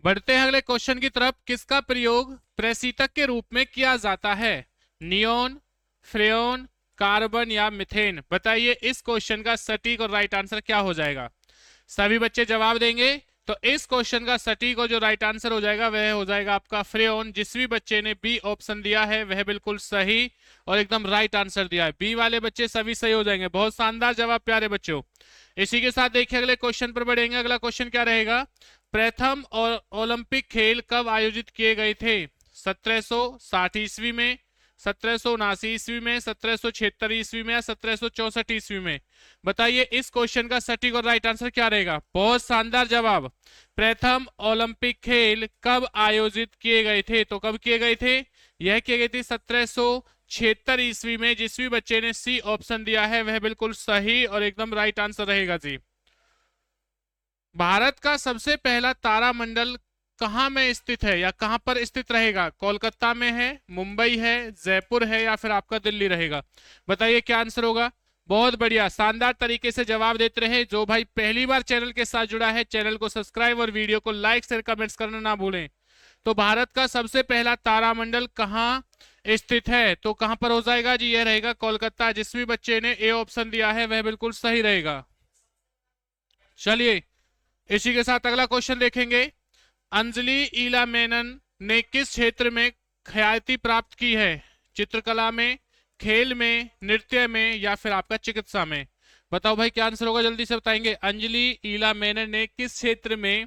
बढ़ते हैं अगले क्वेश्चन की तरफ। किसका प्रयोग प्रशीतक के रूप में किया जाता है? नियोन, फ्रेयॉन, कार्बन या मीथेन? बताइए इस क्वेश्चन का सटीक और राइट आंसर क्या हो जाएगा। सभी बच्चे जवाब देंगे तो इस क्वेश्चन का सटीक और जो राइट आंसर हो जाएगा वह हो जाएगा आपका फ्रेयॉन। जिस भी बच्चे ने बी ऑप्शन दिया है वह बिल्कुल सही और एकदम राइट आंसर दिया है। बी वाले बच्चे सभी सही हो जाएंगे। बहुत शानदार जवाब प्यारे बच्चों। इसी के साथ देखिए अगले क्वेश्चन पर बढ़ेंगे। अगला क्वेश्चन क्या रहेगा? प्रथम और ओलंपिक खेल कब आयोजित किए गए थे? 1760 ईस्वी में, 1779 ईस्वी में, 1776 ईस्वी में या 1764 ईस्वी में? बताइए इस क्वेश्चन का सटीक और राइट आंसर क्या रहेगा। बहुत शानदार जवाब। प्रथम ओलंपिक खेल कब आयोजित किए गए थे? तो कब किए गए थे? यह किए गए थे 1776 ईस्वी में। जिस भी बच्चे ने सी ऑप्शन दिया है वह बिल्कुल सही और एकदम राइट आंसर रहेगा जी। भारत का सबसे पहला तारामंडल कहाँ में स्थित है या कहाँ पर स्थित रहेगा? कोलकाता में है, मुंबई है, जयपुर है या फिर आपका दिल्ली रहेगा? बताइए क्या आंसर होगा। बहुत बढ़िया, शानदार तरीके से जवाब देते रहे। जो भाई पहली बार चैनल के साथ जुड़ा है चैनल को सब्सक्राइब और वीडियो को लाइक शेयर कमेंट्स करना ना भूलें। तो भारत का सबसे पहला तारामंडल कहाँ स्थित है? तो कहां पर हो जाएगा जी? यह रहेगा कोलकाता। जिस भी बच्चे ने ए ऑप्शन दिया है वह बिल्कुल सही रहेगा। चलिए इसी के साथ अगला क्वेश्चन देखेंगे। अंजलि ईला मेनन ने किस क्षेत्र में ख्याति प्राप्त की है? चित्रकला में, खेल में, नृत्य में या फिर आपका चिकित्सा में? बताओ भाई क्या आंसर होगा, जल्दी से बताएंगे। अंजलि ईला मेनन ने किस क्षेत्र में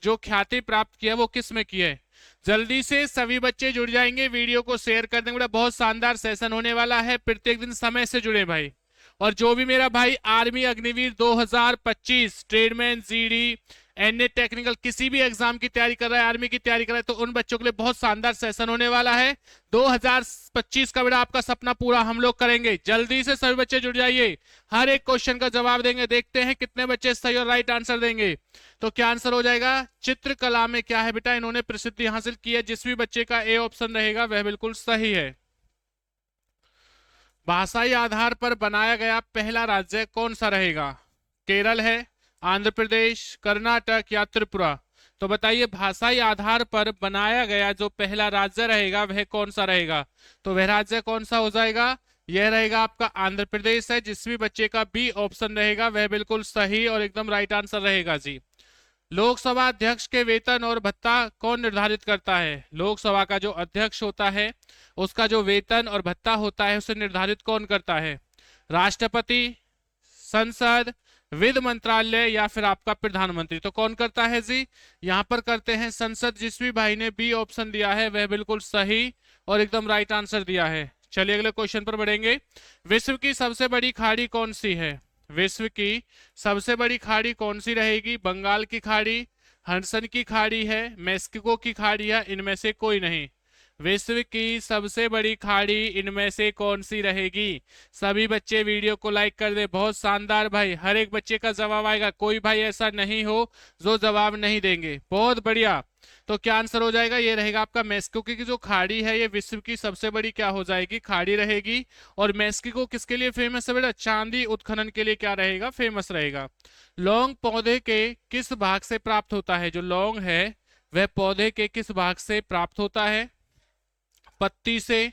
जो ख्याति प्राप्त किया वो किस में की है? जल्दी से सभी बच्चे जुड़ जाएंगे, वीडियो को शेयर कर देंगे। बहुत शानदार सेशन होने वाला है। प्रत्येक दिन समय से जुड़े भाई। और जो भी मेरा भाई army Agniveer 2025 tradesman, GD, NA technical किसी भी एग्जाम की तैयारी कर रहा है, आर्मी की तैयारी कर रहा है, तो उन बच्चों के लिए बहुत शानदार सेशन होने वाला है। 2025 का बेटा आपका सपना पूरा हम लोग करेंगे। जल्दी से सभी बच्चे जुड़ जाइए, हर एक क्वेश्चन का जवाब देंगे। देखते हैं कितने बच्चे सही और राइट आंसर देंगे। तो क्या आंसर हो जाएगा? चित्रकला में क्या है बेटा, इन्होंने प्रसिद्धि हासिल की है। जिस भी बच्चे का ए ऑप्शन रहेगा वह बिल्कुल सही है। भाषाई आधार पर बनाया गया पहला राज्य कौन सा रहेगा? केरल है, आंध्र प्रदेश, कर्नाटक या त्रिपुरा? तो बताइए भाषाई आधार पर बनाया गया जो पहला राज्य रहेगा वह कौन सा रहेगा? तो वह राज्य कौन सा हो जाएगा? यह रहेगा आपका आंध्र प्रदेश है। जिस भी बच्चे का बी ऑप्शन रहेगा वह बिल्कुल सही और एकदम राइट आंसर रहेगा जी। लोकसभा अध्यक्ष के वेतन और भत्ता कौन निर्धारित करता है? लोकसभा का जो अध्यक्ष होता है उसका जो वेतन और भत्ता होता है उसे निर्धारित कौन करता है? राष्ट्रपति, संसद, वित्त मंत्रालय या फिर आपका प्रधानमंत्री? तो कौन करता है जी? यहां पर करते हैं संसद। जिस भी भाई ने बी ऑप्शन दिया है वह बिल्कुल सही और एकदम राइट आंसर दिया है। चलिए अगले क्वेश्चन पर बढ़ेंगे। विश्व की सबसे बड़ी खाड़ी कौन सी है? विश्व की सबसे बड़ी खाड़ी कौन सी रहेगी? बंगाल की खाड़ी, हडसन की खाड़ी है, मेक्सिको की खाड़ी है, इनमें से कोई नहीं। विश्व की सबसे बड़ी खाड़ी इनमें से कौन सी रहेगी? सभी बच्चे वीडियो को लाइक कर दे। बहुत शानदार भाई, हर एक बच्चे का जवाब आएगा। कोई भाई ऐसा नहीं हो जो जवाब नहीं देंगे। बहुत बढ़िया। तो क्या आंसर हो जाएगा? ये रहेगा आपका मेक्सिको की जो खाड़ी है ये विश्व की सबसे बड़ी क्या हो जाएगी? खाड़ी रहेगी। और मेक्सिको किसके लिए फेमस है बेटा? चांदी उत्खनन के लिए क्या रहेगा? फेमस रहेगा। लौंग पौधे के किस भाग से प्राप्त होता है? जो लौंग है वह पौधे के किस भाग से प्राप्त होता है? पत्ती से,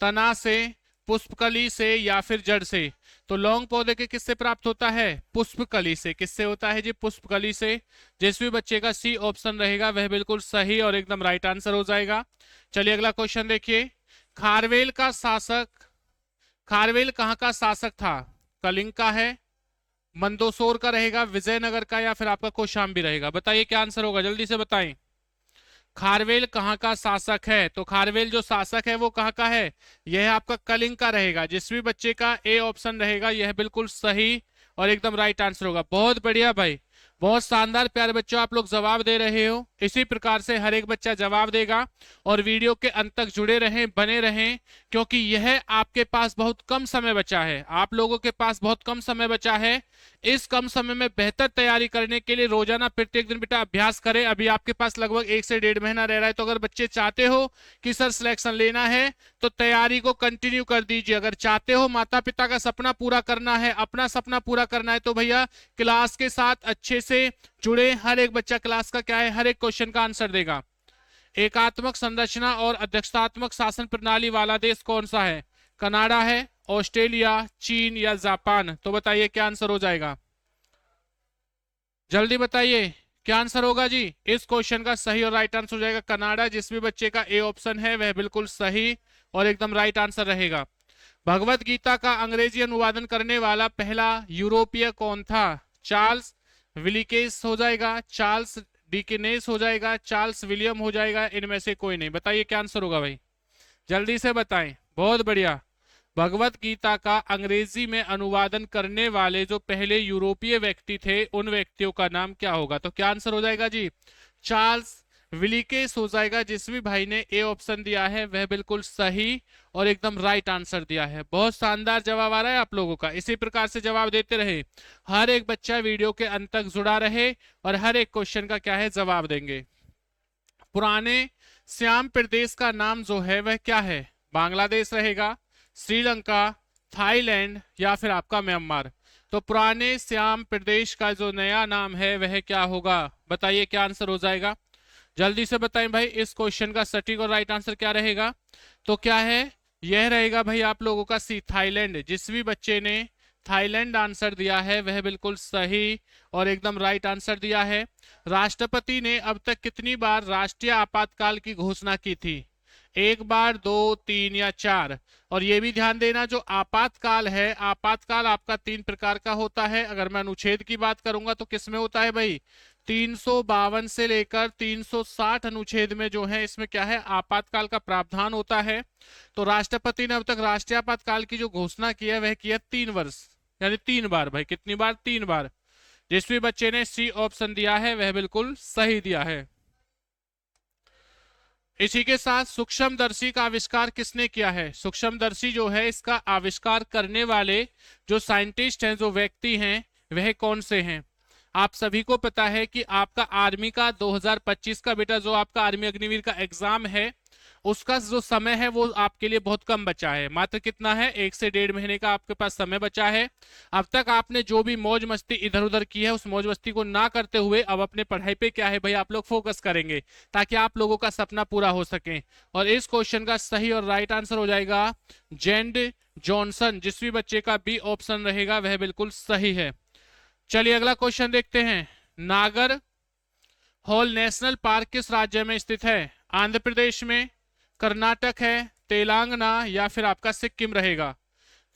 तना से, पुष्पकली से या फिर जड़ से? तो लौंग पौधे के किससे प्राप्त होता है? पुष्पकली से। किससे होता है जी? पुष्पकली से। जिस भी बच्चे का सी ऑप्शन रहेगा वह बिल्कुल सही और एकदम राइट आंसर हो जाएगा। चलिए अगला क्वेश्चन देखिए। खारवेल का शासक, खारवेल कहाँ का शासक था? कलिंग का है, मंदसौर का रहेगा, विजयनगर का या फिर आपका कौशाम्बी रहेगा? बताइए क्या आंसर होगा, जल्दी से बताएं। खारवेल कहाँ का शासक है? तो खारवेल जो शासक है वो कहाँ का है? यह आपका कलिंग का रहेगा। जिस भी बच्चे का ए ऑप्शन रहेगा यह बिल्कुल सही और एकदम राइट आंसर होगा। बहुत बढ़िया भाई, बहुत शानदार प्यारे बच्चों, आप लोग जवाब दे रहे हो। इसी प्रकार से हर एक बच्चा जवाब देगा और वीडियो के अंत तक जुड़े रहें, बने रहें, क्योंकि यह आपके पास बहुत कम समय बचा है। आप लोगों के पास बहुत कम समय बचा है। इस कम समय में बेहतर तैयारी करने के लिए रोजाना प्रत्येक दिन बेटा अभ्यास करें। अभी आपके पास लगभग 1 से 1.5 महीना रह रहा है, तो अगर बच्चे चाहते हो कि सर सिलेक्शन लेना है तो तैयारी को कंटिन्यू कर दीजिए। अगर चाहते हो माता पिता का सपना पूरा करना है, अपना सपना पूरा करना है, तो भैया क्लास के साथ अच्छे से जुड़े। हर एक बच्चा क्लास का क्या है, हर एक क्वेश्चन का आंसर देगा। एकात्मक संरचना और अध्यक्षतात्मक शासन प्रणाली वाला देश कौन सा है? कनाडा है, ऑस्ट्रेलिया, चीन या जापान? तो बताइए क्या आंसर हो जाएगा, जल्दी बताइए क्या आंसर होगा जी। इस क्वेश्चन का सही और राइट आंसर हो जाएगा कनाडा। जिस भी बच्चे का ए ऑप्शन है वह बिल्कुल सही और एकदम राइट आंसर रहेगा। भगवत गीता का अंग्रेजी अनुवादन करने वाला पहला यूरोपीय कौन था? चार्ल्स विलिकेस हो जाएगा, चार्ल्स डिकेनेस हो जाएगा, चार्ल्स विलियम हो जाएगा, इनमें से कोई नहीं। बताइए क्या आंसर होगा भाई, जल्दी से बताएं। बहुत बढ़िया। भगवत गीता का अंग्रेजी में अनुवादन करने वाले जो पहले यूरोपीय व्यक्ति थे उन व्यक्तियों का नाम क्या होगा? तो क्या आंसर हो जाएगा जी? चार्ल्स विलिकेस हो जाएगा। जिस भी भाई ने ए ऑप्शन दिया है वह बिल्कुल सही और एकदम राइट आंसर दिया है। बहुत शानदार जवाब आ रहा है आप लोगों का। इसी प्रकार से जवाब देते रहे, हर एक बच्चा वीडियो के अंत तक जुड़ा रहे और हर एक क्वेश्चन का क्या है जवाब देंगे। पुराने श्याम प्रदेश का नाम जो है वह क्या है? बांग्लादेश रहेगा, श्रीलंका, थाईलैंड या फिर आपका म्यांमार? तो पुराने श्याम प्रदेश का जो नया नाम है वह क्या होगा? बताइए क्या आंसर हो जाएगा, जल्दी से बताएं भाई। इस क्वेश्चन का सटीक और राइट आंसर क्या रहेगा? तो क्या है, यह रहेगा भाई आप लोगों का सी, थाईलैंड। जिस भी बच्चे ने थाईलैंड आंसर दिया है वह बिल्कुल सही और एकदम राइट आंसर दिया है। राष्ट्रपति ने अब तक कितनी बार राष्ट्रीय आपातकाल की घोषणा की थी? 1 बार, 2, 3 या 4? और ये भी ध्यान देना, जो आपातकाल है, आपातकाल आपका 3 प्रकार का होता है। अगर मैं अनुच्छेद की बात करूंगा तो किसमें होता है भाई? 352 से लेकर 360 अनुच्छेद में जो है इसमें क्या है, आपातकाल का प्रावधान होता है। तो राष्ट्रपति ने अब तक राष्ट्रीय आपातकाल की जो घोषणा की है वह की है 3 वर्ष, यानी 3 बार भाई। कितनी बार? 3 बार। जिस भी बच्चे ने सी ऑप्शन दिया है वह बिल्कुल सही दिया है। इसी के साथ सूक्ष्मदर्शी का आविष्कार किसने किया है? सूक्ष्मदर्शी जो है इसका आविष्कार करने वाले जो साइंटिस्ट हैं, जो व्यक्ति हैं, वह कौन से हैं? आप सभी को पता है कि आपका आर्मी का 2025 का बेटा जो आपका आर्मी अग्निवीर का एग्जाम है उसका जो समय है वो आपके लिए बहुत कम बचा है। मात्र कितना है? 1 से 1.5 महीने का आपके पास समय बचा है। अब तक आपने जो भी मौज मस्ती इधर उधर की है उस मौज मस्ती को ना करते हुए अब अपने पढ़ाई पे क्या है भाई आप लोग फोकस करेंगे ताकि आप लोगों का सपना पूरा हो सके। और इस क्वेश्चन का सही और राइट आंसर हो जाएगा जेंड जॉनसन। जिस भी बच्चे का बी ऑप्शन रहेगा वह बिल्कुल सही है। चलिए अगला क्वेश्चन देखते हैं। नागर हॉल नेशनल पार्क किस राज्य में स्थित है? आंध्र प्रदेश में, कर्नाटक है, तेलंगाना या फिर आपका सिक्किम रहेगा?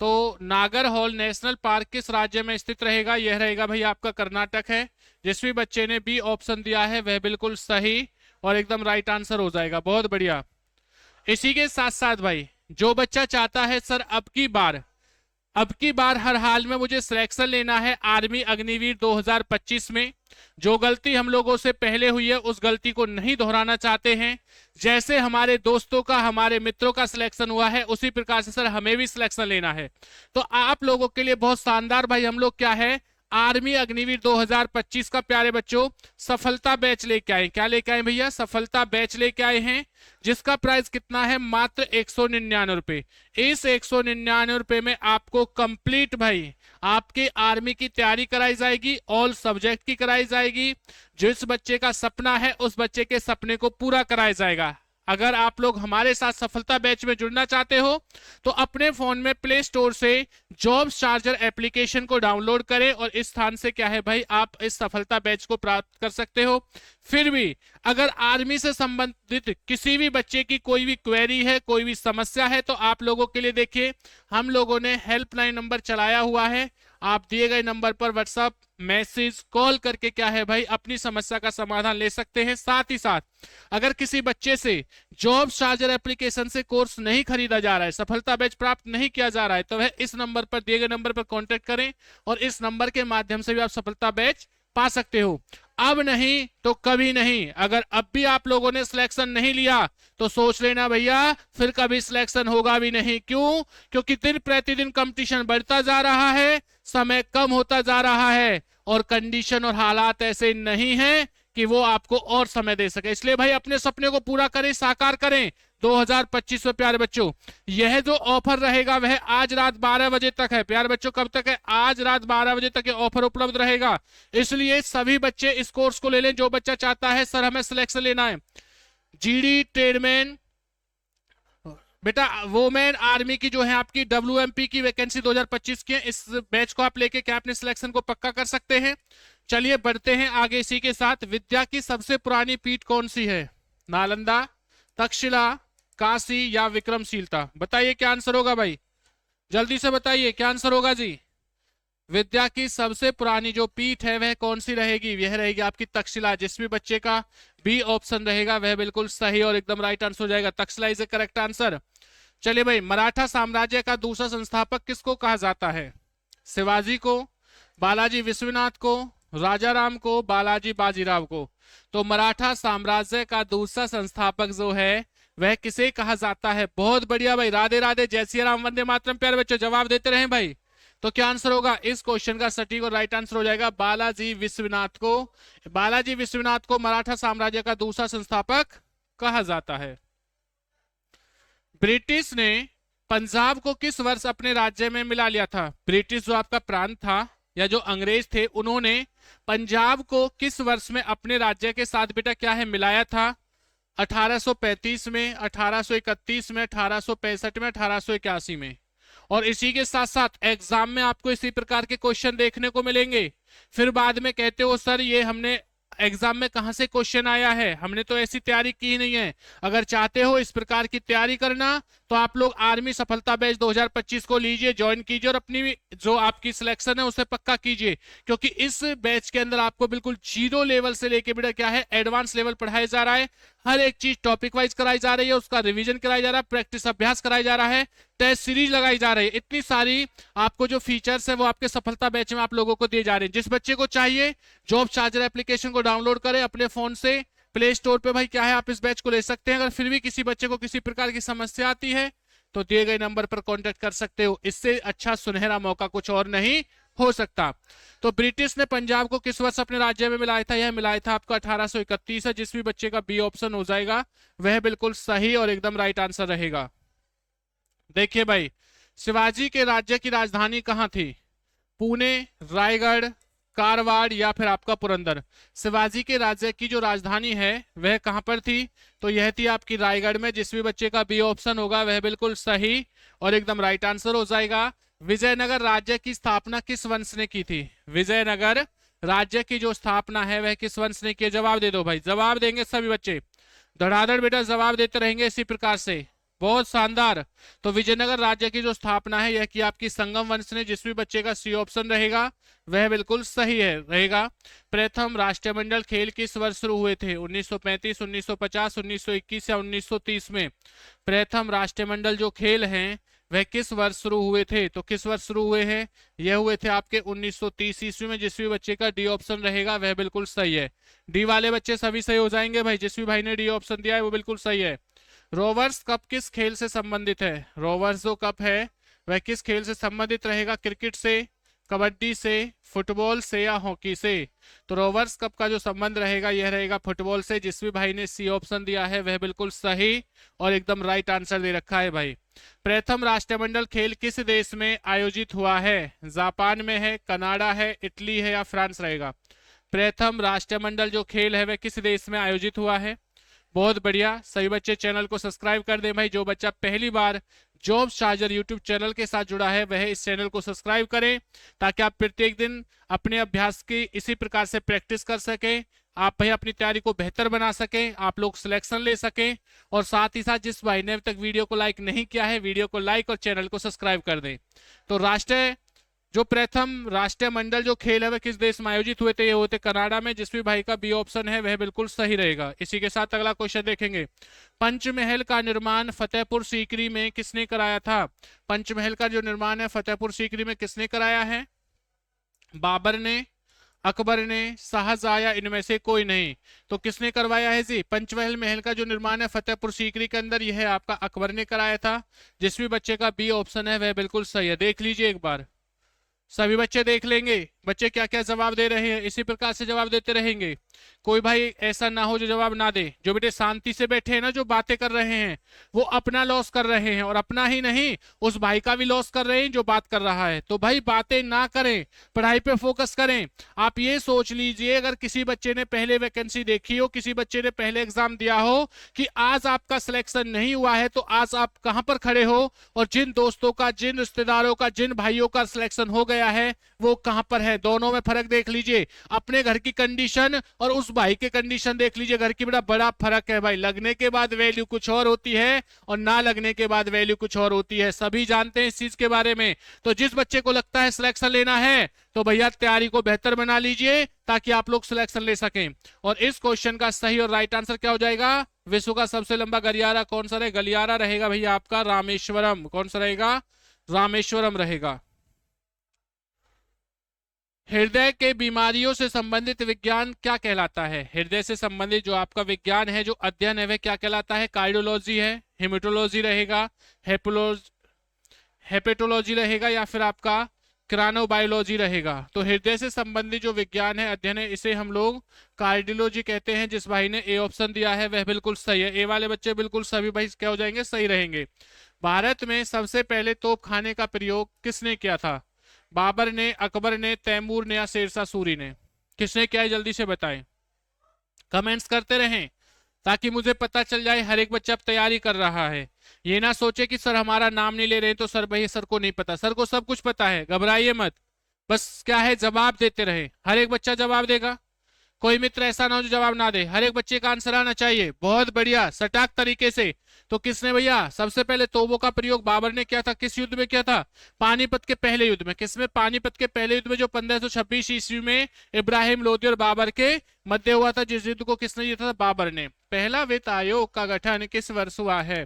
तो नागर हॉल नेशनल पार्क किस राज्य में स्थित रहेगा? यह रहेगा भाई आपका कर्नाटक है। जिस भी बच्चे ने बी ऑप्शन दिया है वह बिल्कुल सही और एकदम राइट आंसर हो जाएगा। बहुत बढ़िया। इसी के साथ साथ भाई जो बच्चा चाहता है सर अब की बार हर हाल में मुझे सिलेक्शन लेना है आर्मी अग्निवीर 2025 में, जो गलती हम लोगों से पहले हुई है उस गलती को नहीं दोहराना चाहते हैं, जैसे हमारे दोस्तों का, हमारे मित्रों का सिलेक्शन हुआ है उसी प्रकार से सर हमें भी सिलेक्शन लेना है। तो आप लोगों के लिए बहुत शानदार भाई हम लोग क्या है, आर्मी अग्निवीर 2025 का प्यारे बच्चों सफलता बैच लेके आए। क्या लेके आए भैया? सफलता बैच लेके आए हैं, जिसका प्राइस कितना है? मात्र 199 रुपए। इस 199 रुपए में आपको कंप्लीट भाई आपके आर्मी की तैयारी कराई जाएगी, ऑल सब्जेक्ट की कराई जाएगी। जिस बच्चे का सपना है उस बच्चे के सपने को पूरा कराया जाएगा। अगर आप लोग हमारे साथ सफलता बैच में जुड़ना चाहते हो तो अपने फोन में प्ले स्टोर से जॉब्स चार्जर एप्लीकेशन को डाउनलोड करें और इस स्थान से क्या है भाई आप इस सफलता बैच को प्राप्त कर सकते हो। फिर भी अगर आर्मी से संबंधित किसी भी बच्चे की कोई भी क्वेरी है, कोई भी समस्या है, तो आप लोगों के लिए देखिए हम लोगों ने हेल्पलाइन नंबर चलाया हुआ है। आप दिए गए नंबर पर व्हाट्सएप मैसेज कॉल करके क्या है भाई अपनी समस्या का समाधान ले सकते हैं। साथ ही साथ अगर किसी बच्चे से जॉब चार्जर एप्लीकेशन से कोर्स नहीं खरीदा जा रहा है, सफलता बैच प्राप्त नहीं किया जा रहा है, तो वह इस नंबर पर, दिए गए नंबर पर कांटेक्ट करें और इस नंबर के माध्यम से भी आप सफलता बैच पा सकते हो। अब नहीं तो कभी नहीं। अगर अब भी आप लोगों ने सिलेक्शन नहीं लिया तो सोच लेना भैया फिर कभी सिलेक्शन होगा भी नहीं। क्यों? क्योंकि दिन प्रतिदिन कंपटीशन बढ़ता जा रहा है, समय कम होता जा रहा है और कंडीशन और हालात ऐसे नहीं हैं कि वो आपको और समय दे सके। इसलिए भाई अपने सपने को पूरा करें, साकार करें 2025 में। प्यारे बच्चों, यह जो ऑफर रहेगा वह आज रात 12 बजे तक है। प्यारे बच्चों, कब तक है? आज रात 12 बजे तक ये ऑफर उपलब्ध रहेगा। इसलिए सभी बच्चे इस कोर्स को ले लें। जो बच्चा चाहता है सर हमें सिलेक्शन लेना है जीडी ट्रेडमैन, बेटा वोमेन आर्मी की जो है आपकी WMP की वैकेंसी 2025 की है, इस बैच को आप लेके क्या अपने सिलेक्शन को पक्का कर सकते हैं। चलिए बढ़ते हैं आगे। इसी के साथ विद्या की सबसे पुरानी पीठ कौन सी है? नालंदा, तक्षशिला, काशी या विक्रमशीलता? बताइए क्या आंसर होगा भाई, जल्दी से बताइए क्या आंसर होगा जी। विद्या की सबसे पुरानी जो पीठ है वह कौन सी रहेगी? यह रहेगी आपकी तक्षशिला। जिस भी बच्चे का बी ऑप्शन रहेगा वह बिल्कुल सही और एकदम राइट आंसर हो जाएगा। Takshashila is A correct answer. चलिए भाई, मराठा साम्राज्य का दूसरा संस्थापक किसको कहा जाता है? शिवाजी को, बालाजी विश्वनाथ को, राजाराम को, बालाजी बाजीराव को? तो मराठा साम्राज्य का दूसरा संस्थापक जो है वह किसे कहा जाता है? बहुत बढ़िया भाई, राधे राधे, जय श्री राम, वंदे मातरम। प्यारे बच्चों जवाब देते रहे भाई। तो क्या आंसर होगा इस क्वेश्चन का? सटीक और राइट आंसर हो जाएगा बालाजी विश्वनाथ को। बालाजी विश्वनाथ को मराठा साम्राज्य का दूसरा संस्थापक कहा जाता है। ब्रिटिश ने पंजाब को किस वर्ष अपने राज्य में मिला लिया था? ब्रिटिश जो आपका प्रांत था या जो अंग्रेज थे उन्होंने पंजाब को किस वर्ष में अपने राज्य के साथ बेटा क्या है मिलाया था? 1835 में, 1831 में, 1865 में, 1881 में। और इसी के साथ साथ एग्जाम में आपको इसी प्रकार के क्वेश्चन देखने को मिलेंगे। फिर बाद में कहते हो सर ये हमने एग्जाम में कहां से क्वेश्चन आया है, हमने तो ऐसी तैयारी की ही नहीं है। अगर चाहते हो इस प्रकार की तैयारी करना तो आप लोग आर्मी सफलता बैच 2025 को लीजिए, ज्वाइन कीजिए और अपनी जो आपकी सिलेक्शन है उसे पक्का कीजिए, क्योंकि इस बैच के अंदर आपको बिल्कुल जीरो लेवल से लेके बेटा क्या है एडवांस लेवल पढ़ाया जा रहा है। हर एक चीज टॉपिक वाइज कराई जा रही है, उसका रिवीजन कराया जा रहा है, प्रैक्टिस अभ्यास कराया जा रहा है, टेस्ट सीरीज लगाई जा रही है। इतनी सारी आपको जो फीचर्स है वो आपके सफलता बैच में आप लोगों को दिए जा रहे हैं। जिस बच्चे को चाहिए जॉब चार्जर एप्लीकेशन को डाउनलोड करें अपने फोन से, प्ले स्टोर पे भाई क्या है आप इस बैच को ले सकते हैं। अगर फिर भी किसी बच्चे को किसी प्रकार की समस्या आती है तो दिए गए नंबर पर कांटेक्ट कर सकते हो। इससे अच्छा सुनहरा मौका कुछ और नहीं हो सकता। तो ब्रिटिश ने पंजाब को किस वर्ष अपने राज्य में मिलाया था? यह मिलाया था आपका 1831 है। जिस भी बच्चे का बी ऑप्शन हो जाएगा वह बिल्कुल सही और एकदम राइट आंसर रहेगा। देखिए भाई, शिवाजी के राज्य की राजधानी कहां थी? पुणे, रायगढ़, कारवाड़ या फिर आपका पुरंदर? शिवाजी के राज्य की जो राजधानी है वह कहां पर थी? तो यह थी आपकी रायगढ़ में। जिस भी बच्चे का बी ऑप्शन होगा वह बिल्कुल सही और एकदम राइट आंसर हो जाएगा। विजयनगर राज्य की स्थापना किस वंश ने की थी? विजयनगर राज्य की जो स्थापना है वह किस वंश ने की? जवाब दे दो भाई, जवाब देंगे सभी बच्चे, धड़ाधड़ बेटा जवाब देते रहेंगे इसी प्रकार से। बहुत शानदार। तो विजयनगर राज्य की जो स्थापना है यह की आपकी संगम वंश ने। जिस भी बच्चे का सी ऑप्शन रहेगा वह बिल्कुल सही है रहेगा। प्रथम राष्ट्रमंडल खेल किस वर्ष शुरू हुए थे? 1935, 1950, 1921 या 1930 में? प्रथम राष्ट्रमंडल जो खेल हैं वह किस वर्ष शुरू हुए थे? तो किस वर्ष शुरू हुए हैं? यह हुए थे आपके 1930 ईस्वी में। जिस भी बच्चे का डी ऑप्शन रहेगा वह बिल्कुल सही है। डी वाले बच्चे सभी सही हो जाएंगे भाई, जिस भी भाई ने डी ऑप्शन दिया है वो बिल्कुल सही है। रोवर्स कप किस खेल से संबंधित है? रोवर्स जो कप है वह किस खेल से संबंधित रहेगा? क्रिकेट से, कबड्डी से, फुटबॉल से या हॉकी से? तो रोवर्स कप का जो संबंध रहेगा यह रहेगा फुटबॉल से। जिस भी भाई ने सी ऑप्शन दिया है वह बिल्कुल सही और एकदम राइट आंसर दे रखा है भाई। प्रथम राष्ट्रमंडल खेल किस देश में आयोजित हुआ है? जापान में है, कनाडा है, इटली है या फ्रांस रहेगा? प्रथम राष्ट्रमंडल जो खेल है वह किस देश में आयोजित हुआ है? बहुत बढ़िया, सही बच्चे चैनल को सब्सक्राइब कर दें भाई। जो बच्चा पहली बार जॉब चार्जर यूट्यूब चैनल के साथ जुड़ा है वह इस चैनल को सब्सक्राइब करें, ताकि आप प्रत्येक दिन अपने अभ्यास की इसी प्रकार से प्रैक्टिस कर सकें, आप भाई अपनी तैयारी को बेहतर बना सकें, आप लोग सिलेक्शन ले सकें। और साथ ही साथ जिस भाई ने अभी तक वीडियो को लाइक नहीं किया है वीडियो को लाइक और चैनल को सब्सक्राइब कर दें। तो जो प्रथम राष्ट्रीय मंडल जो खेल है वह किस देश में आयोजित हुए थे? ये होते कनाडा में। जिस भी भाई का बी ऑप्शन है वह बिल्कुल सही रहेगा। इसी के साथ अगला क्वेश्चन देखेंगे। पंचमहल का निर्माण फतेहपुर सीकरी में किसने कराया था? पंचमहल का जो निर्माण है फतेहपुर सीकरी में किसने कराया है? बाबर ने, अकबर ने, शाहजहां या इनमें से कोई नहीं? तो किसने करवाया है जी? पंचमहल महल का जो निर्माण है फतेहपुर सीकरी के अंदर यह आपका अकबर ने कराया था। जिस भी बच्चे का बी ऑप्शन है वह बिल्कुल सही है। देख लीजिए एक बार, सभी बच्चे देख लेंगे बच्चे क्या क्या जवाब दे रहे हैं, इसी प्रकार से जवाब देते रहेंगे। कोई भाई ऐसा ना हो जो जवाब ना दे। जो बेटे शांति से बैठे हैं ना, जो बातें कर रहे हैं, वो अपना लॉस कर रहे हैं, और अपना ही नहीं उस भाई का भी लॉस कर रहे हैं जो बात कर रहा है। तो भाई बातें ना करें, पढ़ाई पे फोकस करें। आप ये सोच लीजिए, अगर किसी बच्चे ने पहले वैकेंसी देखी हो, किसी बच्चे ने पहले एग्जाम दिया हो, कि आज आपका सिलेक्शन नहीं हुआ है, तो आज आप कहां पर खड़े हो, और जिन दोस्तों का, जिन रिश्तेदारों का, जिन भाइयों का सिलेक्शन हो गया है, वो कहां पर है। दोनों में फर्क देख लीजिए, अपने घर की कंडीशन और उस भाई के कंडीशन देख लीजिए। घर की बड़ा बड़ा फर्क है भाई। लगने के बाद वैल्यू कुछ और होती है, और ना लगने के बाद वैल्यू कुछ और होती है। सभी जानते हैं इस चीज के बारे में। तो जिस बच्चे को लगता है सिलेक्शन लेना है, तो भैया तैयारी को बेहतर बना लीजिए, ताकि आप लोग सिलेक्शन ले सकें। और इस क्वेश्चन का सही और राइट आंसर क्या हो जाएगा? विश्व का सबसे लंबा गलियारा कौन सा रहेगा? गलियारा रहेगा भैया आपका रामेश्वरम। कौन सा रहेगा? रामेश्वरम रहेगा। हृदय के बीमारियों से संबंधित विज्ञान क्या कहलाता है? हृदय से संबंधित जो आपका विज्ञान है, जो अध्ययन है, वह क्या कहलाता है? कार्डियोलॉजी है, हेमेटोलॉजी रहेगा, हेपेटोलॉजी रहेगा, या फिर आपका क्रानोबायोलॉजी रहेगा। तो हृदय से संबंधित जो विज्ञान है, अध्ययन है, इसे हम लोग कार्डियोलॉजी कहते हैं। जिस भाई ने ए ऑप्शन दिया है वह बिल्कुल सही है। ए वाले बच्चे बिल्कुल सभी भाई क्या हो जाएंगे? सही रहेंगे। भारत में सबसे पहले तोप खाने का प्रयोग किसने किया था? बाबर ने, अकबर ने, तैमूर ने, या शेरशाह सूरी ने? किसने किया है? जल्दी से बताएं, कमेंट्स करते रहें, ताकि मुझे पता चल जाए। हर एक बच्चा अब तैयारी कर रहा है। ये ना सोचे कि सर हमारा नाम नहीं ले रहे तो सर भाई सर को नहीं पता। सर को सब कुछ पता है, घबराइए मत। बस क्या है, जवाब देते रहे। हर एक बच्चा जवाब देगा। कोई मित्र ऐसा ना हो जो जवाब ना दे। हर एक बच्चे का आंसर आना चाहिए बहुत बढ़िया सटाक तरीके से। तो किसने भैया सबसे पहले तोपों का प्रयोग बाबर ने किया था? किस युद्ध में किया था? पानीपत के पहले युद्ध में। किसमें? पानीपत के पहले युद्ध में, जो 1526 ईस्वी में इब्राहिम लोदी और बाबर के मध्य हुआ था। जिस युद्ध को किसने जीता था? बाबर ने। पहला वित्त आयोग का गठन किस वर्ष हुआ है?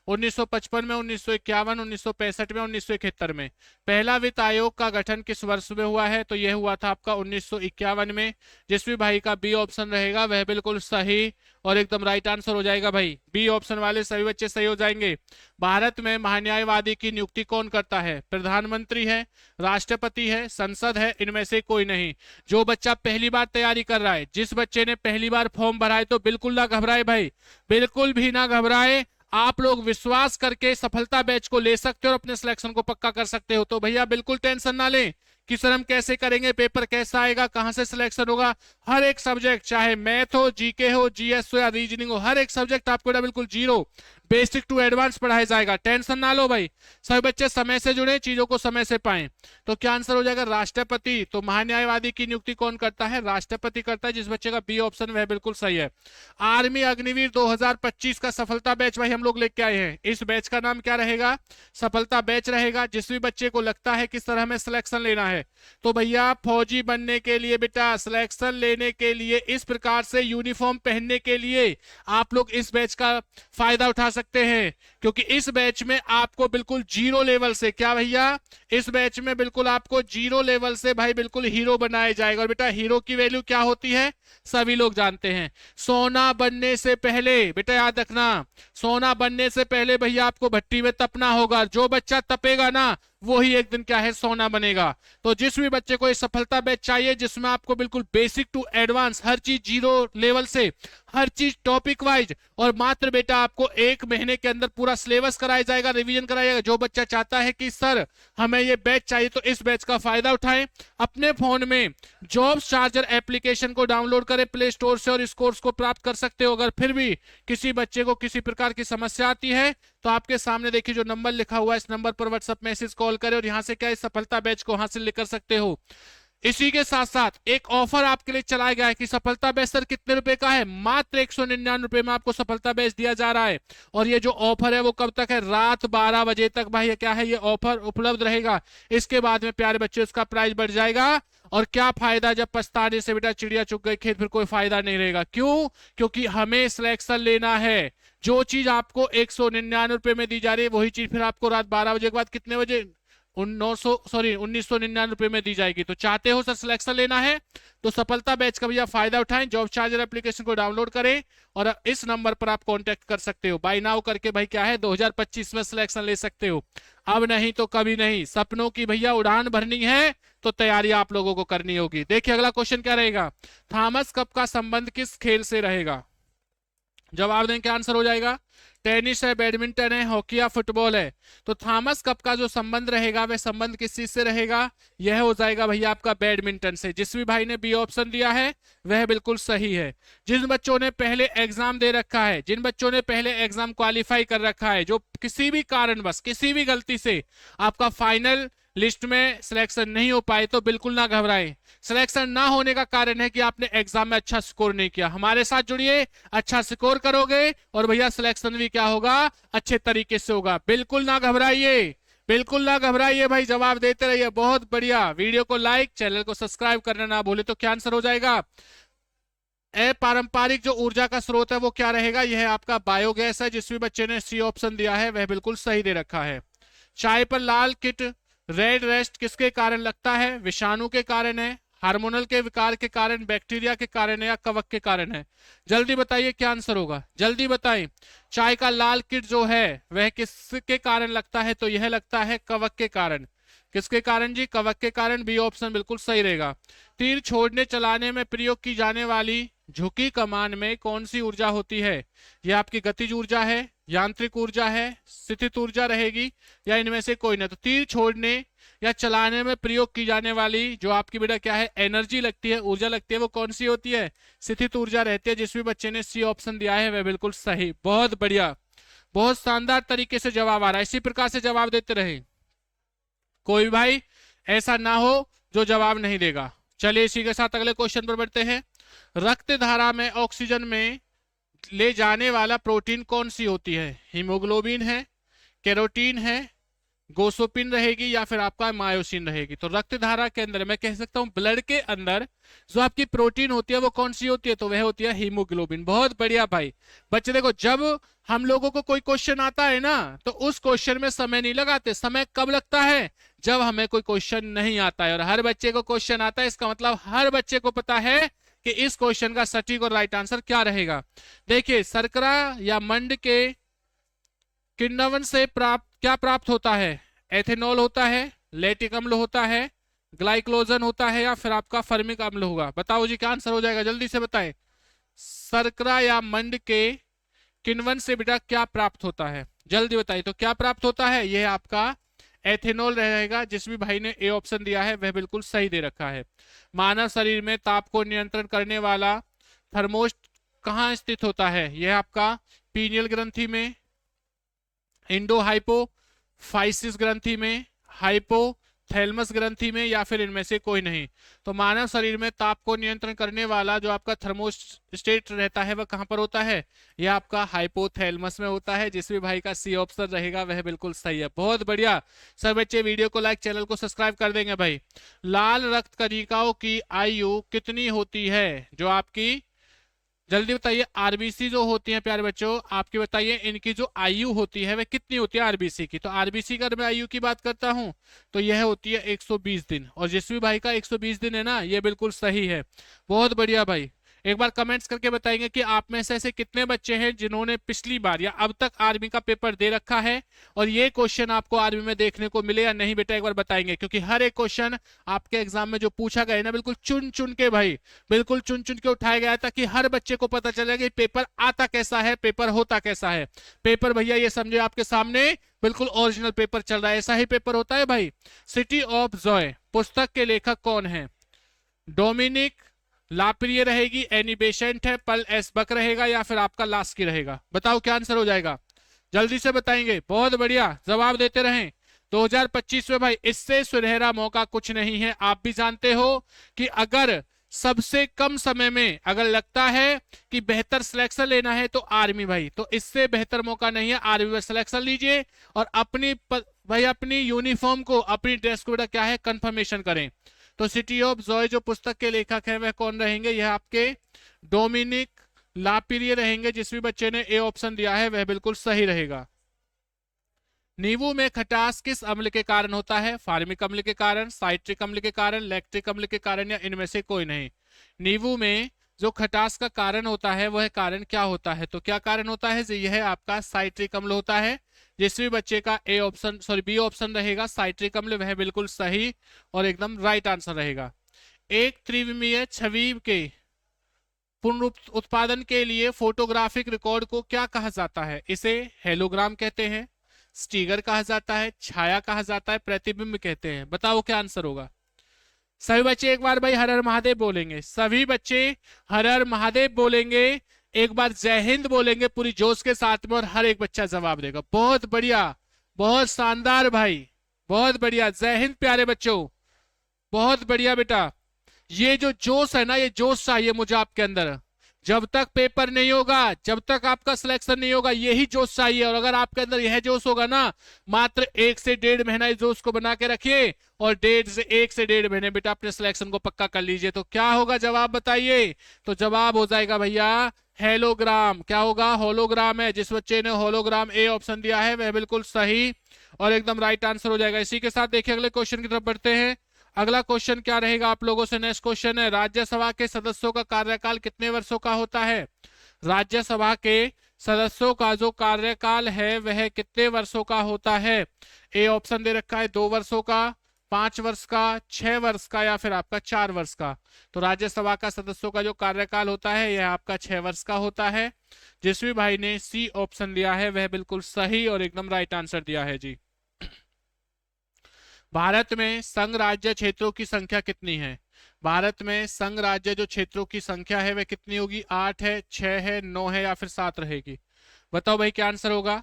1955 में, 1951, 1965 में, 1971 में। पहला वित्त आयोग का गठन किस वर्ष में हुआ है? तो यह हुआ था आपका 1951 में। जिस भी भाई का बी ऑप्शन रहेगा वह बिल्कुल सही और एकदम राइट आंसर हो जाएगा भाई। बी ऑप्शन वाले सभी बच्चे सही हो जाएंगे। भारत में महान्यायवादी की नियुक्ति कौन करता है? प्रधानमंत्री है, राष्ट्रपति है, संसद है, इनमें से कोई नहीं। जो बच्चा पहली बार तैयारी कर रहा है, जिस बच्चे ने पहली बार फॉर्म भरा है, तो बिल्कुल ना घबराए भाई, बिल्कुल भी ना घबराए। आप लोग विश्वास करके सफलता बैच को ले सकते हो और अपने सिलेक्शन को पक्का कर सकते हो। तो भैया बिल्कुल टेंशन ना लें कि सर हम कैसे करेंगे, पेपर कैसा आएगा, कहां से सिलेक्शन होगा। हर एक सब्जेक्ट, चाहे मैथ हो, जीके हो, जीएस हो, या रीजनिंग हो, हर एक सब्जेक्ट आपको बिल्कुल जीरो बेसिक टू एडवांस पढ़ाया जाएगा। टेंशन ना लो भाई, सभी बच्चे समय से जुड़े, चीजों को समय से पाएं। तो क्या आंसर हो जाएगा? राष्ट्रपति। तो महान्यायवादी की नियुक्ति कौन करता है? राष्ट्रपति करता है। जिस बच्चे का बी ऑप्शन वह बिल्कुल सही है। आर्मी अग्निवीर 2025 का सफलता बैच भाई हम लोग लेके आए हैं। इस बैच का नाम क्या रहेगा? सफलता बैच रहेगा। जिस भी बच्चे को लगता है किस तरह हमें सिलेक्शन लेना है, तो भैया फौजी बनने के लिए बेटा, सिलेक्शन लेने के लिए, इस प्रकार से यूनिफॉर्म पहनने के लिए आप लोग इस बैच का फायदा उठा सकते हैं। क्योंकि इस बैच में आपको बिल्कुल जीरो लेवल से, क्या भैया, इस बैच में बिल्कुल आपको जीरो लेवल से भाई बिल्कुल हीरो बनाया जाएगा। और बेटा हीरो की वैल्यू क्या होती है सभी लोग जानते हैं। सोना बनने से पहले, बेटा याद रखना, सोना बनने से पहले भैया आपको भट्टी में तपना होगा। जो बच्चा तपेगा ना, वो ही एक दिन क्या है, सोना बनेगा। तो जिस भी बच्चे को ये सफलता बैच चाहिए, जिसमें आपको बिल्कुल बेसिक टू एडवांस हर चीज जीरो लेवल से, हर चीज टॉपिक वाइज, और मात्र बेटा आपको 1 महीने के अंदर पूरा सिलेबस कराया जाएगा, रिवीजन कराया जाएगा। जो बच्चा चाहता है कि सर हमें ये बैच चाहिए, तो इस बैच का फायदा उठाएं। अपने फोन में जॉब्स चार्जर एप्लीकेशन को डाउनलोड करें प्ले स्टोर से, और इस कोर्स को प्राप्त कर सकते हो। अगर फिर भी किसी बच्चे को किसी प्रकार की समस्या आती है, तो आपके सामने देखिए जो नंबर लिखा हुआ है, इस नंबर पर व्हाट्सएप मैसेज कॉल करें, और यहां से क्या इस सफलता बैच को हासिल कर सकते हो। इसी के साथ साथ एक ऑफर आपके लिए चलाया गया है कि सफलता बैच सर कितने रुपए का है? मात्र 199 रुपए में आपको सफलता बैच दिया जा रहा है। और ये जो ऑफर है वो कब तक है? रात 12 बजे तक भाई ये क्या है, ये ऑफर उपलब्ध रहेगा। इसके बाद में प्यारे बच्चे उसका प्राइस बढ़ जाएगा। और क्या फायदा, जब पछताने से बेटा चिड़िया चुग गई खेत, फिर कोई फायदा नहीं रहेगा। क्यों? क्योंकि हमें सिलेक्शन लेना है। जो चीज आपको 199 रुपए में दी जा रही है, वही चीज फिर आपको रात 12 बजे के बाद, कितने बजे, 1999 में दी जाएगी। तो चाहते हो सर सिलेक्शन लेना है तो सफलता बैच का भैया फायदा उठाएं, जॉब चार्जर एप्लीकेशन को डाउनलोड करें और इस नंबर पर आप कांटेक्ट कर सकते हो। बाय नाउ करके भाई क्या है 2025 में सिलेक्शन ले सकते हो, अब नहीं तो कभी नहीं। सपनों की भैया उड़ान भरनी है तो तैयारी आप लोगों को करनी होगी। देखिए अगला क्वेश्चन क्या रहेगा, थॉमस कप का संबंध किस खेल से रहेगा? जवाब दें क्या आंसर हो जाएगा? टेनिस है, बैडमिंटन है, हॉकी या फुटबॉल है? तो थॉमस कप का जो संबंध रहेगा वह संबंध किस चीज से रहेगा? यह हो जाएगा भैया आपका बैडमिंटन से। जिस भी भाई ने बी ऑप्शन दिया है वह बिल्कुल सही है। जिन बच्चों ने पहले एग्जाम दे रखा है, जिन बच्चों ने पहले एग्जाम क्वालिफाई कर रखा है, जो किसी भी कारणवश किसी भी गलती से आपका फाइनल लिस्ट में सिलेक्शन नहीं हो पाए, तो बिल्कुल ना घबराएं। सिलेक्शन ना होने का कारण है कि आपने एग्जाम में अच्छा स्कोर नहीं किया। हमारे साथ जुड़िए, अच्छा स्कोर करोगे और भैया सिलेक्शन भी क्या होगा, अच्छे तरीके से होगा। बिल्कुल ना घबराइए, बिल्कुल ना घबराइए भाई, जवाब देते रहिए। बहुत बढ़िया, वीडियो को लाइक, चैनल को सब्सक्राइब करना ना भूले। तो क्या आंसर हो जाएगा? अपारंपरिक जो ऊर्जा का स्रोत है वो क्या रहेगा? यह आपका बायोगैस है। जिस भी बच्चे ने सी ऑप्शन दिया है वह बिल्कुल सही दे रखा है। चाय पर लाल किट रेड रेस्ट किसके कारण लगता है? विषाणु के कारण है, हार्मोनल के विकार के कारण, बैक्टीरिया के कारण है या कवक के कारण है? जल्दी बताइए क्या आंसर होगा, जल्दी बताइए। चाय का लाल किट जो है वह किसके कारण लगता है? तो यह लगता है कवक के कारण। किसके कारण जी? कवक के कारण। बी ऑप्शन बिल्कुल सही रहेगा। तीर छोड़ने चलाने में प्रयोग की जाने वाली झुकी कमान में कौन सी ऊर्जा होती है? यह आपकी गतिज ऊर्जा है, यांत्रिक ऊर्जा है, स्थितिज ऊर्जा रहेगी या इनमें से कोई ना? तो तीर छोड़ने या चलाने में प्रयोग की जाने वाली जो आपकी बेटा क्या है एनर्जी लगती है, ऊर्जा लगती है, वो कौन सी होती है? स्थितिज ऊर्जा रहती है। जिस भी बच्चे ने सी ऑप्शन दिया है वह बिल्कुल सही। बहुत बढ़िया, बहुत शानदार तरीके से जवाब आ रहा है। इसी प्रकार से जवाब देते रहे, कोई भाई ऐसा ना हो जो जवाब नहीं देगा। चलिए इसी के साथ अगले क्वेश्चन पर बढ़ते हैं। रक्त धारा में ऑक्सीजन में ले जाने वाला प्रोटीन कौन सी होती है? हीमोग्लोबिन है, कैरोटीन है, गोसोपिन रहेगी या फिर आपका मायोसिन रहेगी? तो रक्त धारा के अंदर मैं कह सकता हूं ब्लड के अंदर जो आपकी प्रोटीन होती है वो कौन सी होती है? तो वह होती है हीमोग्लोबिन। बहुत बढ़िया भाई। बच्चे देखो, जब हम लोगों को कोई क्वेश्चन आता है ना तो उस क्वेश्चन में समय नहीं लगाते। समय कब लगता है? जब हमें कोई क्वेश्चन नहीं आता है। और हर बच्चे को क्वेश्चन आता है, इसका मतलब हर बच्चे को पता है कि इस क्वेश्चन का सटीक और राइट आंसर क्या रहेगा। देखिए, शर्करा या मंड के किण्वन से क्या प्राप्त होता है? एथेनॉल होता है, लैक्टिक अम्ल होता है, ग्लाइकोजन होता है या फिर आपका फर्मिक अम्ल होगा? बताओ जी क्या आंसर हो जाएगा, जल्दी से बताएं। शर्करा या मंड के किण्वन से बेटा क्या प्राप्त होता है? जल्दी बताइए। तो क्या प्राप्त होता है? यह आपका एथेनॉल रहेगा। जिस भी भाई ने ए ऑप्शन दिया है वह बिल्कुल सही दे रखा है। मानव शरीर में ताप को नियंत्रण करने वाला थर्मोस्ट कहाँ स्थित होता है? यह आपका पीनियल ग्रंथि में, इंडो हाइपोफाइसिस ग्रंथि में, हाइपोथैलेमस ग्रंथि में या फिर इनमें से कोई नहीं? तो मानव शरीर में ताप को नियंत्रण करने वाला जो आपका थर्मोस्टेट रहता है वह कहां पर होता है? यह आपका हाइपोथैलेमस में होता है। जिस भी भाई का सी ऑप्शन रहेगा वह बिल्कुल सही है। बहुत बढ़िया। सब बच्चे वीडियो को लाइक, चैनल को सब्सक्राइब कर देंगे भाई। लाल रक्त कणिकाओं की आयु कितनी होती है? जो आपकी, जल्दी बताइए, आरबीसी जो होती है प्यारे बच्चों, आपके बताइए इनकी जो आयु होती है वह कितनी होती है आरबीसी की? तो आरबीसी का मैं आयु की बात करता हूं तो यह होती है 120 दिन। और जिस भी भाई का 120 दिन है ना, यह बिल्कुल सही है। बहुत बढ़िया भाई। एक बार कमेंट्स करके बताएंगे कि आप में से ऐसे कितने बच्चे हैं जिन्होंने पिछली बार या अब तक आर्मी का पेपर दे रखा है और ये क्वेश्चन आपको आर्मी में देखने को मिले या नहीं? बेटा एक बार बताएंगे, क्योंकि हर एक क्वेश्चन आपके एग्जाम में जो पूछा गया है ना, बिल्कुल चुन चुन के भाई, बिल्कुल चुन चुन के उठाया गया ताकि हर बच्चे को पता चले कि पेपर आता कैसा है, पेपर होता कैसा है। पेपर भैया ये समझे आपके सामने बिल्कुल ओरिजिनल पेपर चल रहा है, ऐसा ही पेपर होता है भाई। सिटी ऑफ जॉय पुस्तक के लेखक कौन है? डोमिनिक लाप्रिय रहेगी, एनी बेसेंट है, पल एस बक रहेगा या फिर आपका लास्की रहेगा? बताओ क्या आंसर हो जाएगा, जल्दी से बताएंगे। बहुत बढ़िया, जवाब देते रहें। 2025 में भाई इससे सुनहरा मौका कुछ नहीं है। आप भी जानते हो कि अगर सबसे कम समय में अगर लगता है कि बेहतर सिलेक्शन लेना है तो आर्मी भाई, तो इससे बेहतर मौका नहीं है। आर्मी में सिलेक्शन लीजिए और भाई अपनी यूनिफॉर्म को, अपनी ड्रेस को क्या है कंफर्मेशन करें। तो सिटी ऑफ जॉय जो पुस्तक के लेखक हैं वह कौन रहेंगे? यह आपके डोमिनिक लाप्रिय रहेंगे। जिस भी बच्चे ने ए ऑप्शन दिया है वह बिल्कुल सही रहेगा। नींबू में खटास किस अम्ल के कारण होता है? फार्मिक अम्ल के कारण, साइट्रिक अम्ल के कारण, लैक्टिक अम्ल के कारण, या इनमें से कोई नहीं। नींबू में जो खटास का कारण होता है वह कारण क्या होता है? तो क्या कारण होता है? यह है आपका साइट्रिक अम्ल होता है। जिस भी बच्चे का A option sorry B option रहेगा साइट्रिक अम्ल, वह बिल्कुल सही और एकदम राइट आंसर रहेगा। एक त्रिविमीय छवि के पुनरुत्पादन के लिए फोटोग्राफिक रिकॉर्ड को क्या कहा जाता है? इसे हेलोग्राम कहते हैं, स्टीगर कहा जाता है, छाया कहा जाता है, प्रतिबिंब कहते हैं। बताओ क्या आंसर होगा? सभी बच्चे एक बार भाई हर हर महादेव बोलेंगे। सभी बच्चे हर हर महादेव बोलेंगे, एक बार जय हिंद बोलेंगे पूरी जोश के साथ में, और हर एक बच्चा जवाब देगा। बहुत बढ़िया, बहुत शानदार भाई, बहुत बढ़िया। जय हिंद प्यारे बच्चों, बहुत बढ़िया बेटा। ये जो जोश है ना, ये जोश चाहिए मुझे आपके अंदर। जब तक पेपर नहीं होगा, जब तक आपका सिलेक्शन नहीं होगा, यही जोश चाहिए। और अगर आपके अंदर यह जोश होगा ना, मात्र 1 से 1.5 महीना इस जोश को बना के रखिए, और 1 से 1.5 महीने बेटा अपने सिलेक्शन को पक्का कर लीजिए। तो क्या होगा जवाब बताइए? तो जवाब हो जाएगा भैया हेलोग्राम। क्या होगा? होलोग्राम है। जिस बच्चे ने होलोग्राम ए ऑप्शन दिया है वह बिल्कुल सही और एकदम राइट आंसर हो जाएगा। इसी के साथ देखिए अगले क्वेश्चन की तरफ बढ़ते हैं। अगला क्वेश्चन क्या रहेगा आप लोगों से? नेक्स्ट क्वेश्चन है, राज्यसभा के सदस्यों का कार्यकाल कितने वर्षों का होता है? राज्यसभा के सदस्यों का जो कार्यकाल है वह कितने वर्षों का होता है? ए ऑप्शन दे रखा है 2 वर्षों का, 5 वर्ष का, 6 वर्ष का, या फिर आपका 4 वर्ष का। तो राज्यसभा का सदस्यों का जो कार्यकाल होता है यह आपका 6 वर्ष का होता है। जिस भी भाई ने सी ऑप्शन दिया है वह बिल्कुल सही और एकदम राइट आंसर दिया है जी। भारत में संघ राज्य क्षेत्रों की संख्या कितनी है? भारत में संघ राज्य जो क्षेत्रों की संख्या है वह कितनी होगी? 8 है, 6 है, 9 है, या फिर 7 रहेगी? बताओ भाई क्या आंसर होगा?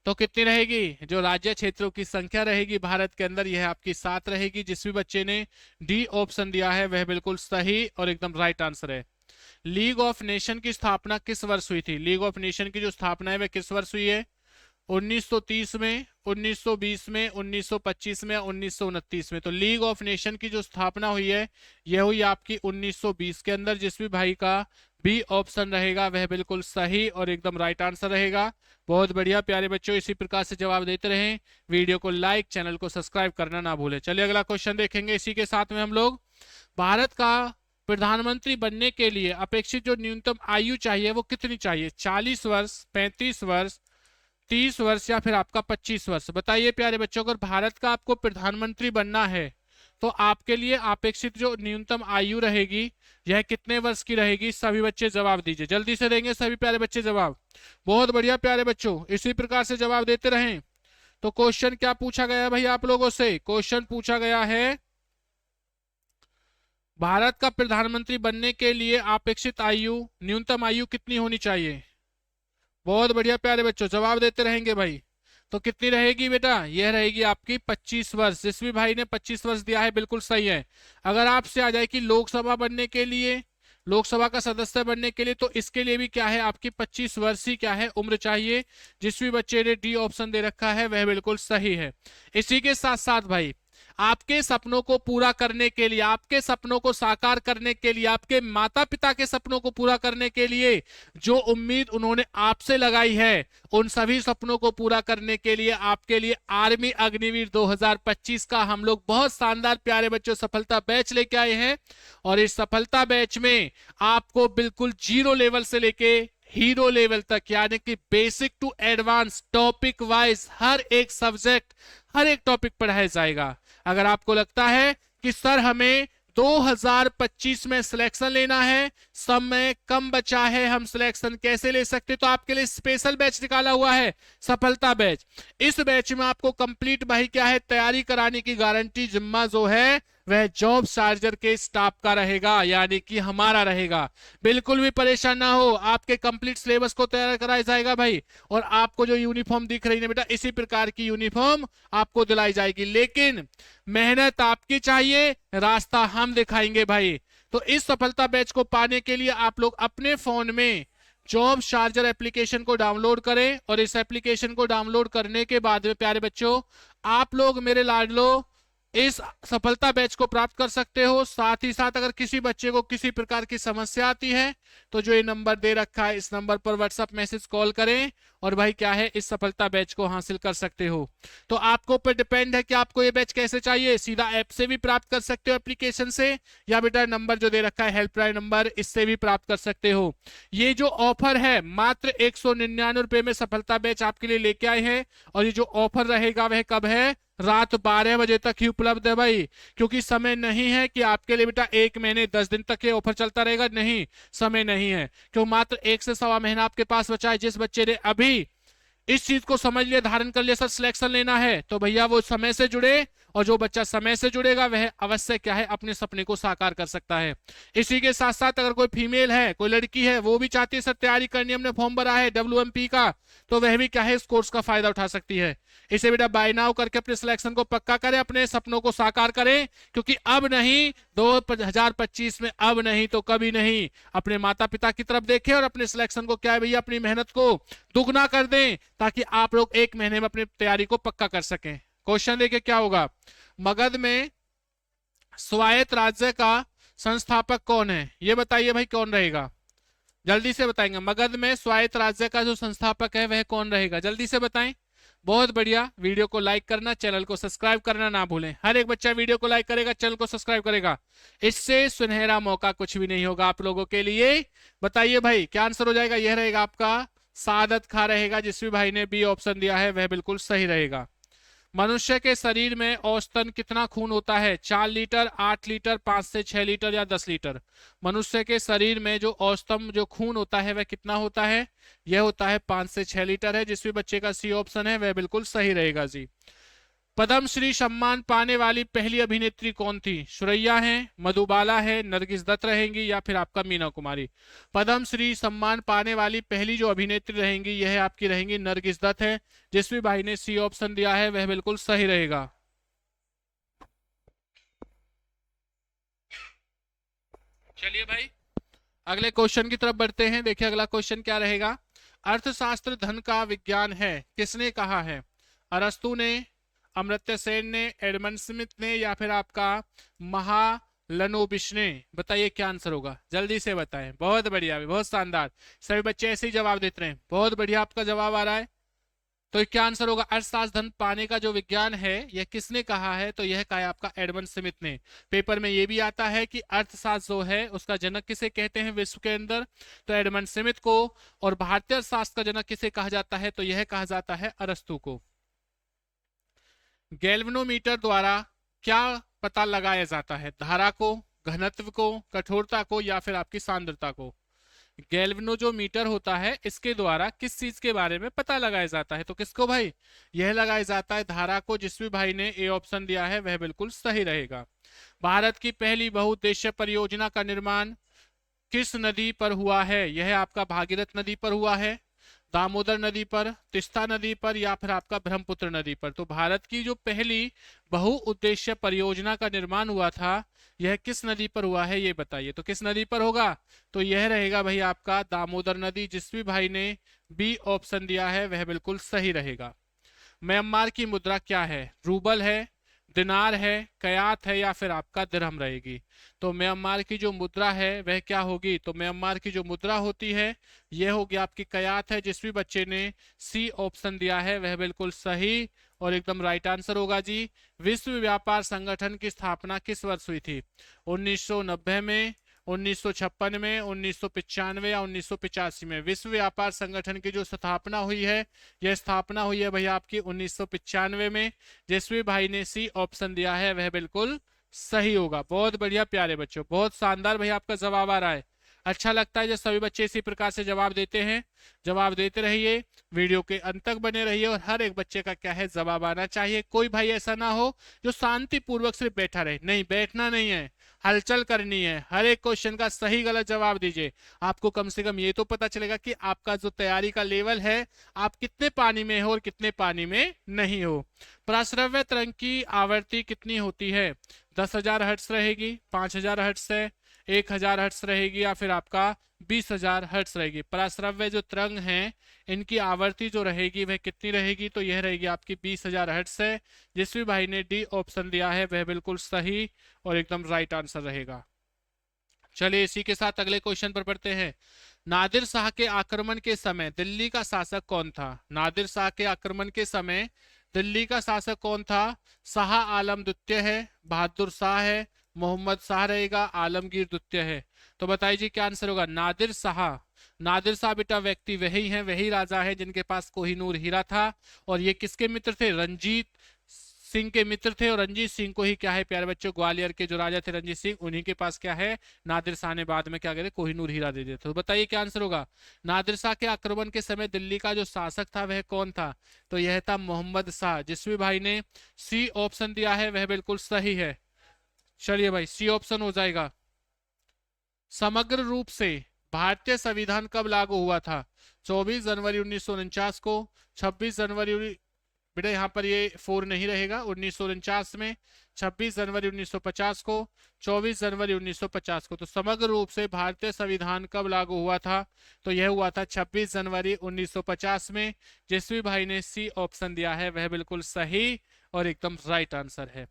तो कितनी रहेगी? जो राज्य क्षेत्रों की संख्या रहेगी भारत के अंदर यह आपकी 7 रहेगी। जिस भी बच्चे ने डी ऑप्शन दिया है वह बिल्कुल सही और एकदम राइट आंसर है। लीग ऑफ नेशन की स्थापना किस वर्ष हुई थी? लीग ऑफ नेशन की जो स्थापना है वह किस वर्ष हुई है? 1930 में, 1920 में, 1925 में, 1929 में। तो लीग ऑफ नेशन की जो स्थापना हुई है यह हुई आपकी 1920 के अंदर। जिस भी भाई का बी ऑप्शन रहेगा वह बिल्कुल सही और एकदम राइट आंसर रहेगा। बहुत बढ़िया प्यारे बच्चों, इसी प्रकार से जवाब देते रहें। वीडियो को लाइक, चैनल को सब्सक्राइब करना ना भूलें। चलिए अगला क्वेश्चन देखेंगे। इसी के साथ में हम लोग भारत का प्रधानमंत्री बनने के लिए अपेक्षित जो न्यूनतम आयु चाहिए वो कितनी चाहिए? 40 वर्ष, 35 वर्ष, 30 वर्ष, या फिर आपका 25 वर्ष? बताइए प्यारे बच्चों, अगर भारत का आपको प्रधानमंत्री बनना है तो आपके लिए अपेक्षित जो न्यूनतम आयु रहेगी यह कितने वर्ष की रहेगी? सभी बच्चे जवाब दीजिए, जल्दी से देंगे सभी प्यारे बच्चे जवाब। बहुत बढ़िया प्यारे बच्चों, इसी प्रकार से जवाब देते रहें। तो क्वेश्चन क्या पूछा गया है भाई आप लोगों से? क्वेश्चन पूछा गया है भारत का प्रधानमंत्री बनने के लिए अपेक्षित आयु, न्यूनतम आयु कितनी होनी चाहिए? बहुत बढ़िया प्यारे बच्चों, जवाब देते रहेंगे भाई। तो कितनी रहेगी बेटा? यह रहेगी आपकी 25 वर्ष। जिस भी भाई ने 25 वर्ष दिया है बिल्कुल सही है। अगर आपसे आ जाए कि लोकसभा बनने के लिए, लोकसभा का सदस्य बनने के लिए, तो इसके लिए भी क्या है आपकी 25 वर्ष ही क्या है उम्र चाहिए। जिस भी बच्चे ने डी ऑप्शन दे रखा है वह बिल्कुल सही है। इसी के साथ साथ भाई आपके सपनों को पूरा करने के लिए, आपके सपनों को साकार करने के लिए, आपके माता पिता के सपनों को पूरा करने के लिए जो उम्मीद उन्होंने आपसे लगाई है, उन सभी सपनों को पूरा करने के लिए आपके लिए आर्मी अग्निवीर 2025 का हम लोग बहुत शानदार प्यारे बच्चों सफलता बैच लेके आए हैं। और इस सफलता बैच में आपको बिल्कुल 0 लेवल से लेके हीरो लेवल तक, यानी कि basic to advance topic wise हर एक सब्जेक्ट, हर एक टॉपिक पढ़ाया जाएगा। अगर आपको लगता है कि सर हमें 2025 में सिलेक्शन लेना है, समय कम बचा है, हम सिलेक्शन कैसे ले सकते, तो आपके लिए स्पेशल बैच निकाला हुआ है सफलता बैच। इस बैच में आपको कंप्लीट भाई क्या है तैयारी कराने की गारंटी, जिम्मा जो है वह जॉब चार्जर के स्टाफ का रहेगा, यानी कि हमारा रहेगा। बिल्कुल भी परेशान ना हो, आपके कंप्लीट सिलेबस को तैयार कराया जाएगा भाई। और आपको जो यूनिफॉर्म दिख रही है बेटा, इसी प्रकार की यूनिफॉर्म आपको दिलाई जाएगी। लेकिन मेहनत आपकी चाहिए, रास्ता हम दिखाएंगे भाई। तो इस सफलता बैच को पाने के लिए आप लोग अपने फोन में जॉब चार्जर एप्लीकेशन को डाउनलोड करें। और इस एप्लीकेशन को डाउनलोड करने के बाद में प्यारे बच्चों आप लोग मेरे लाडलो इस सफलता बैच को प्राप्त कर सकते हो। साथ ही साथ अगर किसी बच्चे को किसी प्रकार की समस्या आती है तो जो ये नंबर दे रखा है इस नंबर पर व्हाट्सएप मैसेज कॉल करें और भाई क्या है इस सफलता बैच को हासिल कर सकते हो। तो आपको ऊपर डिपेंड है कि आपको ये बैच कैसे चाहिए, सीधा ऐप से भी प्राप्त कर सकते हो एप्लीकेशन से, या बेटा नंबर जो दे रखा है हेल्पलाइन नंबर इससे भी प्राप्त कर सकते हो। ये जो ऑफर है मात्र 199 रुपए में सफलता बैच आपके लिए लेके आए हैं और ये जो ऑफर रहेगा वह कब है, रात 12 बजे तक ही उपलब्ध है भाई, क्योंकि समय नहीं है कि आपके लिए बेटा 1 महीने 10 दिन तक ये ऑफर चलता रहेगा, नहीं समय नहीं है, क्यों मात्र 1 से 1.25 महीना आपके पास बचा है। जिस बच्चे ने अभी इस चीज को समझ लिया, धारण कर लिया, सर सिलेक्शन लेना है, तो भैया वो समय से जुड़े, और जो बच्चा समय से जुड़ेगा वह अवश्य क्या है अपने सपने को साकार कर सकता है। इसी के साथ साथ अगर कोई फीमेल है, कोई लड़की है, वो भी चाहती है सर तैयारी करनी, हमने फॉर्म भरा है WMP का, तो वह भी क्या है इस कोर्स का फायदा उठा सकती है। इसे बेटा बाय नाउ करके अपने सिलेक्शन को पक्का करें, अपने सपनों को साकार करें, क्योंकि अब नहीं 2025 में, अब नहीं तो कभी नहीं। अपने माता पिता की तरफ देखें और अपने सिलेक्शन को क्या है भैया अपनी मेहनत को दुगना कर दें, ताकि आप लोग 1 महीने में अपनी तैयारी को पक्का कर सकें। क्वेश्चन देखिए क्या होगा, मगध में स्वायत्त राज्य का संस्थापक कौन है, ये बताइए भाई कौन रहेगा, जल्दी से बताएंगे। मगध में स्वायत्त राज्य का जो संस्थापक है वह कौन रहेगा, जल्दी से बताएं। बहुत बढ़िया, वीडियो को लाइक करना, चैनल को सब्सक्राइब करना ना भूलें। हर एक बच्चा वीडियो को लाइक करेगा, चैनल को सब्सक्राइब करेगा, इससे सुनहरा मौका कुछ भी नहीं होगा आप लोगों के लिए। बताइए भाई क्या आंसर हो जाएगा, यह रहेगा आपका सादत खा रहेगा। जिस भी भाई ने बी ऑप्शन दिया है वह बिल्कुल सही रहेगा। मनुष्य के शरीर में औसतन कितना खून होता है, 4 लीटर, 8 लीटर, 5 से 6 लीटर या 10 लीटर। मनुष्य के शरीर में जो औसतन जो खून होता है वह कितना होता है, यह होता है 5 से 6 लीटर है। जिस भी बच्चे का सी ऑप्शन है वह बिल्कुल सही रहेगा जी। पद्मश्री सम्मान पाने वाली पहली अभिनेत्री कौन थी, सुरैया है, मधुबाला है, नरगिस दत्त रहेंगी या फिर आपका मीना कुमारी। पद्मश्री सम्मान पाने वाली पहली जो अभिनेत्री रहेंगी यह आपकी रहेंगी नरगिस दत्त है। जिस भी भाई ने सी ऑप्शन दिया है वह बिल्कुल सही रहेगा। चलिए भाई अगले क्वेश्चन की तरफ बढ़ते हैं। देखिए अगला क्वेश्चन क्या रहेगा, अर्थशास्त्र धन का विज्ञान है, किसने कहा है, अरस्तु ने, अमर्त्य सेन ने, एडमंड स्मिथ ने या फिर आपका महालनोबिस ने। बताइए क्या आंसर होगा, जल्दी से बताएं। बहुत बढ़िया, बहुत शानदार, सभी बच्चे ऐसे ही जवाब देते रहे, बहुत बढ़िया आपका जवाब आ रहा है। तो क्या आंसर होगा, अर्थशास्त्र धन पाने का जो विज्ञान है यह किसने कहा है, तो यह कहा है आपका एडमंड स्मिथ ने। पेपर में यह भी आता है कि अर्थशास्त्र जो है उसका जनक किसे कहते हैं विश्व के अंदर, तो एडमंड स्मिथ को। और भारतीय अर्थशास्त्र का जनक किसे कहा जाता है, तो यह कहा जाता है अरस्तु को। गैल्वेनोमीटर द्वारा क्या पता लगाया जाता है, धारा को, घनत्व को, कठोरता को या फिर आपकी सांद्रता को। गैल्वेनो जो मीटर होता है इसके द्वारा किस चीज के बारे में पता लगाया जाता है, तो किसको भाई, यह लगाया जाता है धारा को। जिस भी भाई ने ए ऑप्शन दिया है वह बिल्कुल सही रहेगा। भारत की पहली बहुउद्देश्य परियोजना का निर्माण किस नदी पर हुआ है, यह आपका भागीरथ नदी पर हुआ है, दामोदर नदी पर, तिस्ता नदी पर या फिर आपका ब्रह्मपुत्र नदी पर। तो भारत की जो पहली बहुउद्देश्य परियोजना का निर्माण हुआ था यह किस नदी पर हुआ है, ये बताइए। तो किस नदी पर होगा, तो यह रहेगा भाई आपका दामोदर नदी। जिस भी भाई ने बी ऑप्शन दिया है वह बिल्कुल सही रहेगा। म्यांमार की मुद्रा क्या है, रूबल है, दिनार है, कयात है या फिर आपका दिरहम रहेगी। तो म्यांमार की जो मुद्रा है वह क्या होगी, तो म्यांमार की जो मुद्रा होती है यह होगी आपकी कयात है। जिस भी बच्चे ने सी ऑप्शन दिया है वह बिल्कुल सही और एकदम राइट आंसर होगा जी। विश्व व्यापार संगठन की स्थापना किस वर्ष हुई थी, 1990 में, 1956 में, 1995 या 1985 में। विश्व व्यापार संगठन की जो स्थापना हुई है यह स्थापना हुई है भैया आपकी 1995 में। जिस भी भाई ने सी ऑप्शन दिया है वह बिल्कुल सही होगा। बहुत बढ़िया प्यारे बच्चों, बहुत शानदार भैया आपका जवाब आ रहा है। अच्छा लगता है जब सभी बच्चे इसी प्रकार से जवाब देते हैं। जवाब देते रहिए, वीडियो के अंत तक बने रहिए और हर एक बच्चे का क्या है जवाब आना चाहिए। कोई भाई ऐसा ना हो जो शांति पूर्वक सिर्फ बैठा रहे, नहीं बैठना नहीं है, हलचल करनी है। हर एक क्वेश्चन का सही गलत जवाब दीजिए, आपको कम से कम ये तो पता चलेगा कि आपका जो तैयारी का लेवल है आप कितने पानी में हो और कितने पानी में नहीं हो। प्रश्रव्य तरंग की आवृत्ति कितनी होती है, 10,000 हर्ट्ज रहेगी, 5,000 हर्ट्ज है, 1,000 हर्ट्ज रहेगी या फिर आपका 20,000 हर्ट्ज रहेगी। पराश्रव्य जो तरंग हैं इनकी आवर्ती जो रहेगी वह कितनी रहेगी, तो यह रहेगी आपकी 20,000 हर्ट्ज है। जिस भी भाई ने डी ऑप्शन दिया है वह बिल्कुल सही और एकदम राइट आंसर रहेगा। चलिए इसी के साथ अगले क्वेश्चन पर पढ़ते हैं। नादिर शाह के आक्रमण के समय दिल्ली का शासक कौन था? नादिर शाह के आक्रमण के समय दिल्ली का शासक कौन था? शाह आलम द्वितीय है, बहादुर शाह है, मोहम्मद शाह रहेगा, आलमगीर द्वितीय है। तो बताइए जी क्या आंसर होगा? नादिर शाह। नादिर शाह बेटा व्यक्ति वही है, वही राजा है जिनके पास कोहिनूर हीरा था। और ये किसके मित्र थे? रंजीत सिंह के मित्र थे। और रंजीत सिंह को ही क्या है प्यारे बच्चों, ग्वालियर के जो राजा थे रंजीत सिंह, उन्हीं के पास क्या है नादिर शाह ने बाद में क्या करे कोहिनूर हीरा दे दिया। तो बताइए क्या आंसर होगा? नादिर शाह के आक्रमण के समय दिल्ली का जो शासक था वह कौन था? तो यह था मोहम्मद शाह। जिसमें भाई ने सी ऑप्शन दिया है वह बिल्कुल सही है। चलिए भाई सी ऑप्शन हो जाएगा। समग्र रूप से भारतीय संविधान कब लागू हुआ था? 24 जनवरी 1949 को, 26 जनवरी, बेटा यहाँ पर ये 4 नहीं रहेगा, 1949 में, 26 जनवरी 1950 को, 24 जनवरी 1950 को। तो समग्र रूप से भारतीय संविधान कब लागू हुआ था? तो यह हुआ था 26 जनवरी 1950 में। जिस भी भाई ने सी ऑप्शन दिया है वह बिल्कुल सही और एकदम राइट आंसर है।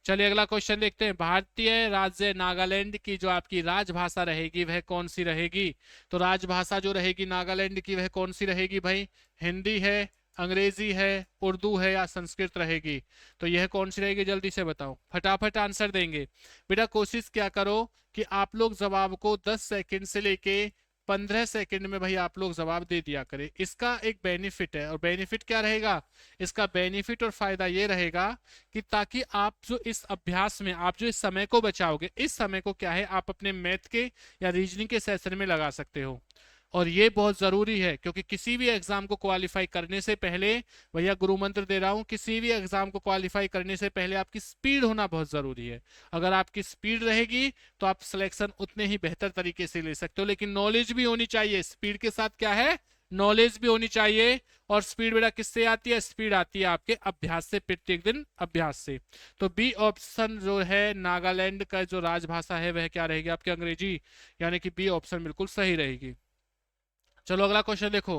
चलिए अगला क्वेश्चन देखते हैं। भारतीय राज्य नागालैंड की जो आपकी राजभाषा रहेगी वह कौन सी रहेगी? तो राजभाषा जो रहेगी नागालैंड की वह कौन सी रहेगी भाई? हिंदी है, अंग्रेजी है, उर्दू है या संस्कृत रहेगी? तो यह कौन सी रहेगी जल्दी से बताओ, फटाफट आंसर देंगे। बेटा कोशिश क्या करो कि आप लोग जवाब को 10 सेकंड से लेके 15 सेकंड में भाई आप लोग जवाब दे दिया करें। इसका एक बेनिफिट है, और बेनिफिट क्या रहेगा? इसका बेनिफिट और फायदा ये रहेगा कि ताकि आप जो इस अभ्यास में आप जो इस समय को बचाओगे, इस समय को क्या है आप अपने मैथ के या रीजनिंग के सेशन में लगा सकते हो। और ये बहुत जरूरी है क्योंकि किसी भी एग्जाम को क्वालिफाई करने से पहले, भैया गुरु मंत्र दे रहा हूं, किसी भी एग्जाम को क्वालिफाई करने से पहले आपकी स्पीड होना बहुत जरूरी है। अगर आपकी स्पीड रहेगी तो आप सिलेक्शन उतने ही बेहतर तरीके से ले सकते हो। लेकिन नॉलेज भी होनी चाहिए, स्पीड के साथ क्या है नॉलेज भी होनी चाहिए। और स्पीड बेटा किससे आती है? स्पीड आती है आपके अभ्यास से, प्रत्येक दिन अभ्यास से। तो बी ऑप्शन जो है नागालैंड का जो राजभाषा है वह क्या रहेगी आपकी? अंग्रेजी, यानी कि बी ऑप्शन बिल्कुल सही रहेगी। चलो अगला क्वेश्चन देखो।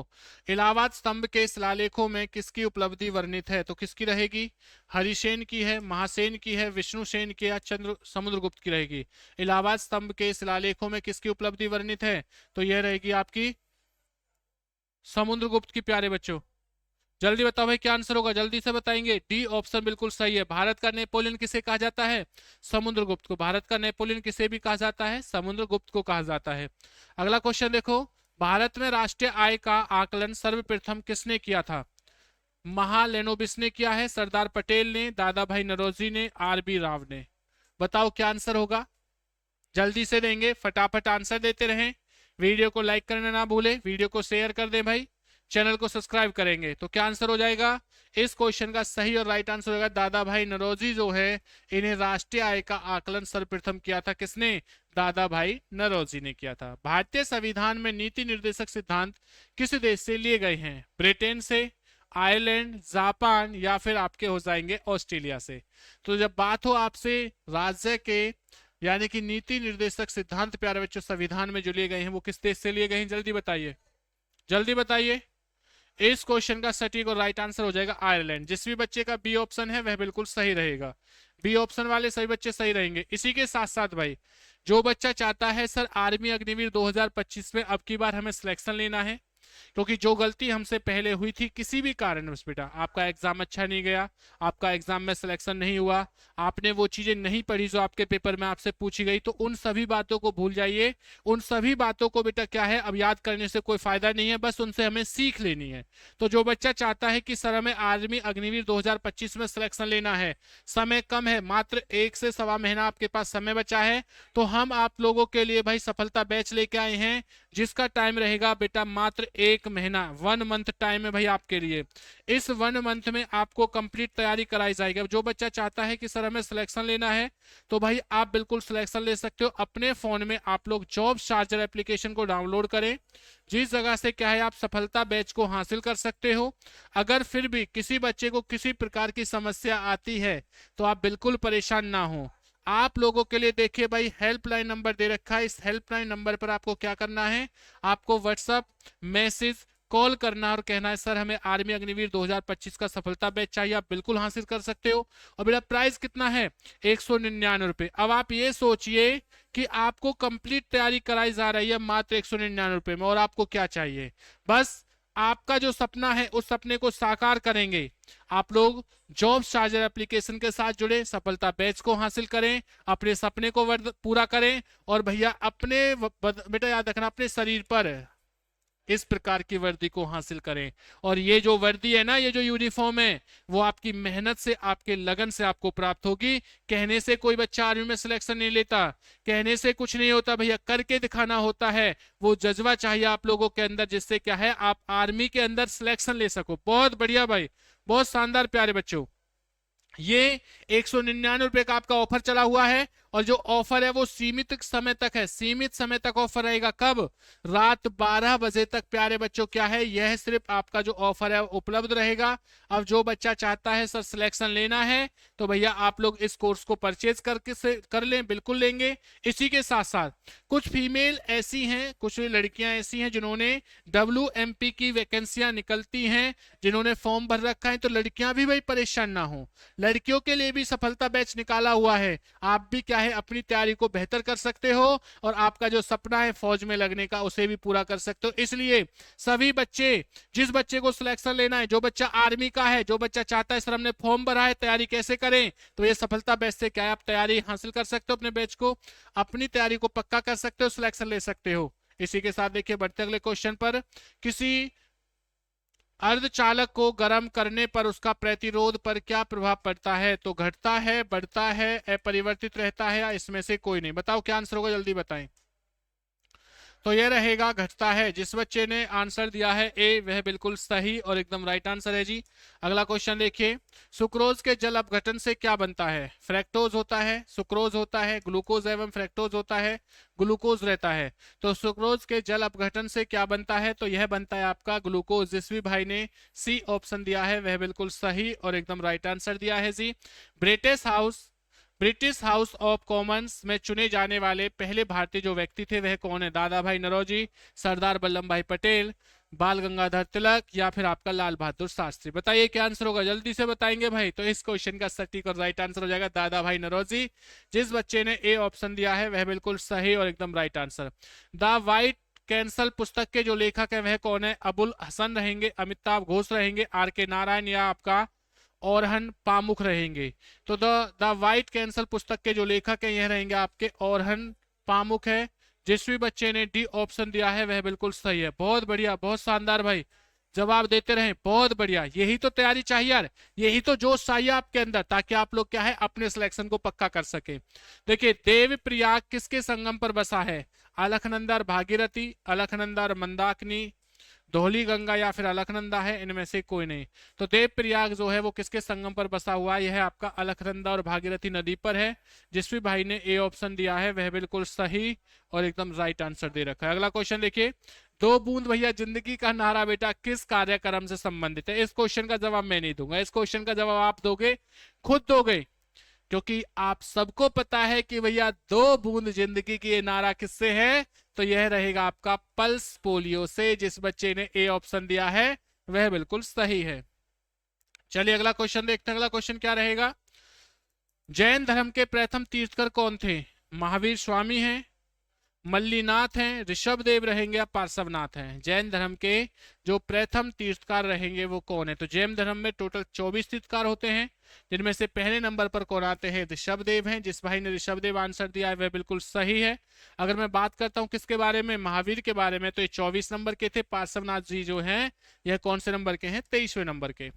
इलाहाबाद स्तंभ के शिलालेखों में किसकी उपलब्धि वर्णित है? तो किसकी रहेगी? हरिसेन की है, महासेन की है, विष्णुसेन की या समुद्रगुप्त की रहेगी? इलाहाबाद स्तंभ के शिलालेखों में किसकी उपलब्धि वर्णित है? तो यह रहेगी आपकी समुद्रगुप्त की। प्यारे बच्चों जल्दी बताओ भाई क्या आंसर होगा, जल्दी से बताएंगे। डी ऑप्शन बिल्कुल सही है। भारत का नेपोलियन किसे कहा जाता है? समुद्रगुप्त को। भारत का नेपोलियन किसे भी कहा जाता है? समुद्रगुप्त को कहा जाता है। अगला क्वेश्चन देखो। भारत में राष्ट्रीय आय का आकलन सर्वप्रथम किसने किया था? महालेनोबिस ने किया है, सरदार पटेल ने, दादा भाई नौरोजी ने, आर.बी. राव ने। बताओ क्या आंसर होगा, जल्दी से देंगे, फटाफट आंसर देते रहें। वीडियो को लाइक करना ना भूले, वीडियो को शेयर कर दें भाई, चैनल को सब्सक्राइब करेंगे। तो क्या आंसर हो जाएगा? इस क्वेश्चन का सही और राइट आंसर होगा दादा भाई नौरोजी जो है, इन्हें राष्ट्रीय आय का आकलन सर्वप्रथम किया था। किसने? दादा भाई नौरोजी ने किया था। भारतीय संविधान में नीति निर्देशक सिद्धांत किस देश से लिए गए हैं? ब्रिटेन से, आयरलैंड, जापान या फिर आपके हो जाएंगे ऑस्ट्रेलिया से। तो जब बात हो आपसे राज्य के यानी कि नीति निर्देशक सिद्धांत प्यारे बच्चों संविधान में जो लिए गए हैं वो किस देश से लिए गए हैं? जल्दी बताइए, जल्दी बताइए। इस क्वेश्चन का सटीक और राइट आंसर हो जाएगा आयरलैंड। जिस भी बच्चे का बी ऑप्शन है वह बिल्कुल सही रहेगा। बी ऑप्शन वाले सभी बच्चे सही रहेंगे। इसी के साथ साथ भाई जो बच्चा चाहता है सर आर्मी अग्निवीर 2025 में अब की बार हमें सिलेक्शन लेना है, क्योंकि जो गलती हमसे पहले हुई थी किसी भी कारणवश बेटा आपका एग्जाम अच्छा नहीं गया, आपका एग्जाम में सिलेक्शन नहीं हुआ, आपने वो चीजें नहीं पढ़ी जो आपके पेपर में आपसे पूछी गई, तो उन सभी बातों को भूल जाइए। उन सभी बातों को बेटा क्या है अब याद करने से कोई फायदा नहीं है, बस उनसे हमें सीख लेनी है। तो जो बच्चा चाहता है कि सर हमें आर्मी अग्निवीर 2025 में सिलेक्शन लेना है, समय कम है, मात्र 1 से सवा महीना आपके पास समय बचा है, तो हम आप लोगों के लिए भाई सफलता बैच लेके आए हैं जिसका टाइम रहेगा बेटा मात्र 1 महीना, 1 मंथ टाइम है भाई आपके लिए। इस 1 मंथ में आपको कंप्लीट तैयारी कराई जाएगी। अब जो बच्चा चाहता है कि सर हमें सिलेक्शन लेना है तो भाई आप बिल्कुल सिलेक्शन ले सकते हो। अपने फोन में आप लोग जॉब चार्जर एप्लीकेशन को डाउनलोड करें, जिस जगह से क्या है आप सफलता बैच को हासिल कर सकते हो। अगर फिर भी किसी बच्चे को किसी प्रकार की समस्या आती है तो आप बिल्कुल परेशान ना हो, आप लोगों के लिए देखिए भाई हेल्पलाइन नंबर दे रखा है। इस हेल्पलाइन नंबर पर आपको क्या करना है, आपको व्हाट्सएप मैसेज कॉल करना और कहना है सर हमें आर्मी अग्निवीर 2025 का सफलता बैच चाहिए। आप बिल्कुल हासिल कर सकते हो। और बेटा प्राइस कितना है, 199 रुपए। अब आप ये सोचिए कि आपको कंप्लीट तैयारी कराई जा रही है मात्र 199 रुपए में, और आपको क्या चाहिए, बस आपका जो सपना है उस सपने को साकार करेंगे। आप लोग जॉब चार्जर एप्लीकेशन के साथ जुड़े, सफलता बैच को हासिल करें, अपने सपने को पूरा करें। और भैया अपने बेटा याद रखना, अपने शरीर पर इस प्रकार की वर्दी को हासिल करें। और ये जो वर्दी है ना, ये जो यूनिफॉर्म है, वो आपकी मेहनत से, आपके लगन से आपको प्राप्त होगी। कहने से कोई बच्चा आर्मी में सिलेक्शन नहीं लेता, कहने से कुछ नहीं होता भैया, करके दिखाना होता है। वो जज्बा चाहिए आप लोगों के अंदर, जिससे क्या है आप आर्मी के अंदर सिलेक्शन ले सको। बहुत बढ़िया भाई, बहुत शानदार प्यारे बच्चों। ये 199 रुपए का आपका ऑफर चला हुआ है, और जो ऑफर है वो सीमित समय तक है। सीमित समय तक ऑफर रहेगा, कब, रात 12 बजे तक प्यारे बच्चों। क्या है, यह सिर्फ आपका जो ऑफर है उपलब्ध रहेगा। अब जो बच्चा चाहता है सर सिलेक्शन लेना है, तो भैया आप लोग इस कोर्स को परचेज करके से कर लें, बिल्कुल लेंगे। इसी के साथ साथ कुछ फीमेल ऐसी हैं, कुछ लड़कियां ऐसी हैं जिन्होंने WMP की वैकेंसियां निकलती हैं, जिन्होंने फॉर्म भर रखा है। तो लड़कियां भी भाई परेशान ना हो, लड़कियों के लिए भी सफलता बैच निकाला हुआ है। आप भी क्या है अपनी तैयारी को बेहतर कर सकते हो, और आपका जो सपना है फौज में लगने का उसे भी पूरा कर सकते हो। इसलिए सभी बच्चे, जिस बच्चे को सिलेक्शन लेना है, जो बच्चा आर्मी का है, जो बच्चा चाहता है सर हमने फॉर्म भरा है तैयारी कैसे करें, तो ये सफलता बैच से क्या है आप तैयारी हासिल कर सकते हो, अपने बैच को, अपनी तैयारी को पक्का कर सकते हो, सिलेक्शन ले सकते हो। इसी के साथ देखिए बढ़ते अगले क्वेश्चन पर, किसी अर्धचालक को गर्म करने पर उसका प्रतिरोध पर क्या प्रभाव पड़ता है, तो घटता है, बढ़ता है, अपरिवर्तित रहता है, या इसमें से कोई नहीं। बताओ क्या आंसर होगा, जल्दी बताएं। तो यह रहेगा घटता है। जिस बच्चे ने आंसर दिया है ए, वह बिल्कुल सही और एकदम राइट आंसर है जी। अगला क्वेश्चन देखिए, सुक्रोज के जल अपघटन से क्या बनता है, फ्रैक्टोज होता है, सुक्रोज होता है, ग्लूकोज एवं फ्रैक्टोज होता है, ग्लूकोज रहता है। तो सुक्रोज के जल अपघटन से क्या बनता है, तो यह बनता है आपका ग्लूकोज। जिसवी भाई ने सी ऑप्शन दिया है वह बिल्कुल सही और एकदम राइट आंसर दिया है जी। ब्रिटिश हाउस ऑफ कॉमन्स में चुने जाने वाले पहले भारतीय जो व्यक्ति थे वह कौन है, दादा भाई नौरोजी, सरदार वल्लभ भाई पटेल, बाल गंगाधर तिलक, या फिर आपका लाल बहादुर शास्त्री। बताइए क्या आंसर होगा, जल्दी से बताएंगे भाई। तो इस क्वेश्चन का सटीक और राइट आंसर हो जाएगा दादा भाई नौरोजी। जिस बच्चे ने ए ऑप्शन दिया है वह बिल्कुल सही और एकदम right answer. The white cancel पुस्तक के जो लेखक है वह कौन है, अबुल हसन रहेंगे, अमिताभ घोष रहेंगे, RK नारायण, या आपका ओरहन पामुख रहेंगे। तो द वाइट कैंसल पुस्तक के जो लेखक है यह रहेंगे आपके ओरहन पामुख है। जिस भी बच्चे ने डी ऑप्शन दिया है वह बिल्कुल सही है। बहुत बढ़िया, बहुत शानदार भाई, जवाब देते रहे, बहुत बढ़िया। यही तो तैयारी चाहिए यार, यही तो जोश चाहिए आपके अंदर, ताकि आप लोग क्या है अपने सिलेक्शन को पक्का कर सके। देखिए देव प्रयाग किसके संगम पर बसा है, अलखनंदा भागीरथी, अलखनंदा मंदाकिनी, धौली गंगा, या फिर अलकनंदा है, इनमें से कोई नहीं। तो देव प्रयाग जो है वो किसके संगम पर बसा हुआ है, यह है आपका अलकनंदा और भागीरथी नदी पर है। जिस भी भाई ने ए ऑप्शन दिया है वह बिल्कुल सही और एकदम राइट आंसर दे रखा है। अगला क्वेश्चन देखिए, दो बूंद भैया जिंदगी का नारा बेटा किस कार्यक्रम से संबंधित है। इस क्वेश्चन का जवाब मैं नहीं दूंगा, इस क्वेश्चन का जवाब आप दोगे, खुद दोगे, क्योंकि आप सबको पता है कि भैया दो बूंद जिंदगी की ये नारा किससे है, तो यह रहेगा आपका पल्स पोलियो से। जिस बच्चे ने ए ऑप्शन दिया है वह बिल्कुल सही है। चलिए अगला क्वेश्चन देखते हैं। अगला क्वेश्चन क्या रहेगा, जैन धर्म के प्रथम तीर्थकर कौन थे, महावीर स्वामी हैं, मल्लीनाथ हैं, ऋषभ देव रहेंगे, या पार्श्वनाथ हैं। जैन धर्म के जो प्रथम तीर्थकार रहेंगे वो कौन है, तो जैन धर्म में टोटल 24 तीर्थकार होते हैं, जिनमें से पहले नंबर पर कौन आते हैं, ऋषभ देव हैं। जिस भाई ने ऋषभ देव आंसर दिया है वह बिल्कुल सही है। अगर मैं बात करता हूं किसके बारे में, महावीर के बारे में, तो ये 24 नंबर के थे। पार्श्वनाथ जी जो हैं यह कौन से नंबर के हैं, 23वें नंबर के।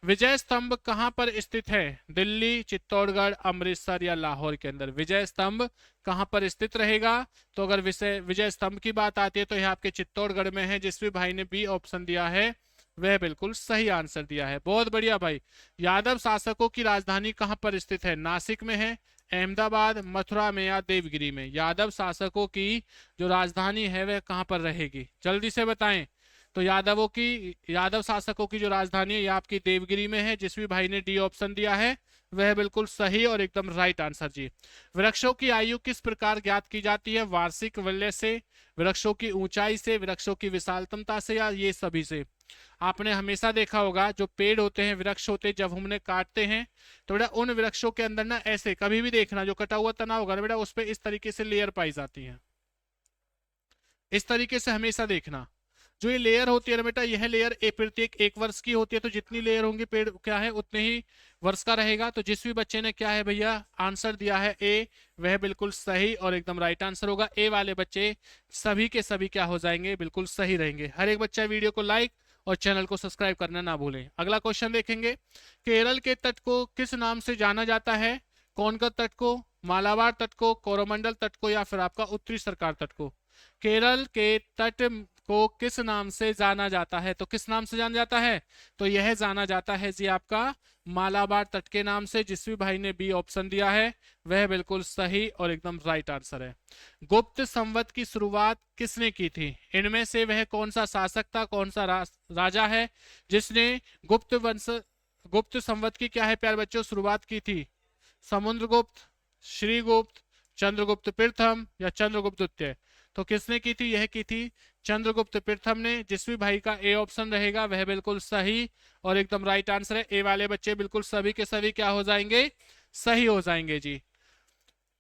विजय स्तंभ कहां पर स्थित है, दिल्ली, चित्तौड़गढ़, अमृतसर, या लाहौर के अंदर। विजय स्तंभ कहां पर स्थित रहेगा, तो अगर विजय स्तंभ की बात आती है तो यह आपके चित्तौड़गढ़ में है। जिस भी भाई ने बी ऑप्शन दिया है वह बिल्कुल सही आंसर दिया है। बहुत बढ़िया भाई। यादव शासकों की राजधानी कहां पर स्थित है, नासिक में है, अहमदाबाद, मथुरा में, या देवगिरी में। यादव शासकों की जो राजधानी है वह कहां पर रहेगी, जल्दी से बताएं। तो यादव शासकों की जो राजधानी है यह आपकी देवगिरी में है। जिस भी भाई ने डी ऑप्शन दिया है वह बिल्कुल सही और एकदम राइट आंसर जी। वृक्षों की आयु किस प्रकार ज्ञात की जाती है? वार्षिक वलय से, वृक्षों की ऊंचाई से, वृक्षों की विशालतमता से, या ये सभी से? आपने हमेशा देखा होगा जो पेड़ होते हैं, वृक्ष होते हैं, जब हम उन्हें काटते हैं तो बेटा उन वृक्षों के अंदर ना ऐसे कभी भी देखना जो कटा हुआ तना होगा ना बेटा उस पर इस तरीके से लेयर पाई जाती है। इस तरीके से हमेशा देखना जो ये लेयर होती है ना बेटा, यह लेयर प्रत्येक 1 वर्ष की होती है, तो जितनी लेयर होंगी पेड़ क्या है उतने ही वर्ष का रहेगा। तो जिस भी बच्चे ने क्या है भैया आंसर दिया है ए, वह बिल्कुल सही और एकदम राइट आंसर होगा। ए वाले बच्चे सभी के सभी क्या हो जाएंगे, बिल्कुल सही रहेंगे। हर एक बच्चा वीडियो को लाइक और चैनल को सब्सक्राइब करना ना भूलें। अगला क्वेश्चन देखेंगे, केरल के तट को किस नाम से जाना जाता है? कोनकत तट को, मालाबार तट को, कोरोमंडल तट को, या फिर आपका उत्तरी सरकार तट को? केरल के तट को किस नाम से जाना जाता है? तो किस नाम से जाना जाता है? तो यह जाना जाता है जी आपका मालाबार तट के नाम से। जिस भी भाई ने बी ऑप्शन दिया है वह बिल्कुल सही और एकदम राइट आंसर है। गुप्त संवत की शुरुआत किसने की थी? इनमें से वह कौन सा शासक था, कौन सा राजा है जिसने गुप्त संवत की क्या है प्यारे बच्चों शुरुआत की थी? समुद्रगुप्त, श्रीगुप्त, चंद्रगुप्त प्रथम, या चंद्रगुप्त द्वितीय? तो किसने की थी? यह की थी चंद्रगुप्त प्रथम ने। जिस भी भाई का ए ऑप्शन रहेगा वह बिल्कुल सही और एकदम राइट आंसर है। ए वाले बच्चे बिल्कुल सभी के सभी क्या हो जाएंगे, सही हो जाएंगे जी।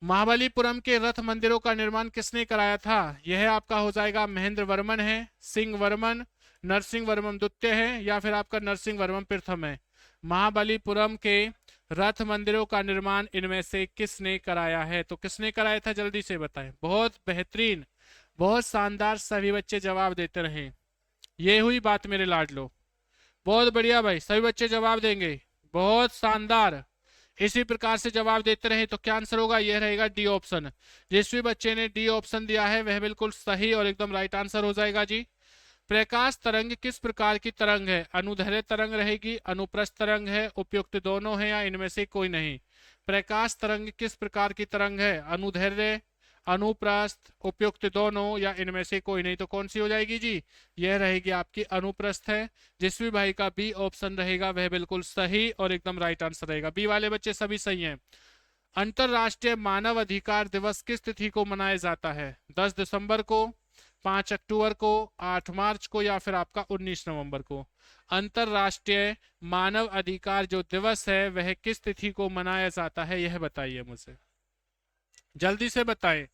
महाबलीपुरम के रथ मंदिरों का निर्माण किसने कराया था? यह आपका हो जाएगा महेंद्र वर्मन है, सिंह वर्मन, नरसिंह वर्मन द्वितीय है, या फिर आपका नरसिंह वर्मन प्रथम है। महाबलीपुरम के रथ मंदिरों का निर्माण इनमें से किसने कराया है? तो किसने कराया था जल्दी से बताएं। बहुत बेहतरीन, बहुत शानदार, सभी बच्चे जवाब देते रहे। ये हुई बात मेरे लाडलो, बहुत बढ़िया भाई, सभी बच्चे जवाब देंगे, बहुत शानदार। इसी प्रकार से जवाब देते रहे तो क्या आंसर होगा? यह रहेगा डी ऑप्शन। जिस भी बच्चे ने डी ऑप्शन दिया है वह बिल्कुल सही और एकदम राइट आंसर हो जाएगा जी। प्रकाश तरंग किस प्रकार की तरंग है? अनुदैर्ध्य तरंग रहेगी, अनुप्रस्थ तरंग है, उपयुक्त दोनों है, या इनमें से कोई नहीं? प्रकाश तरंग किस प्रकार की तरंग है? अनुदैर्ध्य, अनुप्रस्थ, उपयुक्त दोनों, या इनमें से कोई नहीं? तो कौन सी हो जाएगी जी? यह रहेगी आपकी अनुप्रस्थ है। जिस भी भाई का बी ऑप्शन रहेगा वह बिल्कुल सही और एकदम राइट आंसर रहेगा। बी वाले बच्चे सभी सही हैं। अंतरराष्ट्रीय मानव अधिकार दिवस किस तिथि को मनाया जाता है? 10 दिसंबर को, 5 अक्टूबर को, 8 मार्च को, या फिर आपका 19 नवंबर को? अंतरराष्ट्रीय मानव अधिकार जो दिवस है वह किस तिथि को मनाया जाता है, यह बताइए मुझे, जल्दी से बताएं।